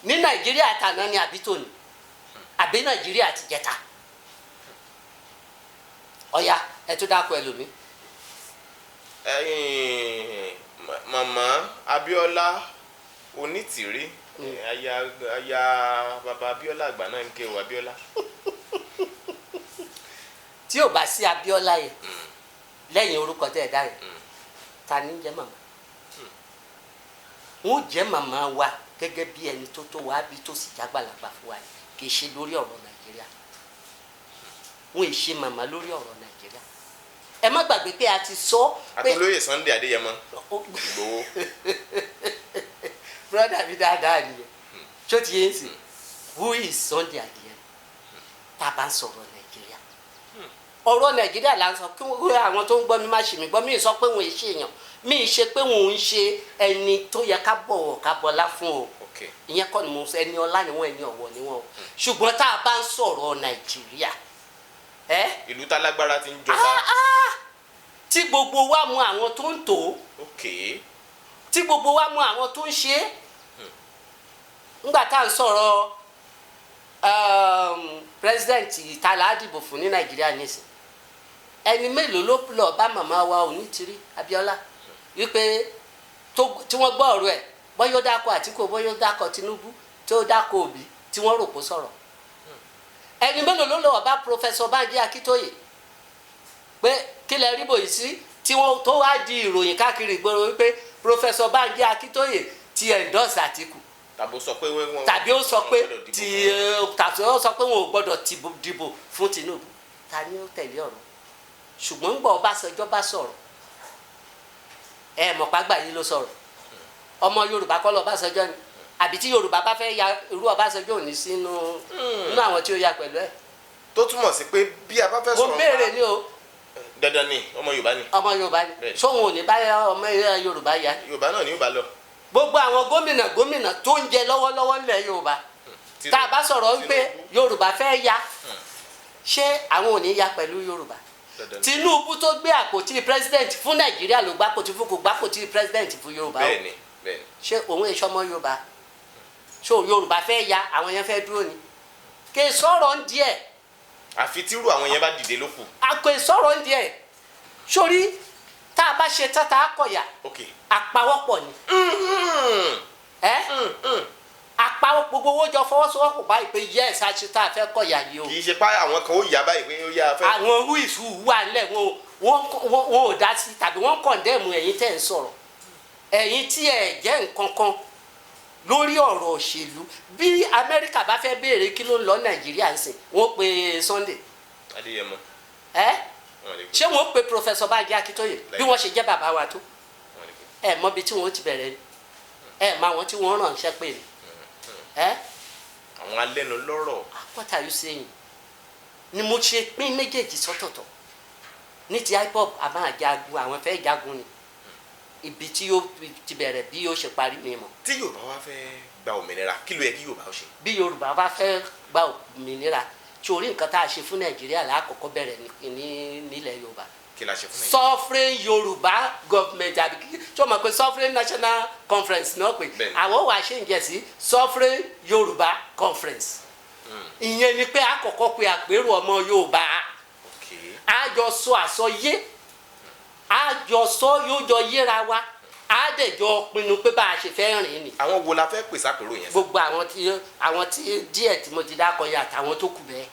Speaker 2: ní Nàìjíríà tàná ni àbí tòní àbí Nàìjíríà ti jẹta? ọ̀ya ẹ tó dákọ̀ ẹlòmíì.
Speaker 3: Màmá Abíọ́lá Onítìrí aya bàbá Abíọ́lá àgbà náà ń ké o Abíọ́lá.
Speaker 2: tí ò bá sí Abíọ́lá yẹn lẹ́yìn orúkọ tẹ́ ẹ dá yẹn ta ni ń jẹ́ màmá? wọ́n jẹ́ màmá wa gẹ́gẹ́ bí ẹni tó tó wá bí tó sì jágbàlagbà fún wa kì í ṣe lórí ọ̀rọ̀ Nàìjíríà. wọ́n ì ṣe màmá lórí ọ̀rọ̀ Nàìjíríà. ẹ má gbàgbé pé a ti sọ pé
Speaker 3: Akínlóye Sunday Adéyẹmọ Ìgbòho.
Speaker 2: brother mi dáadáa nìyẹn tó ti yé sí who is Sunday Adéyẹmọ tá a bá ń sọ̀rọ̀ Nàìjíríà. ọ̀rọ̀ Nàìjíríà là ń sọ kí wọ́n àwọn tó ń gbọ́ mi má ṣe mí gbọ́ mi sọ pé wọ́n ń ṣe èèyàn mi ṣe pé wọ́n ń ṣe ẹni tó yẹ ká bọ̀wọ̀ ká bọlá fún o ìyẹn kọ́ ni mo sọ ẹni ọlá ni wọ́n ẹni ọ̀wọ̀ ni wọ́n o ṣùgbọ́n tá a bá ń sọ̀rọ̀ Nàìjíríà
Speaker 3: ìlú tálágbára ti ń jọba.
Speaker 2: tí gbogbo wa mọ àwọn tó ń tò ó tí gbogbo wa mọ àwọn tó ń ṣe é ńgbà tá à ń sọ̀rọ̀ president ìtàlá àdìbò fún ní Nàìjíríà nísìn ẹni mélòó ló lọ bá màmá wa Onítìrí Abíọ́lá wípé tí wọ́n gbọ́ ọ̀rọ̀ ẹ̀ bọ́yọ́ dákọ̀ Àtíkù bọ́yọ́ dákọ̀ Tinubu tó dákọ̀ Òbí tí wọ́n rò kó sọ̀rọ̀ ẹni mélòó ló lọ bá Professor Banji Akintoye pé kí lẹ rí bòyí sí tí wọ́n tó wá di ìròyìn káàkiri ìgboro wípé Professor Banji Akintoye ti endorse Àtíkù tàbí ó sọ pé wọn ò gbọ́dọ̀ dìbò fún Tinubu. ta ni ó tẹ̀lé ọ̀rọ̀? ṣùgbọ́n gbọ́ Ọbásanjọ́ bá sọ̀rọ̀ ẹ mọ̀ pàgbà yìí ló sọ̀rọ̀ ọmọ Yorùbá kọ́ lọ Ọbásanjọ́ ni àbí tí Yorùbá bá fẹ́ ya irú Ọbásanjọ́ ò ní sínú àwọn tí ó ya pẹ̀lú ẹ̀.
Speaker 3: tó túmọ̀ sí pé bí a bá fẹ́ sọ̀rọ̀
Speaker 2: mo béèrè ni o.
Speaker 3: dandan ni ọmọ Yorùbá ni.
Speaker 2: ọmọ Yorùbá ni sóhun ò ní bá ọmọ Yorùbá ya.
Speaker 3: Yorùbá náà ni yóò bá lọ.
Speaker 2: gbogbo àwọn gómìnà tó ń jẹ lọ́wọ́lọ́wọ́ nílẹ̀ Yorùbá tá a bá sọ̀rọ̀ wípé Yorùbá fẹ́ ya ṣé àwọn ò ní ya pẹ̀lú Yorùbá? Tinubu tó gbé àpótí president fún Nàìjíríà ló gbá àpótí fún kò gbá àpótí president fún Yorùbá o.
Speaker 3: bẹ́ẹ̀ni.
Speaker 2: ṣé òun èso ọmọ Yorùbá ṣé Yorùbá fẹ́ ya àwọn yẹn fẹ́ dúró ni kì í sọ̀rọ̀ ń díẹ̀.
Speaker 3: àfi tírú àwọn yẹn bá dìde ló kù.
Speaker 2: kì í sọ̀rọ̀ ń díẹ̀ sórí tá a bá ṣe tata akọ̀yà àpawọ́pọ̀ ni àpawọ́ gbogbo owó jọ fọwọ́sowọ́pọ̀ báyìí pé yes àṣetá fẹ́ kọ̀yà yìí o.
Speaker 3: kì í ṣe pé àwọn kan ó yà báyìí pé ó yà fẹ́.
Speaker 2: àwọn wíìsù wà nílẹ̀ wọn ò dá sí tàbí wọ́n kọ̀ndẹ́mù ẹ̀yin tẹ́ ń sọ̀rọ̀ ẹ̀yin tí ẹ̀ jẹ́ nǹkan kan lórí ọ̀rọ̀ òṣèlú bí Amẹ́ríkà bá fẹ́ béèrè kí ló ń lọ Nàìjíríà ń sìn wọ́n pe Sunday
Speaker 3: Adéyẹmọ
Speaker 2: ṣé wọ́n pe Professor Banji Akintoye bí wọ́n ṣe jẹ́ bàbá wa tó ẹ mọ̀ bí tí wọ́n ti bẹ̀rẹ̀ ni ẹ mọ̀ àwọn tí wọ́n ránṣẹ́ pé ni
Speaker 3: àwọn alẹ́nu lọ́rọ̀.
Speaker 2: What are you saying? ni mo ṣe pín méjèèjì sọ́tọ̀ọ̀tọ̀ ní ti hip-hop a máa jagun àwọn fẹ́ jagun ni ibi tí yóò ti bẹ̀rẹ̀ bí yóò ṣe parí mi mọ̀.
Speaker 3: tí Yorùbá wá fẹ́ gba òmìnira kí ló yẹ kí Yorùbá ó ṣe.
Speaker 2: bí Yorùbá bá fẹ́ gba òmìnira torí nǹkan tá a ṣe fún Nàìjíríà lákòókò bẹ̀rẹ̀ nílẹ̀ Yorùbá.
Speaker 3: kí la ṣe fún Nàìjíríà.
Speaker 2: Sovereign Yorùbá government àbí tí wọ́n mọ̀ pé Sovereign National Conference náà pé àwọn wàá ṣe ń jẹ́ sí Sovereign Yorùbá Conference. ìyẹn ni pé àkọ́kọ́ pé àpérò ọmọ Yorùbá àjọsọ àsọyé àjọsọ yóò jọ yéra wa àdẹjọ pinnu pé bá a ṣe fẹ́ rìn ni.
Speaker 3: àwọn wo la fẹ́ pèsè àpérò yẹn.
Speaker 2: gbogbo àwọn tí díẹ̀ tí mo ti dákọ̀ yà àtàwọn tó kù bẹ́ẹ̀.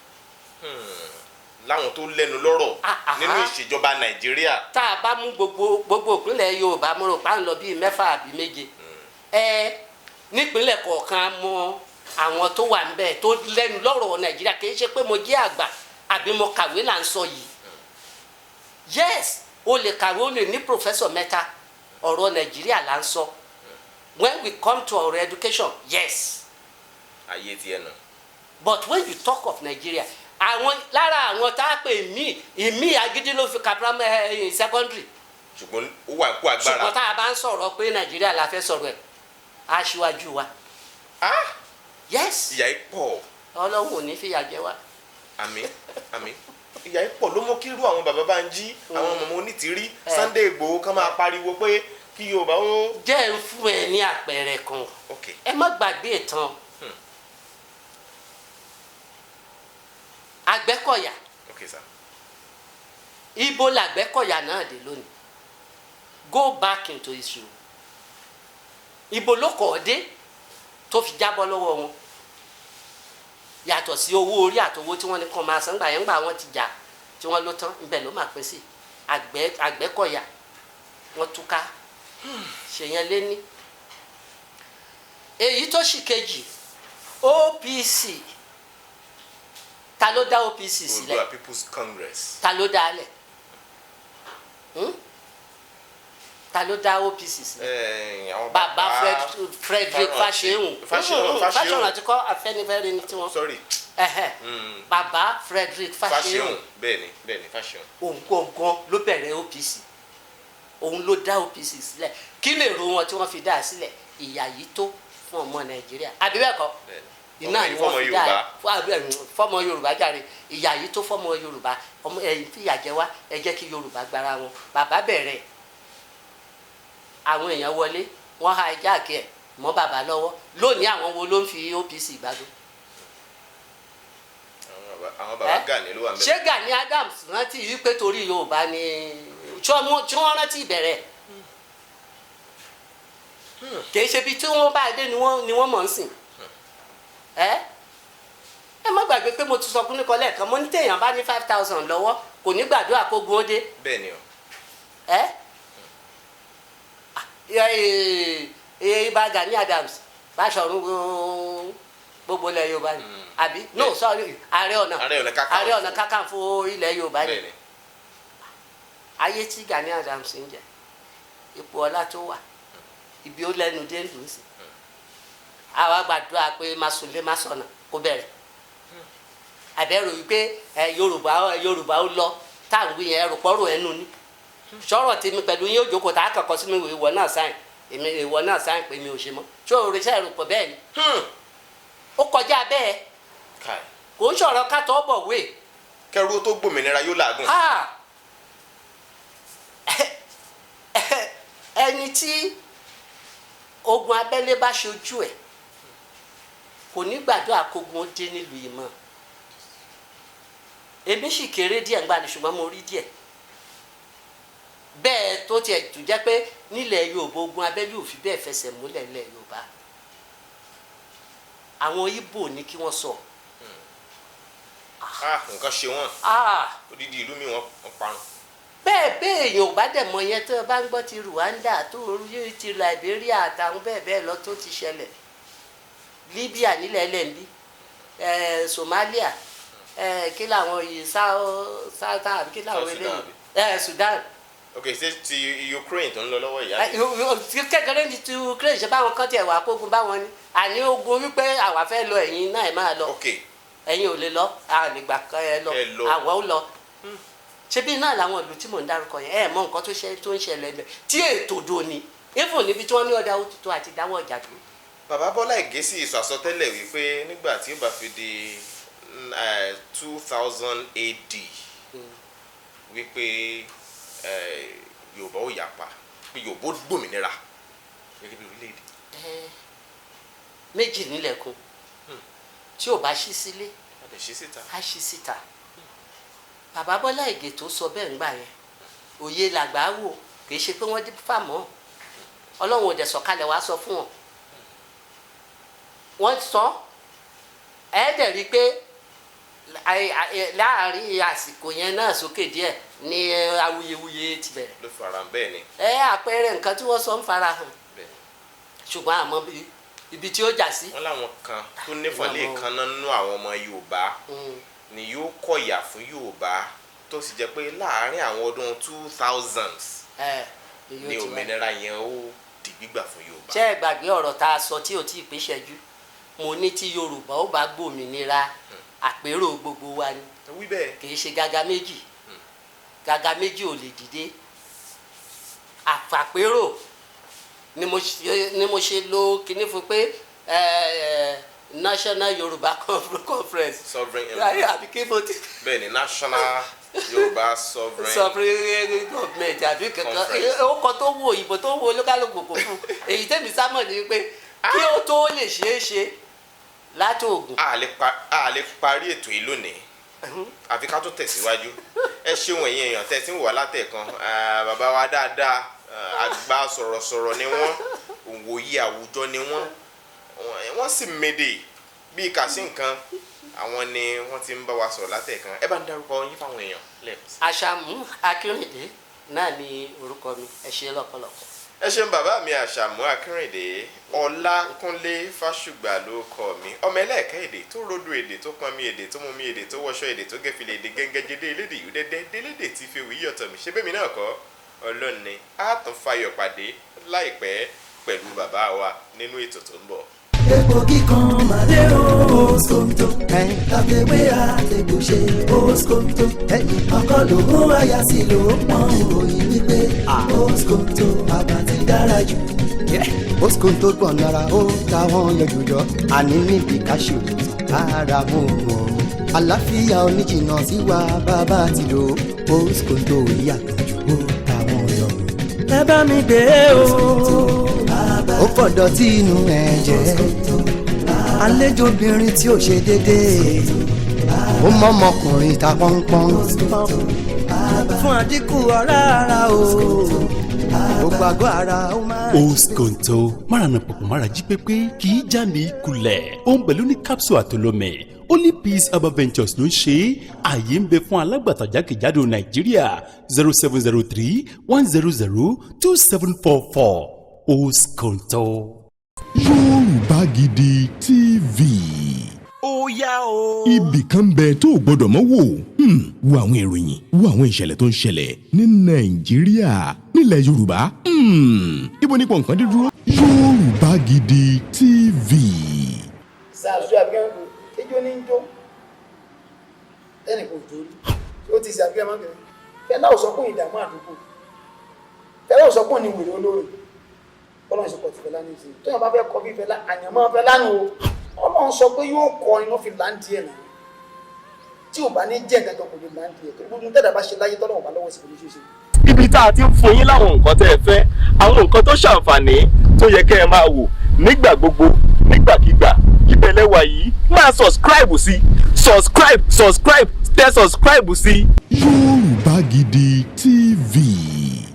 Speaker 3: láwọn tó lẹ́nu lọ́rọ̀ nínú ìṣèjọba Nàìjíríà.
Speaker 2: tá a bá mú gbogbo ìpínlẹ̀ Yorùbá mo rò pa ń lọ bíi 6 àbí 7 nípínlẹ̀ kọ̀ọ̀kan mọ àwọn tó wà níbẹ̀ tó lẹ́nu lọ́rọ̀ Nàìjíríà kì í ṣe pé mo jẹ́ àgbà àbí mo kàwé là ń sọ yìí yes o lè kàwé o lè ní professor mẹ́ta ọ̀rọ̀ Nàìjíríà là ń sọ when we come to our education yes
Speaker 3: ayé tiẹ̀ nù.
Speaker 2: but when you talk of Nigeria àwọn lára àwọn tá a pè ìmí agídí ló fi ka primary secondary
Speaker 3: ṣùgbọ́n ó wà kó agbára.
Speaker 2: ṣùgbọ́n tá a bá ń sọ̀rọ̀ pé Nàìjíríà la fẹ́ sọ̀rọ̀ ẹ̀ aṣíwájú wa. Yes.
Speaker 3: ìyà yìí pọ̀.
Speaker 2: Ọlọ́run ò ní fìyà jẹ wá.
Speaker 3: Àmín àmín ìyà yìí pọ̀ ló mú kí irú àwọn bàbá Bánjí àwọn ọmọ onítìrí Sunday Igboho kan máa pariwo pé kí Yorùbá ó.
Speaker 2: jẹ́ ń fún ẹ ní àpẹẹrẹ kan ẹ má gbàgbé ìtàn Àgbẹ̀kọ̀yà ibo làgbẹ̀kọ̀yà náà dé lónìí go back into history ibo ló kọ̀ ọ́ dé tó fi jábọ́ lọ́wọ́ wọn yàtọ̀ sí owó orí àtowó tí wọ́n ní kàn máa san gbà yẹn gbà wọ́n ti jà tí wọ́n ló tán ńbẹ̀ ló máa pín sí Àgbẹ̀kọ̀yà wọ́n túká ṣèyẹn lé ní èyí tó sì kejì OPC ta ló dá OPC sílẹ̀
Speaker 3: Oòduà People's Congress
Speaker 2: ta ló dá lẹ̀ ta ló dá OPC sílẹ̀ bàbá Frederick Fáṣẹ̀hùn àti kọ́ Afẹ́nifẹ́re ní tiwọn bàbá Frederick Fáṣẹ̀hùn
Speaker 3: bẹ́ẹ̀ni Fáṣẹ̀hùn
Speaker 2: òun gangan ló bẹ̀rẹ̀ OPC òun ló dá OPC sílẹ̀ kí lè ro wọn tí wọ́n fi dá a sílẹ̀ ìyà yìí tó fún ọmọ Nàìjíríà àbí bẹ́ẹ̀ kọ́ iná ni wọ́n fi dá fọmọ Yorùbá jàre ìyà yìí tó fọmọ Yorùbá ẹ̀yin fìyà jẹ wá ẹ jẹ́ kí Yorùbá gbára wọn bàbá bẹ̀rẹ̀ àwọn èèyàn wọlé wọ́n ha ìjáàkì ẹ̀ mọ́ bàbá lọ́wọ́ lónìí àwọn wo ló ń fi OPC gbádùn.
Speaker 3: àwọn bàbá Gani ló wà mẹ́rin.
Speaker 2: ṣé Gani Adams rántí wípé torí Yorùbá ni tí wọ́n rántí ìbẹ̀rẹ̀ kì í ṣe bí tí wọ́n bá dé ni wọ́n mọ̀ ń sìn ẹ má gbàgbé pé mo ti sọ kúnlẹ̀ kan lẹ́ẹ̀kan mo ní téèyàn bá ní 5,000 lọ́wọ́ kò ní gbàdúrà kó gun ó dé.
Speaker 3: bẹ́ẹ̀ ni o.
Speaker 2: ibà Gani Adams Báṣọ̀run gbogbo ilẹ̀ Yorùbá ni àbí no sorry Ààrẹ Ọ̀nà Kakanfò ilẹ̀ Yorùbá ni ayé tí Gani Adams ń jẹ ipò ọlá tó wà ibi ó lẹ́nu dé lù ú sí àwa gbàdúrà pé masunlé masọ̀nà kó bẹ̀rẹ̀ àbẹ̀rù wípé Yorùbá ó lọ táwọn wí yẹn rùpọ̀rù ẹnu ni sọ̀rọ̀ tèmi pẹ̀lú yín ó jókòó tá a kọ̀kọ́ sínú ìwọ náà sáyìn èmi ìwọ náà sáyìn pé mi ò ṣe mọ́ tí o rí sẹ́yìn rùpọ̀ bẹ́ẹ̀ ni ó kọjá bẹ́ẹ̀ kò ń sọ̀rọ̀ kátó bọ̀ wé.
Speaker 3: kẹrù tó gbòmìnira yóò làágùn.
Speaker 2: ẹni tí ogun abẹ́lé bá ṣojú ẹ̀ kò ní gbàdúrà kógun ó dé nílùú yìí mọ́ èmi sì kéré díẹ̀ ńgbà ni ṣùgbọ́n mo rí díẹ̀ bẹ́ẹ̀ tó tiẹ̀ tún jẹ́ pé nílẹ̀ Yorùbá ogun abẹ́lé ò fi bẹ́ẹ̀ fẹsẹ̀ múlẹ̀ nílẹ̀ Yorùbá àwọn Ìgbò ní kí wọ́n sọ.
Speaker 3: nǹkan ṣe wọ́n odidi ìlú mi wọ́n parun.
Speaker 2: bẹ́ẹ̀ èèyàn ò bá dẹ̀ mọ yẹn tó o bá ń gbọ́ ti Rwanda tó orí ti Liberia àtàwọn bẹ́ẹ̀ lọ tó ti ṣẹlẹ̀ Libya nílẹ̀ lẹ́ńbí Somalia kí làwọn yìí South àbí kí làwọn eléyìí Sudan.
Speaker 3: ok ṣé ti Ukraine tó ń lọ lọ́wọ́ ìyá
Speaker 2: kékeré ní ti Ukraine ṣe báwọn kan tiẹ̀ wà kógun báwọn ni àní ogun wípé àwa fẹ́ lọ ẹ̀yin náà ẹ̀ máa lọ ẹ̀yin ò lè lọ àgbà kan ẹ lọ àwa ó lọ ṣebí náà làwọn ìlú tí mò ń dárúkọ yẹn ẹ mọ nǹkan tó ń ṣẹlẹ̀ lẹ tí ètò dò ní even níbi tí wọ́n ní ọ̀dà òtútù àti ìdáwọ́ ọjà tó.
Speaker 3: bàbá Bọ́lá Ìgè sì sọ àsọtẹ́lẹ̀ wípé nígbà tí ó bá fi di 2000 AD wípé Yorùbá ó yapa pé Yorùbá ó gbòmìnira gẹ́gẹ́ bí orílẹ̀-èdè.
Speaker 2: méjì nílẹ̀kùn tí ò bá ṣí sílé á ṣí síta bàbá Bọ́lá Ìgè tó sọ bẹ́ẹ̀ ńgbà yẹn òye làgbà wò kì í ṣe pé wọ́n dé fàmọ́ Ọlọ́run ò dẹ̀ sọ̀kalẹ̀ wá sọ fún wọn wọ́n sọ ẹ́ dẹ̀ rí i pé láàárín àsìkò yẹn náà sókè díẹ̀ ní awuyewuye ti bẹ̀rẹ̀.
Speaker 3: ló fara bẹ́ẹ̀ ni.
Speaker 2: àpẹẹrẹ nǹkan tí wọ́n sọ ń fara hàn ṣùgbọ́n àmọ́ ibi tí ó jà sí.
Speaker 3: wọ́n láwọn kan tó nífọ̀lẹ́ kan nínú àwọn ọmọ Yorùbá ni yóò kọ̀yà fún Yorùbá tó sì jẹ́ pé láàárín àwọn ọdún 2000s ni òmìnira yẹn ó di gbígbà fún Yorùbá.
Speaker 2: ṣé ẹ gbàgbé ọ̀rọ̀ tá a sọ tí ò tí ì pé ṣẹ́jú mo ní tí Yorùbá ó bá gbòmìnira àpérò gbogbo wa ni kì í ṣe gàgà méjì gàgà méjì ò lè dìde àpérò ni mo ṣe lo kinní fún pé National Yoruba Conference
Speaker 3: bẹ́ẹ̀ ni National Yoruba Sovereign
Speaker 2: Government àbí kankan ó kọ tó wo ìbò tó wo olúkálùkù kò fún èyí tẹ́mi sámọ̀ ni pé kí ó tó lè ṣeé ṣe láti Ògùn.
Speaker 3: a lè parí ètò yìí lónìí àfi ká tó tẹ̀síwájú ẹ ṣeun ẹ̀yin èèyàn tẹ̀sí wà látẹ̀kan bàbá wa dáadáa àgbà sọ̀rọ̀sọ̀rọ̀ ni wọ́n òwòye àwùjọ ni wọ́n sì méde bíi kàṣí nǹkan àwọn ni wọ́n ti ń bá wa sọ̀rọ̀ látẹ̀kan ẹ bá ń dárúkọ yín fáwọn èèyàn lẹ́ẹ̀kan.
Speaker 2: Àṣàmú Akínrìndé náà ni orúkọ mi ẹ ṣé lọ́pọ̀lọpọ̀.
Speaker 3: ẹ ṣeun bàbá mi Àṣàmú Akínrìndé Ọlákúnlé Fásùgbà ló kọ mi ọmọ ẹlẹ́ẹ̀kẹ́ èdè tó rodo èdè tó pọn mi èdè tó mú mi èdè tó wọṣọ èdè tó gẹ̀fìlẹ̀ èdè gẹ́ngẹ́jẹdé elédè yìí délédè tí fi wí yọ̀tọ̀ mi ṣé bẹ́mi náà kọ́ ọlọ́ni á tún fayọ̀ pàdé láìpẹ́ pẹ̀lú bàbá wa nínú ètò tó ń bọ̀.
Speaker 4: epo kíkan màdé Oskonto tàbíwé àtẹ̀gbò ṣe Oskonto ọkọ lòún àyà sí ló pọn òyìn wípé Oskonto bàbá ti dára jù. Oskonto gbọ̀n lára ó táwọn yọjú jọ àní níbi káṣù ara mú wọn àlàáfíà oníjìnnà sí wa bàbá ti lò Oskonto ìyàtọ̀ jù ó táwọn yọ. ẹ bá mi gbé o ó fọ̀dọ̀ tí inú ẹ̀ jẹ́ àlejò obìnrin tí ò ṣe déédéé ó mọ́mọkùnrin ta pọ́npọ́n fún àdínkù ọ̀rá ara o ó gbàgbọ́ ara ó máa.
Speaker 1: Oskonto márànà pọ̀pọ̀ mára jí pépé kì í já ní kulẹ̀ ó ń bẹ̀lú ní capsule àtolómẹ̀ Only Peace Herbal Ventures ló ń ṣe ààyè ń bẹ fún alágbàtà jákèjádò Nàìjíríà 0703-100-2744 Oskonto.
Speaker 5: Yorùbá Gidi TV.
Speaker 6: ó yá o.
Speaker 5: ibì kan bẹ tó o gbọdọ̀ mọ́ wò wo àwọn ìròyìn wo àwọn ìṣẹ̀lẹ̀ tó ń ṣẹlẹ̀ ní Nàìjíríà nílẹ̀ Yorùbá ibo nípò nǹkan dé dúró. Yorùbá Gidi TV.
Speaker 7: ṣàṣù àbíkẹ́ńkù ejò ní ń jó ẹnì kò torí ó ti ṣe àbíkẹ́ mọ́kẹ́ fẹ́lá ò sọ fún ìdààmú àdúgbò fẹ́lá ò sọ fún ní wèrè olóore ọlọ́run ìṣọ̀pọ̀ ti fẹ́lá ní ìsìn tó yàn bá fẹ́ kọ́ bí fẹ́lá àyànmọ́ fẹ́lá nù o ọlọ́run sọ pé yóò kọ iná fi láǹdì ẹ̀ náà tí ò bá ní jẹ́ nǹkan kò lè láǹdì ẹ̀ tó gbogbo tẹ́lẹ̀ bá ṣe láyé tọ́lọ́run bá lọ́wọ́ sí kò ní ṣe.
Speaker 6: ibi tá a ti ń fún yín láwọn nǹkan tẹ́ ẹ fẹ́ àwọn nǹkan tó ṣàǹfààní tó yẹ kẹ́ ẹ máa wò nígbà gbogbo nígbàkigbà ìbẹ̀lẹ̀wà yìí máa subscribe sí subscribe tẹ subscribe sí.
Speaker 5: Yorùbá Gidi TV.